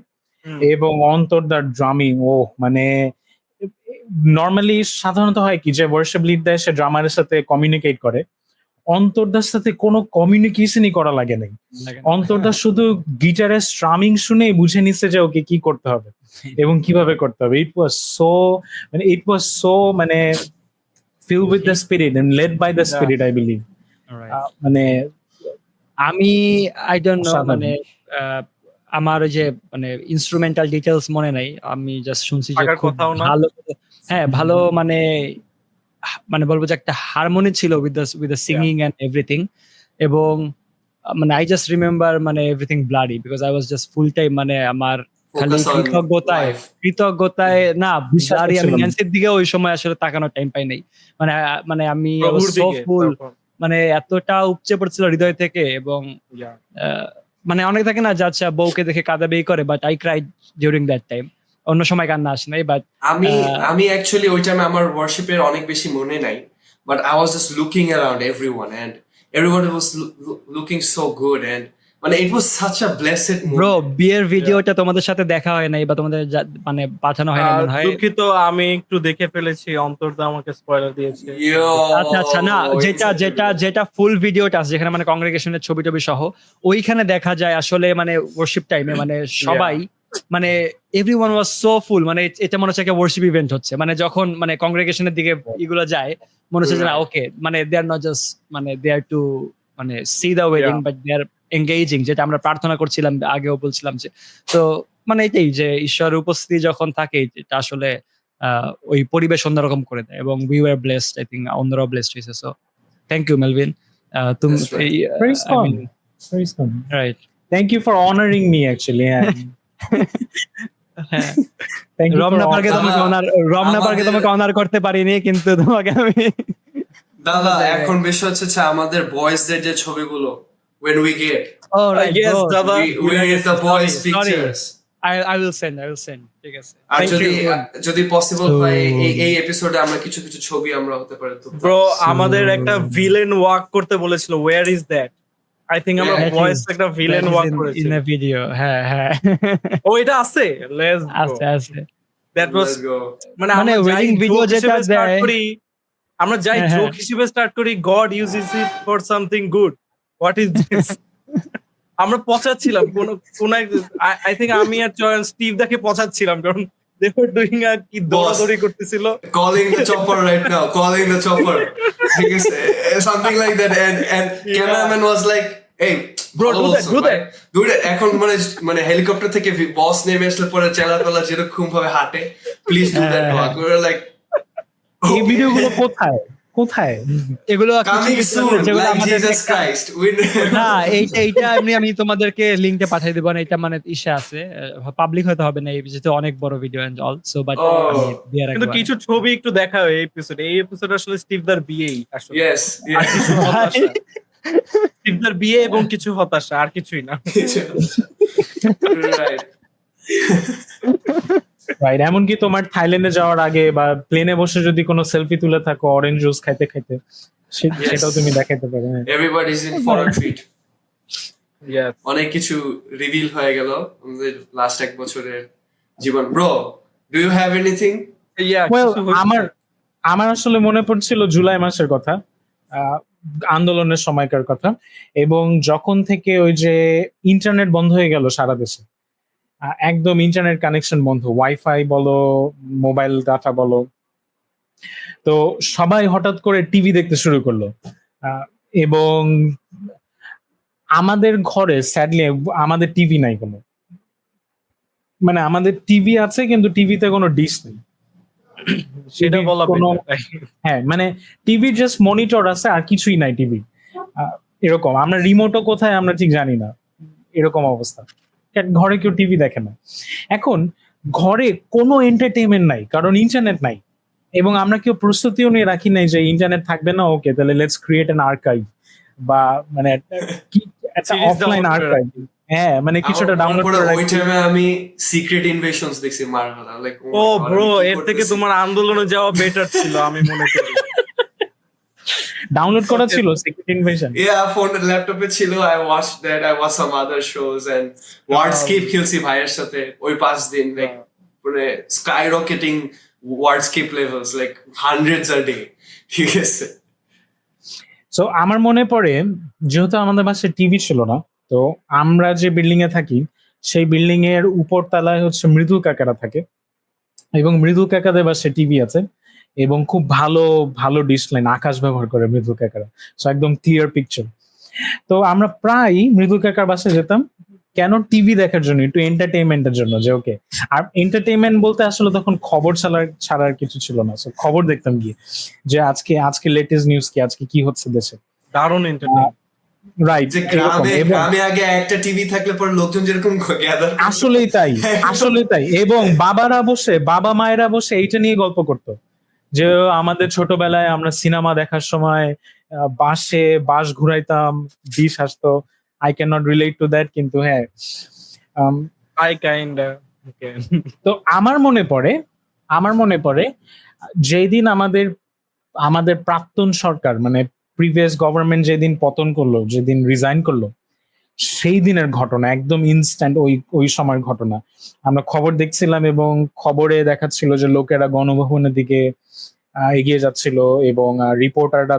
এবং অন্তর্দার ড্রামিং, ও মানে নর্মালি সাধারণত হয় কি যে ওয়ার্শিপ লিড দেয় সে ড্রামারের সাথে কমিউনিকেট করে, অন্তর্দার সাথে কোনো কমিউনিকেশনই করা লাগে নাই। অন্তর্দা শুধু গিটারের স্ট্রামিং শুনেই বুঝে নিচ্ছে যে ওকে কি করতে হবে এবং কিভাবে করতে হবে। ইট ওয়াজ সো মানে filled with the spirit and led by the spirit, I believe. মানে আমি আই ডোন্ট নো, অসাধারণ। মানে আমার ওই যে মানে ইনস্ট্রুমেন্টাল ডিটেলস মনে নাই, আমি জাস্ট শুনছি যে থাকার খুব কথাও না। ভালো মানে বলবো যে একটা হারমোনি ছিল with the singing and everything, এবং মানে আই জাস্ট রিমেম্বার মানে everything bloody because I was just full time মানে আমার খালি Focus on life. কৃতজ্ঞতায় না, বিশ্বাস ব্লাডি আমি করছিলাম। ন্যান্সির দিকে ওই সময় আসলে তাকানোর টাইম পাই নাই। মানে আমি প্রভুর সো দিকে ফুল, তখন। মানে এতটা উপচে পড়ছিল হৃদয় থেকে, এবং Yeah. মানে অনেক থাকে না যে আচ্ছা বউকে দেখে কাঁদাবে এই করে, but I cried during that time. অন্য সময় কান্না আসে নাই, বাট আমি অ্যাকচুয়ালি ওই টাইমে আমার ওয়ার্শিপের অনেক বেশি মনে নাই, but I was just looking around everyone and everybody was looking so good and মানে it was such a blessed bro moment. বিয়ের ভিডিওটা তোমাদের সাথে দেখা হয় নাই বা তোমাদের মানে পাঠানো হয় না মনে হয়। দুঃখিত, আমি একটু দেখে ফেলেছি, অন্তর্দা আমাকে স্পয়লার দিয়েছে। আচ্ছা না, যেটা ফুল ভিডিওটা আছে যেখানে মানে কংগ্রেগেশনের ছবি টবি সহ, ওইখানে দেখা যায় আসলে মানে ওয়ার্শিপ টাইমে মানে সবাই মানে এভরিওয়ান ওয়াজ সো ফুল, মানে এটা মনে হচ্ছে একটা ওয়ার্শিপ ইভেন্ট হচ্ছে। মানে যখন মানে কংগ্রেগেশনের দিকে এগুলো যায় মনে হচ্ছে যে না ওকে, মানে দে আর নট জাস্ট মানে দে আর টু মানে see the wedding, but they are engaging, যেটা আমরা প্রার্থনা করছিলাম আগেও বলছিলাম যে। তো মানে এটাই যে ঈশ্বরের উপস্থিতি যখন থাকে এটা আসলে ওই পরিবেশ অন্যরকম করে দেয়, এবং we were blessed, I think অন্যরাও ব্লেসড হয়েছে। সো থ্যাংক ইউ মেলভিন, তুমি That's right. Praise God. Praise God. Right. Thank you for honoring me actually. Yeah. Thank you for Ramna পার্কে আমাদের- তোমাকে অনার করতে পারিনি, কিন্তু তোমাকে আমি দাদা এখন বিষয় হচ্ছে যে আমাদের বয়েজদের যে ছবিগুলো when we get oh right Yes, bro, দাদা। we get the boys Sorry. pictures I will send ঠিক আছে। আর Thank যদি পসিবল So- হয় এই এপিসোডে আমরা কিছু ছবি আমরা হতে পারে তো ব্রো আমাদের একটা ভিলেন ওয়াক করতে বলেছিল, where is that? I think আমরা Yeah, ভয়েস একটা ভিলেন ওয়াক করেছি। ইন আ ভিডিও, হ্যাঁ ও এটা আছে, লেটস আছে দ্যাট ওয়াজ Let's go. মানে মানে আমরা wedding wedding video যেটা স্টার্ট দেয়- করি, আমরা যাই হ্যাঁ, জোক হিসেবে স্টার্ট করি, god uses it for something good, what is this? আমরা পচাচ্ছিলাম কোন আই থিংক আমি আর জয়ন স্টিভ দাকে পচাচ্ছিলাম, কারণ দে ওয়ার ডুইং কি দৌড়াদৌড়ি করতেছিল। Calling the chopper right now, calling the chopper. ঠিক আছে? Something like that and cameraman was like, hey Bro, ভালো do that, বলছো, do ভাই। Do that. এখন মানে হেলিকপ্টার থেকে বস নেমে আসলে পরে চেলাপালা যেরকম ভাবে হাঁটে, please do that walk. We were like এই ভিডিওগুলো কোথায় এগুলো coming soon যেগুলো like আমাদের Jesus Christ. না এইটা আমি তোমাদেরকে লিংকে পাঠিয়ে দেবো না, এটা মানে ইসে আছে, পাবলিক হয়তো হবে না এই যেহেতু অনেক বড় video and all, so but Oh. আমি দিয়ে কিন্তু রাখবো। কিছু ছবি একটু দেখা হয় এই এপিসোড আসলে স্টিভ দার বিয়েই আসলে। Yes, আর yes. কিছু হতাশা। স্টিভ দার বিয়ে এবং কিছু হতাশা, আর কিছুই না। Right. রাইট, এমনকি তোমার থাইল্যান্ডে যাওয়ার আগে বা প্লেনে বসে যদি কোনো সেলফি তুলে থাকো অরেঞ্জ জুস খাইতে Yes. সেটাও তুমি দেখাতে পারো। হ্যাঁ। Everybody's in for a treat. Yes. অনেক কিছু রিভিল হয়ে গেল আমাদের লাস্ট এক বছরের জীবন। Bro, do you have anything? Yeah, Well, কিছু হচ্ছে। আমার আসলে মনে পড়ছিল জুলাই মাসের কথা, আন্দোলনের সময়কার কথা, এবং যখন থেকে ওই যে ইন্টারনেট বন্ধ হয়ে গেল সারা দেশে, একদম ইন্টারনেট কানেকশন বন্ধ, ওয়াইফাই বলো, মোবাইল ডাটা বলো, তো সবাই হঠাৎ করে টিভি দেখতে শুরু করলো। এবং আমাদের ঘরে স্যাডলি আমাদের টিভি নাই কোনো, মানে আমাদের টিভি আছে কিন্তু টিভিতে কোনো ডিশ নেই। সেটা TV বলা কোনো, better. হ্যাঁ মানে টিভি জাস্ট মনিটর আছে আর কিছুই নাই টিভি, এরকম। আমরা রিমোটও কোথায় আমরা ঠিক জানি না, এরকম অবস্থা। ঘরে কেউ টিভি দেখে না। এখন ঘরে কোনো এন্টারটেইনমেন্ট নাই কারণ ইন্টারনেট নাই, এবং আমরা কেউ প্রস্তুতিও নিয়ে রাখি নাই যে ইন্টারনেট থাকবে না, ওকে তাহলে লেটস ক্রিয়েট অ্যান আর্কাইভ, বা মানে একটা Series অফলাইন download করে আর্কাইভ। হ্যাঁ মানে কিছুটা ডাউনলোড করে ওই রাখি। টাইমে আমি সিক্রেট ইনভেশনস দেখছি মার্ভেল, লাইক ও ব্রো, এর থেকে তোমার আন্দোলনে যাওয়া বেটার ছিল আমি মনে করি। ডাউনলোড করা ছিল সিক্রেট ইনভেশন। ফোন ল্যাপটপে ছিল, I watch that, I watch some other shows and Wordscape খেলছি ভাইয়ের সাথে ওই 5 দিন, লাইক মানে skyrocketing Wordscape levels, like hundreds a day, ঠিক আছে। সো আমার মনে পড়ে, যেহেতু আমাদের বাসায় টিভি ছিল না, তো আমরা যে বিল্ডিং এ থাকি সেই বিল্ডিং এর উপর তলায় হচ্ছে মৃদুল কাকারা থাকে, এবং মৃদুল কাকাদের বাসায় টিভি আছে, এবং খুব ভালো ভালো ডিশ লাইন আকাশ ব্যবহার করে মৃদুল কাকারা, সো একদম ক্লিয়ার পিকচার। তো আমরা প্রায় মৃদুল কাকার বাসায় যেতাম, কেন? টিভি দেখার জন্য, একটু এন্টারটেইনমেন্টের জন্য, যে ওকে। আর এন্টারটেইনমেন্ট বলতে আসলে তখন খবর ছাড়ার কিছু ছিল না, সো খবর দেখতাম গিয়ে যে আজকে লেটেস্ট নিউজ কি, আজকে কি হচ্ছে দেশে। দারুণ এন্টারটেইন। রাইট, যে গ্রামে আগে একটা টিভি থাকলে পরে লোকজন যেরকম গ্যাদার, আসলেই তাই, আসলেই তাই। এবং বাবা মায়েরা বসে এইটা নিয়ে গল্প করতো, যে আমাদের ছোটবেলায় আমরা সিনেমা দেখার সময় বাঁশ ঘুরাইতাম, ডিশ আসতো। I can not relate to that, কিন্তু হ্যাঁ। আই কাইন্ড ওকে। তো আমার মনে পড়ে যেই দিন আমাদের প্রাক্তন সরকার, মানে প্রিভিয়াস গভর্নমেন্ট যেদিন পতন করলো, যেদিন রিজাইন করলো, সেই দিনের ঘটনা, একদম ইনস্ট্যান্ট ওই সময়ের ঘটনা। আমরা খবর দেখছিলাম এবং খবরে দেখাচ্ছিল যে লোকেরা গণভবনের দিকে এগিয়ে যাচ্ছিল, এবং রিপোর্টাররা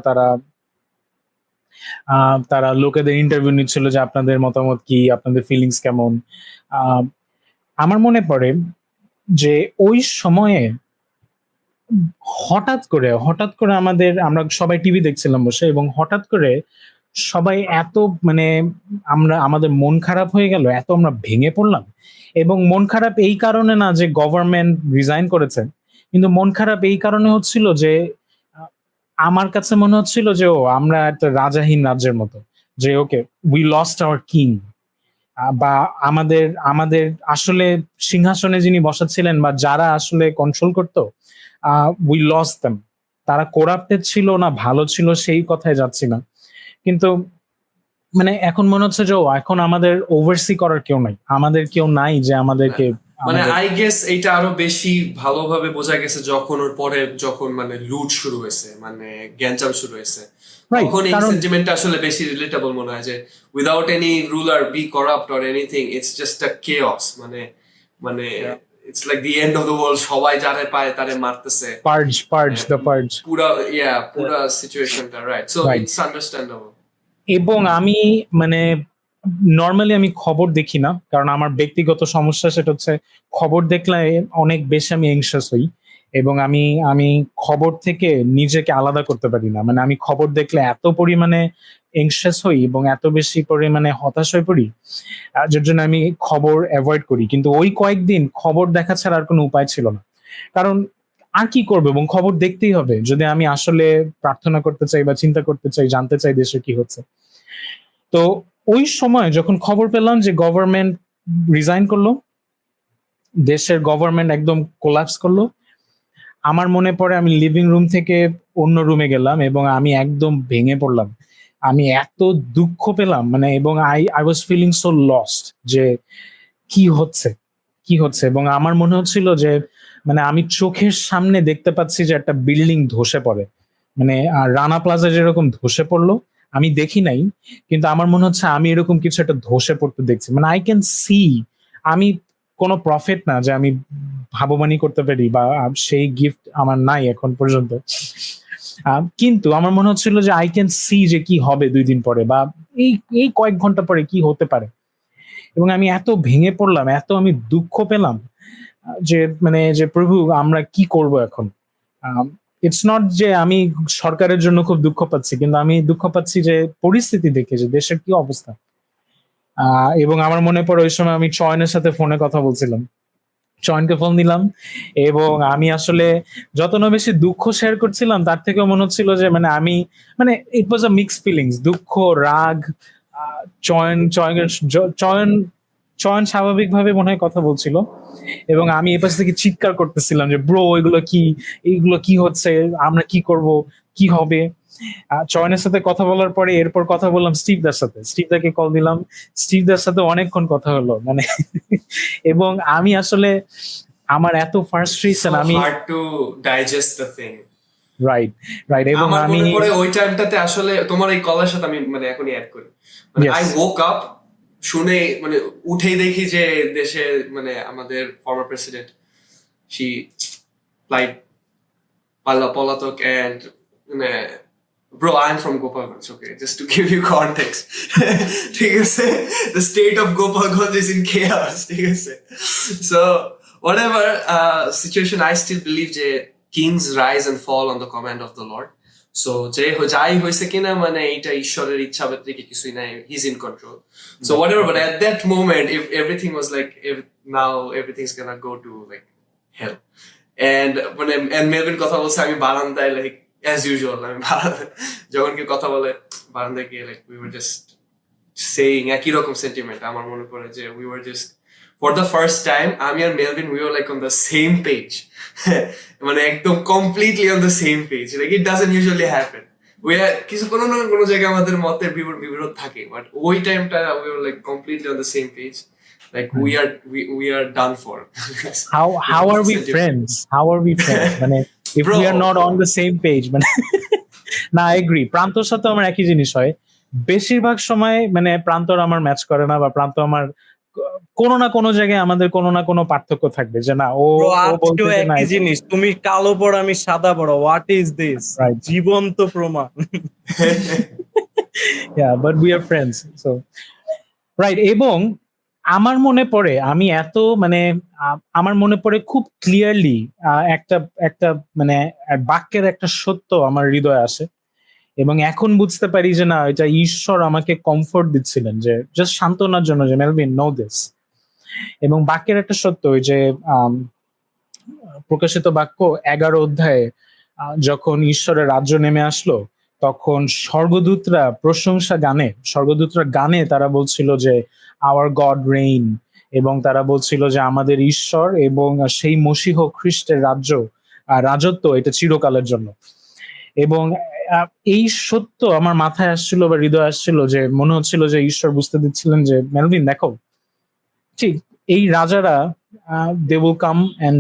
তারা লোকেদের ইন্টারভিউ নিচ্ছিল যে আপনাদের মতামত কি, আপনাদের ফিলিংস কেমন। আমার মনে পড়ে যে ওই সময়ে হঠাৎ করে আমরা সবাই টিভি দেখছিলাম বসে, এবং হঠাৎ করে সবাই এত মানে আমাদের মন খারাপ হয়ে গেল, এত আমরা ভেঙে পড়লাম। এবং মন খারাপ এই কারণে না যে গভর্নমেন্ট রিজাইন করেছে, কিন্তু মন খারাপ এই কারণে হচ্ছিল যে আমার কাছে মনে হচ্ছিল যে আমরা একটা রাজাহীন রাজ্যের মতো, যে okay we lost our king, বা আমাদের আসলে সিংহাসনে যিনি বসাচ্ছিলেন বা যারা আসলে কন্ট্রোল করতো, উই লস্ট দেম। তারা করাপ্টেড ছিল না ভালো ছিল সেই কথায় যাচ্ছি না, কিন্তু মানে এখন মনে হচ্ছে যে এখন আমাদের ওভারসি করার কেউ নাই, আমাদের কেউ নাই যে আমাদেরকে, মানে আই গেস এইটা আরো বেশি ভালোভাবে বোঝা গেছে যখন ওর পরে যখন মানে লুট শুরু হয়েছে, মানে গ্যাঞ্জাম শুরু হয়েছে, তখন এই সেন্টিমেন্টটা আসলে বেশি রিলেটেবল মনে হয়, যে without any ruler be corrupt or anything, it's just a chaos, মানে it's like the end of the world, সবাই যারে পায় তারে মারতেছে, পুরা সিচুয়েশনটা, রাইট? So it's understandable. এবং আমি মানে নর্মালি আমি খবর দেখি না, কারণ আমার ব্যক্তিগত সমস্যা, সেটা হচ্ছে খবর দেখলে অনেক বেশি আমি এংশাস হই, এবং আমি খবর থেকে নিজেকে আলাদা করতে পারি না। মানে আমি খবর দেখলে এত পরিমাণে এংশাস হই এবং এত বেশি পরিমাণে হতাশ হয়ে পড়ি, যার জন্য আমি খবর অ্যাভয়েড করি। কিন্তু ওই কয়েকদিন খবর দেখা ছাড়া আর কোনো উপায় ছিল না, কারণ আর কি করবো, এবং খবর দেখতেই হবে যদি আমি আসলে প্রার্থনা করতে চাই বা চিন্তা করতে চাই, জানতে চাই দেশে কি হচ্ছে। তো ওই সময় যখন খবর পেলাম যে গভর্নমেন্ট রিজাইন করলো, দেশের গভর্নমেন্ট একদম কোলাপস করলো, আমার মনে পড়ে আমি লিভিং রুম থেকে অন্য রুমে গেলাম এবং আমি একদম ভেঙে পড়লাম। আমি এত দুঃখ পেলাম, মানে, এবং I was feeling so lost, যে কি হচ্ছে। এবং আমার মনে হচ্ছিল যে মানে আমি চোখের সামনে দেখতে পাচ্ছি যে একটা বিল্ডিং ধসে পড়ে, মানে রানা প্লাজা যেরকম ধসে পড়লো, আমি দেখি নাই, কিন্তু আমার মনে হচ্ছে আমি এরকম কিছু একটা ধসে পড়তে দেখছি। মানে আই ক্যান সি, আমি কোনো প্রফেট না যে আমি ভাববানি করতে পারি, বা সেই গিফট আমার নাই এখন পর্যন্ত। কিন্তু আমার মনে হচ্ছিল যে আই ক্যান সি যে কি হবে 2 দিন পরে, বা এই এই কয়েক ঘন্টা পরে কি হতে পারে। এবং আমি এত ভেঙে পড়লাম, এত আমি দুঃখ পেলাম, যে মানে যে প্রভু আমরা কি করব এখন। ইটস নট যে আমি সরকারের জন্য খুব দুঃখ পাচ্ছি, কিন্তু আমি দুঃখ পাচ্ছি যে পরিস্থিতি দেখে, যে দেশের কি অবস্থা। এবং আমার মনে পড়ে ওই সময় আমি চয়নের সাথে ফোনে কথা বলছিলাম, চয়নকে ফোন দিলাম, এবং আমি আসলে যত না বেশি দুঃখ শেয়ার করছিলাম, তার থেকেও মনে হচ্ছিল যে মানে আমি, মানে it was a mix feelings, দুঃখ, রাগ। চয়ন চয়ন চয়ন চয়ন স্বাভাবিকভাবে মনে হয় কথা বলছিল, এবং আমি এপাশ থেকে চিৎকার করতেছিলাম যে ব্রো এইগুলো কি হচ্ছে, আমরা কি করব, কি হবে। চয়নের সাথে কথা বলার পরে এরপর কথা বললাম স্টিভদার সাথে, স্টিভদাকে কল দিলাম, স্টিভদার সাথে অনেকক্ষণ কথা হলো মানে এবং আমি আসলে আমার এত ফ্রাস্ট্রেশন, So আমি hard to digest the thing. Right right, এবং আমার আমি মনে পড়ে ওই টাইমটাতে আসলে তোমার এই কলের সাথে আমি মানে এখনই অ্যাড করি, মানে Yes. আই woke up শুনে মানে উঠেই দেখি যে দেশে মানে আমাদের ফর্মার প্রেসিডেন্ট she like পলাতক and মানে bro I'm from Gopalganj, okay, just to give you context. ঠিক আছে, the state of Gopalganj is in chaos, ঠিক আছে। So whatever situation, I still believe যে kings rise and fall on the command of the Lord. So যাই হয়েছে কিনা মানে এটা ঈশ্বরের ইচ্ছা ব্যতিরেকে কিছুই নাই, he's in control. So whatever, but at that moment if everything was like now everything's gonna go to like hell, and মানে and মেলভিন কথা বলছে, আমি বারান্দায় like as usual আমি যখন কেউ কথা বলে বারান্দায় গিয়ে like we were just saying একই রকম সেন্টিমেন্ট। আমার মনে পড়ে যে we were just for the first time আমি আর Melvin we were like on the same page. মানে একদম completely on the same page, like it doesn't usually happen. We are কিছু কোনো না কোনো জায়গায় আমাদের মতের বিরোধ থাকে, বাট ওই টাইমটা we were like completely on the same page, like we are done for. how are we friends, মানে if Bro. we are not on the same page, মানে না, I agree, প্রান্তর সাথে আমার একই জিনিস হয় বেশিরভাগ সময়, মানে প্রান্তর আমার ম্যাচ করে না, বা প্রান্ত আমার কোনো না কোনো জায়গায় আমাদের কোনো না কোনো পার্থক্য থাকবে, যে না ও Bro, ও আজকেও বলতে না একই জিনিস, তুমি কালো পড়ো আমি সাদা পড়ো, হোয়াট ইজ দিস, Right. জীবন্ত প্রমাণ। yeah, but we are friends, so right. এবং আমার মনে পড়ে, আমি এত মানে আমার মনে পড়ে খুব ক্লিয়ারলি একটা একটা মানে বাক্যের একটা সত্য আমার হৃদয়ে আসে, এবং এখন বুঝতে পারি যে না, এটা ঈশ্বর আমাকে কমফোর্ট দিচ্ছিলেন, যে জাস্ট সান্ত্বনার জন্য, যে মেলভিন নো দিস। এবং বাক্যের একটা সত্য, ওই যে প্রকাশিত বাক্য 11 অধ্যায়ে যখন ঈশ্বরের রাজ্য নেমে আসলো, তখন স্বর্গদূতরা গানে তারা বলছিল যে আওয়ার গড রেইন, এবং তারা বলছিল যে আমাদের ঈশ্বর এবং সেই মসীহ খ্রিস্টের রাজত্ব এটা চিরকালের জন্য। এবং এই সত্য আমার মাথায় আসছিল বা হৃদয় আসছিল, যে মনে হচ্ছিল যে ঈশ্বর বুঝতে দিচ্ছিলেন যে মেলভিন দেখো, ঠিক এই রাজারা they will come and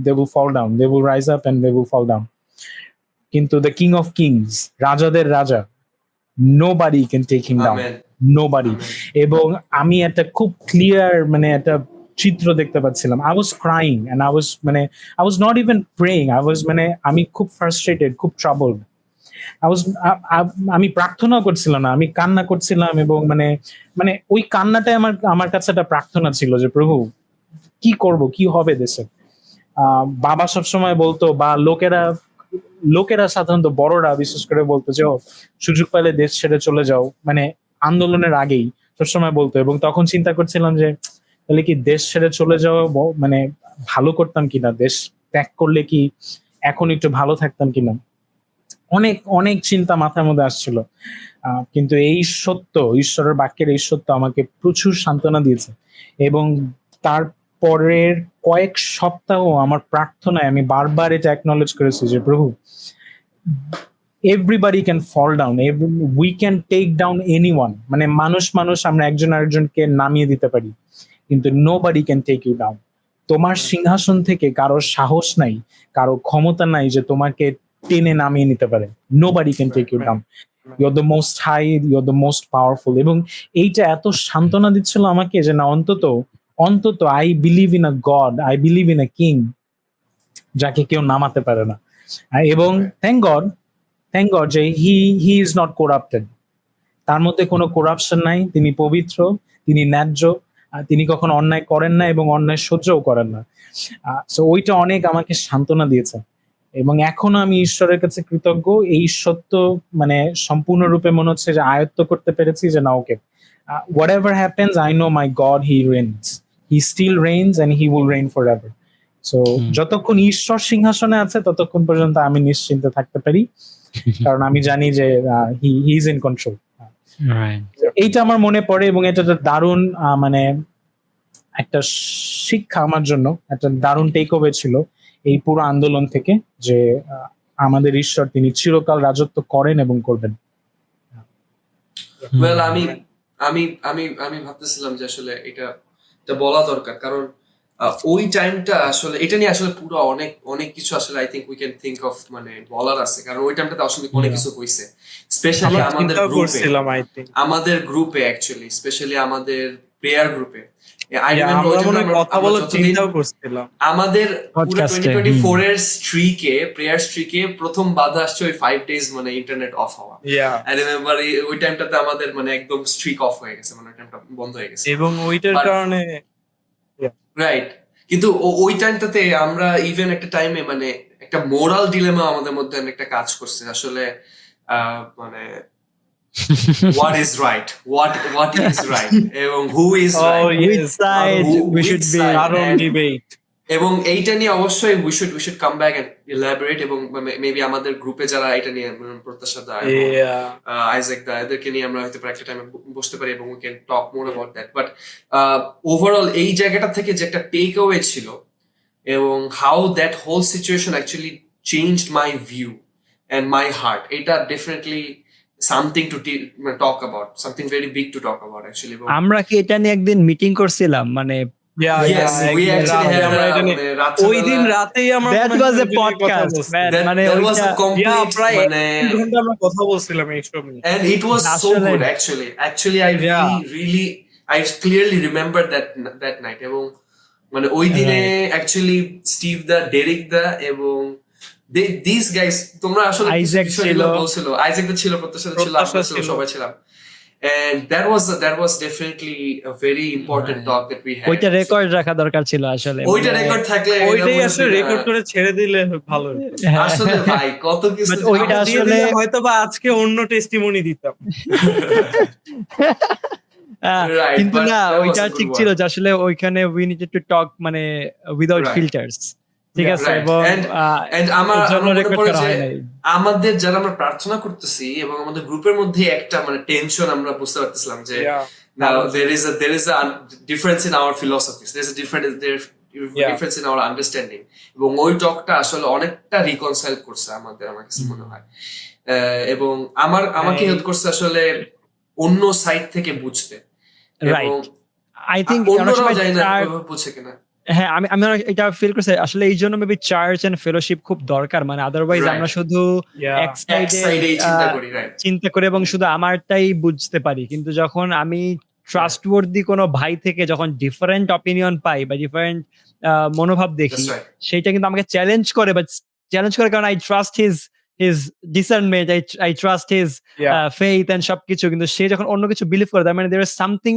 they will fall down, they will rise up and they will fall down, কিন্তু the king of kings, রাজাদের রাজা, nobody can take him down, Amen. nobody. Amen. এবং আমি একটা খুব ক্লিয়ার মানে একটা চিত্র দেখতে পাচ্ছিলাম, I was crying and I was not even praying, মানে আমি খুব frustrated, খুব troubled. আমি প্রার্থনা করছিলাম না, আমি কান্না করছিলাম, এবং মানে ওই কান্নাটাই আমার কাছে একটা প্রার্থনা ছিল, যে প্রভু কি করব, কি হবে দেশে। বাবা সবসময় বলতো, বা লোকেরা সাধারণত বড়রা বিশেষ করে বলতো যে সুযোগ পেলে দেশ ছেড়ে চলে যাও, মানে আন্দোলনের আগেই সবসময় বলতো। এবং তখন চিন্তা করছিলাম যে তাহলে কি দেশ ছেড়ে চলে যাওয়া মানে ভালো করতাম কিনা, দেশ ত্যাগ করলে কি এখন একটু ভালো থাকতাম কিনা, অনেক অনেক চিন্তা মাথার মধ্যে আসছিল। কিন্তু এই সত্য, ঈশ্বরের বাক্যের এই সত্য আমাকে প্রচুর সান্ত্বনা দিয়েছে। এবং তারপরের কয়েক সপ্তাহ আমার প্রার্থনায় আমি বারবার এটা অ্যাকনলেজ করেছি যে প্রভু, everybody can fall down, we can take down anyone, মানে মানুষ আমরা একজন আরেকজনকে নামিয়ে দিতে পারি, কিন্তু nobody can take you down. তোমার সিংহাসন থেকে কারো সাহস নাই, কারো ক্ষমতা নাই যে তোমাকে টেনে নামিয়ে নিতে পারে, nobody can take you down. Your the most high, your the most powerful. এবং এইটা এত সান্ত্বনা দিচ্ছিল আমাকে যে না, অন্তত অন্তত I believe in a god, I believe in a king, যাকে কেউ নামাতে পারে না। এবং থ্যাংক গড যে হি ইজ নট করাপ্টেড, তার মধ্যে কোনো করাপশন নাই, তিনি পবিত্র, তিনি ন্যায্য, তিনি কখনো অন্যায় করেন না এবং অন্যায় সহ্যও করেন না। সো ওইটা অনেক আমাকে সান্ত্বনা দিয়েছে এবং এখনো আমি ঈশ্বরের কাছে কৃতজ্ঞ। এই সত্য মানে সম্পূর্ণরূপে মনে হচ্ছে যে আয়ত্ত করতে পেরেছি যে না, okay, whatever happens I know my God he reigns, he still reigns and he will reign forever. So যতক্ষণ ঈশ্বর সিংহাসনে আছে ততক্ষণ পর্যন্ত আমি নিশ্চিন্তে থাকতে পারি, কারণ আমি জানি যে হি ইজ ইন কন্ট্রোল। এইটা আমার মনে পড়ে এবং এটা একটা দারুণ মানে একটা শিক্ষা আমার জন্য, একটা দারুণ টেক ওয়ে ছিল এই পুরো আন্দোলন থেকে, যে আমাদের ঈশ্বর তিনি চিরকাল রাজত্ব করেন এবং করবেন। ওয়েল আমি আমি আমি আমি ভাবতেছিলাম যে আসলে এটা বলা দরকার, কারণ ওই টাইমটা আসলে এটা নিয়ে আসলে পুরো অনেক অনেক কিছু আসলে I think we can think of মানে বলার আছে, কারণ ওই টাইমটাতে আসলে অনেক কিছু হইছে, স্পেশালি আমাদের গ্রুপে অ্যাকচুয়ালি, স্পেশালি আমাদের প্রেয়ার গ্রুপে। আমাদের পুরো 2024 এর স্ট্রিকে, প্রেয়ার স্ট্রিকে প্রথম বাধা আসছে ওই 5 days মানে ইন্টারনেট অফ হওয়া। আই রিমেম্বার ওই টাইমটাতে আমাদের মানে একদম স্ট্রিক অফ হয়ে গেছে, মানে টাইমটা বন্ধ হয়ে গেছে এবং ওইটার কারণে রাইট। কিন্তু ওই টাইমটাতে আমরা ইভেন একটা টাইমে মানে একটা মোরাল ডিলেমা আমাদের মধ্যে একটা কাজ করছে আসলে, মানে what is right, what is right এবং who is right, which side we should be, debate. এবং এইটা নিয়ে অবশ্যই we should come back and elaborate, এবং মেবি আমাদের গ্রুপে যারা এটা নিয়ে প্রত্যাশা দা আইজাক দা এদেরকে নিয়ে আমরা হয়তো একটা টাইমে বসতে পারি এবং we can talk more about that. But overall এই জায়গাটা থেকে যে একটা টেক অ্যাওয়ে ছিল এবং how that whole situation actually changed my view and my heart, এটা definitely something to talk about, something very big to talk about actually. আমরা কি এটা নিয়ে একদিন মিটিং করছিলাম, মানে yes we actually had ওই দিন রাতেই আমরা that was a podcast man, মানে that was a complete মানে ঘন্টা আমরা কথা বলছিলাম এইসব নিয়ে, and it was so good actually I really I clearly remember that night, এবং মানে ওই দিনে actually স্টিভ দা, ডেরিক দা এবং these guys, তোমরা আসলে আইজাক ছিল, আইজাক দা ছিল, প্রত্যাশা ছিল, আমরা সবাই ছিলাম, and that was definitely a very important talk that we had. ওইটা রেকর্ড রাখা দরকার ছিল আসলে, ওইটা রেকর্ড থাকলে ওইটাই আসলে রেকর্ড করে ছেড়ে দিলে ভালো হতো আসলে ভাই, কত কিছু ওইটা আসলে হয়তোবা আজকে অন্য টেস্টিমনি দিতাম। কিন্তু না, ওইটা ঠিক ছিল যে আসলে ওইখানে we needed to talk মানে without filters, ঠিক আছে, এবং আমাদের যারা আমরা প্রার্থনা করতেছি এবং আমাদের গ্রুপের মধ্যে একটা মানে টেনশন আমরা বুঝতে পারতেছিলাম যে now there is a difference in our philosophies, there is a difference in our understanding, এবং ওই টকটা আসলে অনেকটা রিকনসাইল করছে আমাদের, আমার কাছে মনে হয়, এবং আমাকে হেল্প করছে আসলে অন্য সাইড থেকে বুঝতে, এবং আই থিংক অন্যরাও জানি না বুঝে কিনা। হ্যাঁ, আমি এটা ফিল করছি আসলে, এই জন্য মেবি চার্চ এন্ড ফেলোশিপ খুব দরকার, মানে আদারওয়াইজ আমরা শুধু এক সাইডে চিন্তা করি এবং শুধু আমারটাই বুঝতে পারি, কিন্তু যখন আমি ট্রাস্টওয়ার্দি কোনো ভাই থেকে যখন ডিফারেন্ট অপিনিয়ন পাই বা ডিফারেন্ট মনোভাব দেখি, সেটা কিন্তু আমাকে চ্যালেঞ্জ করে, বাট চ্যালেঞ্জ করে কারণ I trust his discernment, I trust his faith and সবকিছু, কিন্তু সে যখন অন্য কিছু বিলিভ করে তার মানে দেয়ার ইজ সামথিং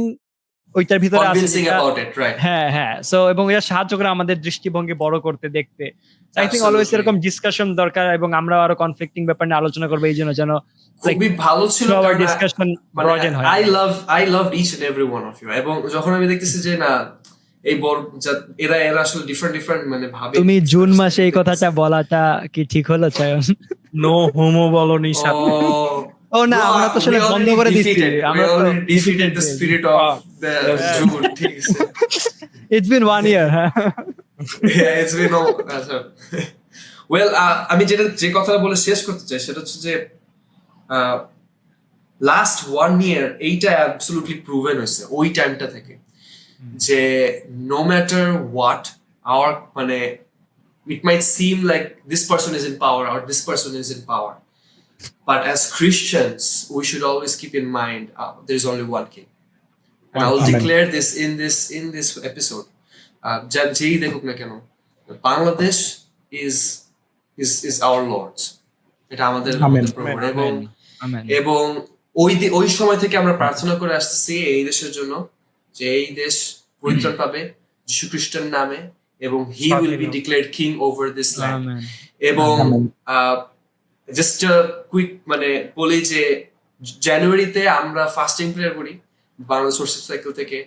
ওইটার ভিতরে আছে, হ্যাঁ, সো এবং এটা সাহায্য করে আমাদের দৃষ্টিভঙ্গি বড় করতে, দেখতে। আই থিংক অলওয়েজ এরকম ডিসকাশন দরকার, এবং আমরা আরো কনফ্লিক্টিং ব্যাপার নিয়ে আলোচনা করবো, এই জন্য যেন খুবই ভালো ছিল আওয়ার ডিসকাশন ব্রডেন হয়। I loved each and every one of you, এবং যখন আমি দেখতেছি যে না এই এরা আসলে ডিফারেন্ট মানে ভাবে, তুমি জুন মাসে এই কথাটা বলাটা কি ঠিক হলো চয়ন? নো হোমো বলনি সাথে। ও না, আমরা তো আসলে বন্ধ করে দিছি, আমরা তো defeated the spirit of the June, ঠিক আছে। It's been 1 year, yeah, it's been well, আমি যে কথাটা বলে শেষ করতে চাই সেটা হচ্ছে যে লাস্ট 1 year এইটা অ্যাবসলিউটলি প্রুভেন হয়েছে ওই টাইমটা থেকে, যে নো ম্যাটার হোয়াট আওয়ার মানে it might seem like this person is in power or this person is in power, But as Christians, we should always keep in mind there's only one King. And I will Amen. declare this in this episode. যেই দেখুক না কেন, Bangladesh is our Lord's. এটা আমাদের Amen. প্রভুর। Amen. এবং ওই সময় থেকে আমরা প্রার্থনা করে আসতেছি এই দেশের জন্য, যে এই দেশ পরিত্রাণ পাবে যীশু খ্রিস্টের নামে, এবং he will be declared king over this land. Amen. এবং Amen. জাস্ট কুইক মানে বলি যে জানুয়ারিতে আমরা ফাস্টিং প্রেয়ার করি বাংলাদেশ ওয়ার্শিপ সাইকেল থেকে,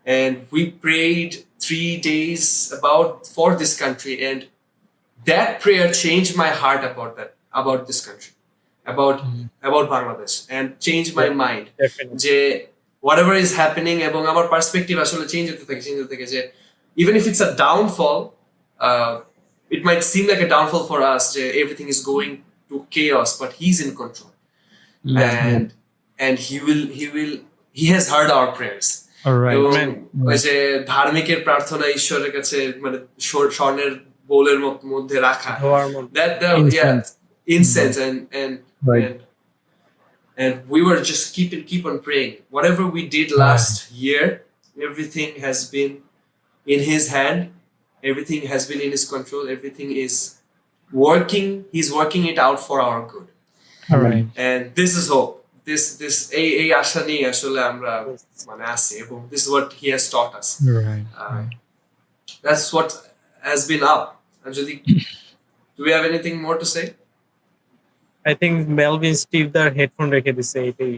and we prayed 3 days for this country, and that prayer changed my heart about this country, about Bangladesh, and changed my mind Definitely. যে whatever is happening, এবং আমার পার্সপেক্টিভ আসলে change হতে থাকে যে even if it's a downfall, it might seem like a downfall for us যে everything is going to chaos, but he's in control. And he has heard our prayers. All right. এবং Amen. ওই যে ধার্মিকের প্রার্থনা ঈশ্বরের কাছে মানে স্বর্ণের বোলের মধ্যে রাখা, ধোয়ার মধ্যে। Incense. incense, Right. and we were just keep on praying. Whatever we did last year, everything has been in his hand, everything has been in his control, everything is working. He's working it out for our good, All right. and this is hope. This এই আশা নিয়ে আসলে আমরা মানে আছি, এবং this is what he has taught us. Right. That's what has been up. And যদি do we have anything more to say? I think Melvin Steve তার headphone রেখে দিছে এটাই।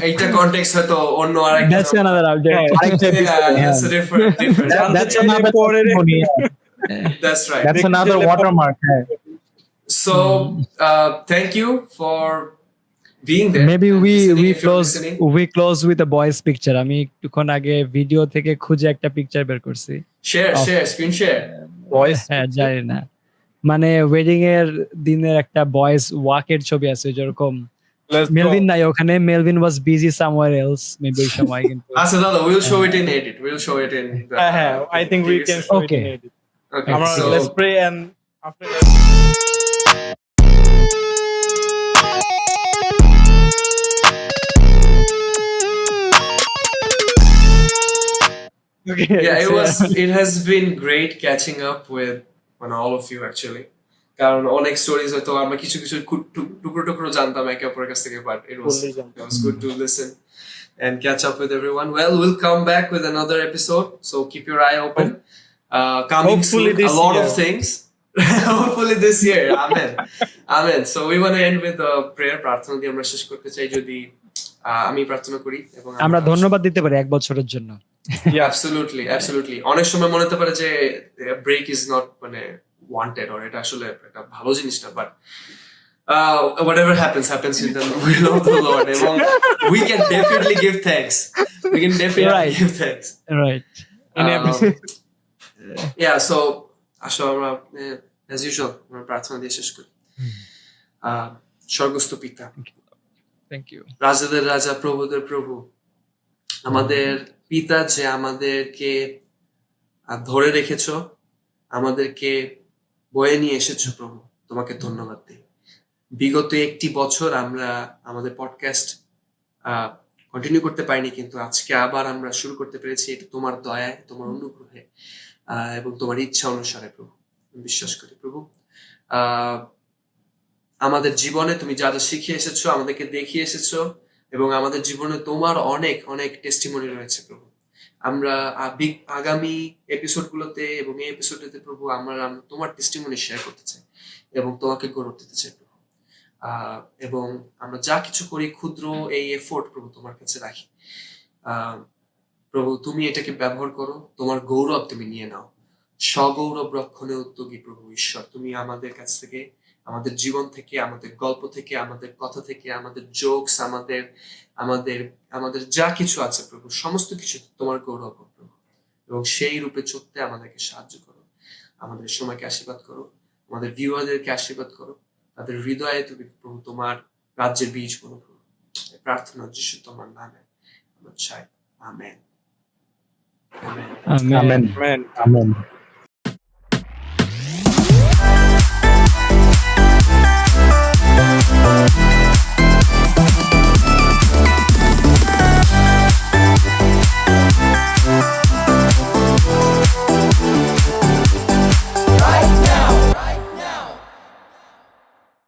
এইটা কনটেক্সট হয়তো অন্য আরেকটা That's another object. আরেকটা yeah, episode, that's a different That's another testimony. that's right. That's another watermark. So thank you for being there. Maybe and listening we if you're close listening. with a boys picture. আমি একটুক্ষণ আগে video থেকে খুঁজে একটা picture বের করছি। share screen share. Voice হ্যাঁ, জানি না, মানে ওয়েডিং এর দিনের একটা বয়েজ ওয়াকের ছবি আছে যেরকম মেলভিন নাই ওখানে, Melvin was busy somewhere else maybe ওই সময় কিন্তু আচ্ছা দাদা, we'll show it in edit. We'll show it in the হ্যাঁ, I think we can show it Okay. in edit. Okay, আমরা so let's pray and after that Okay, yeah, it has been great catching up with all of you actually. কারণ অনেক stories হয়তো আমরা কিছু টুকরো জানতাম একে অপরের কাছ থেকে, but it was good to listen and catch up with everyone. Well, we'll come back with another episode, so keep your eye open. Coming Hopefully soon, this a lot year. of things. Hopefully this year. Amen. So we want to end with a prayer. প্রার্থনা দিয়ে আমরা শেষ করতে চাই, যদি আমি প্রার্থনা করি এবং আমরা ধন্যবাদ দিতে পারি 1 বছরের জন্য। Yeah, absolutely. অনেক সময় মনে হতে পারে যে ব্রেক ইজ নট মানে ওয়ান্টেড, or এটা আসলে একটা ভালো জিনিস না, but whatever happens in the will of the Lord, এবং we can definitely give thanks. Right. Give thanks. Right. in every Yeah, so আসলে আমরা as usual আমরা প্রার্থনা দিয়ে শেষ করি। স্বর্গস্থ পিতা, Thank you. রাজাদের রাজা, প্রভুদের প্রভু, আমাদের পিতা যে আমাদেরকে ধরে রেখেছো, আমাদেরকে বয়ে নিয়ে এসেছো প্রভু, তোমাকে ধন্যবাদ দিই। বিগত 1 বছর আমরা আমাদের পডকাস্ট কন্টিনিউ করতে পারিনি, কিন্তু আজকে আবার আমরা শুরু করতে পেরেছি। এটা তোমার দয়ায়, তোমার অনুগ্রহে এবং তোমার ইচ্ছা অনুসারে প্রভু। আমি বিশ্বাস করি প্রভু, আমাদের জীবনে তুমি যা যা শিখিয়ে এসেছো, আমাদেরকে দেখিয়ে এসেছো, এবং আমাদের জীবনে তোমার অনেক অনেক টেস্টিমনি রয়েছে প্রভু। আমরা আগামী এপিসোডগুলোতে এবং এই এপিসোডেতে প্রভু আমরা তোমার টেস্টিমনি শেয়ার করতে চাই এবং তোমাকে গৌরব দিতে চাই প্রভু। এবং আমরা যা কিছু করি ক্ষুদ্র এই এফোর্ট প্রভু তোমার কাছে রাখি। প্রভু তুমি এটাকে ব্যবহার করো, তোমার গৌরব তুমি নিয়ে নাও। স্বগৌরব রক্ষণে উদ্যোগী প্রভু ঈশ্বর, তুমি আমাদের কাছ থেকে, আমাদের জীবন থেকে, আমাদের গল্প থেকে, আমাদের কথা থেকে, আমাদের জোকস, আমাদের যা কিছু আছে প্রভু, সমস্ত কিছু তোমার গৌরব প্রভু, এবং সেই রূপে চলতে আমাদেরকে সাহায্য করো। আমাদের সময়কে আশীর্বাদ করো, আমাদের ভিউয়ারদেরকে আশীর্বাদ করো, তাদের হৃদয়ে তুমি প্রভু তোমার রাজ্যের বীজ বলো প্রভু। প্রার্থনা যিশু তোমার নামে আমরা চাই। আমেন। Amen. Amen. Amen.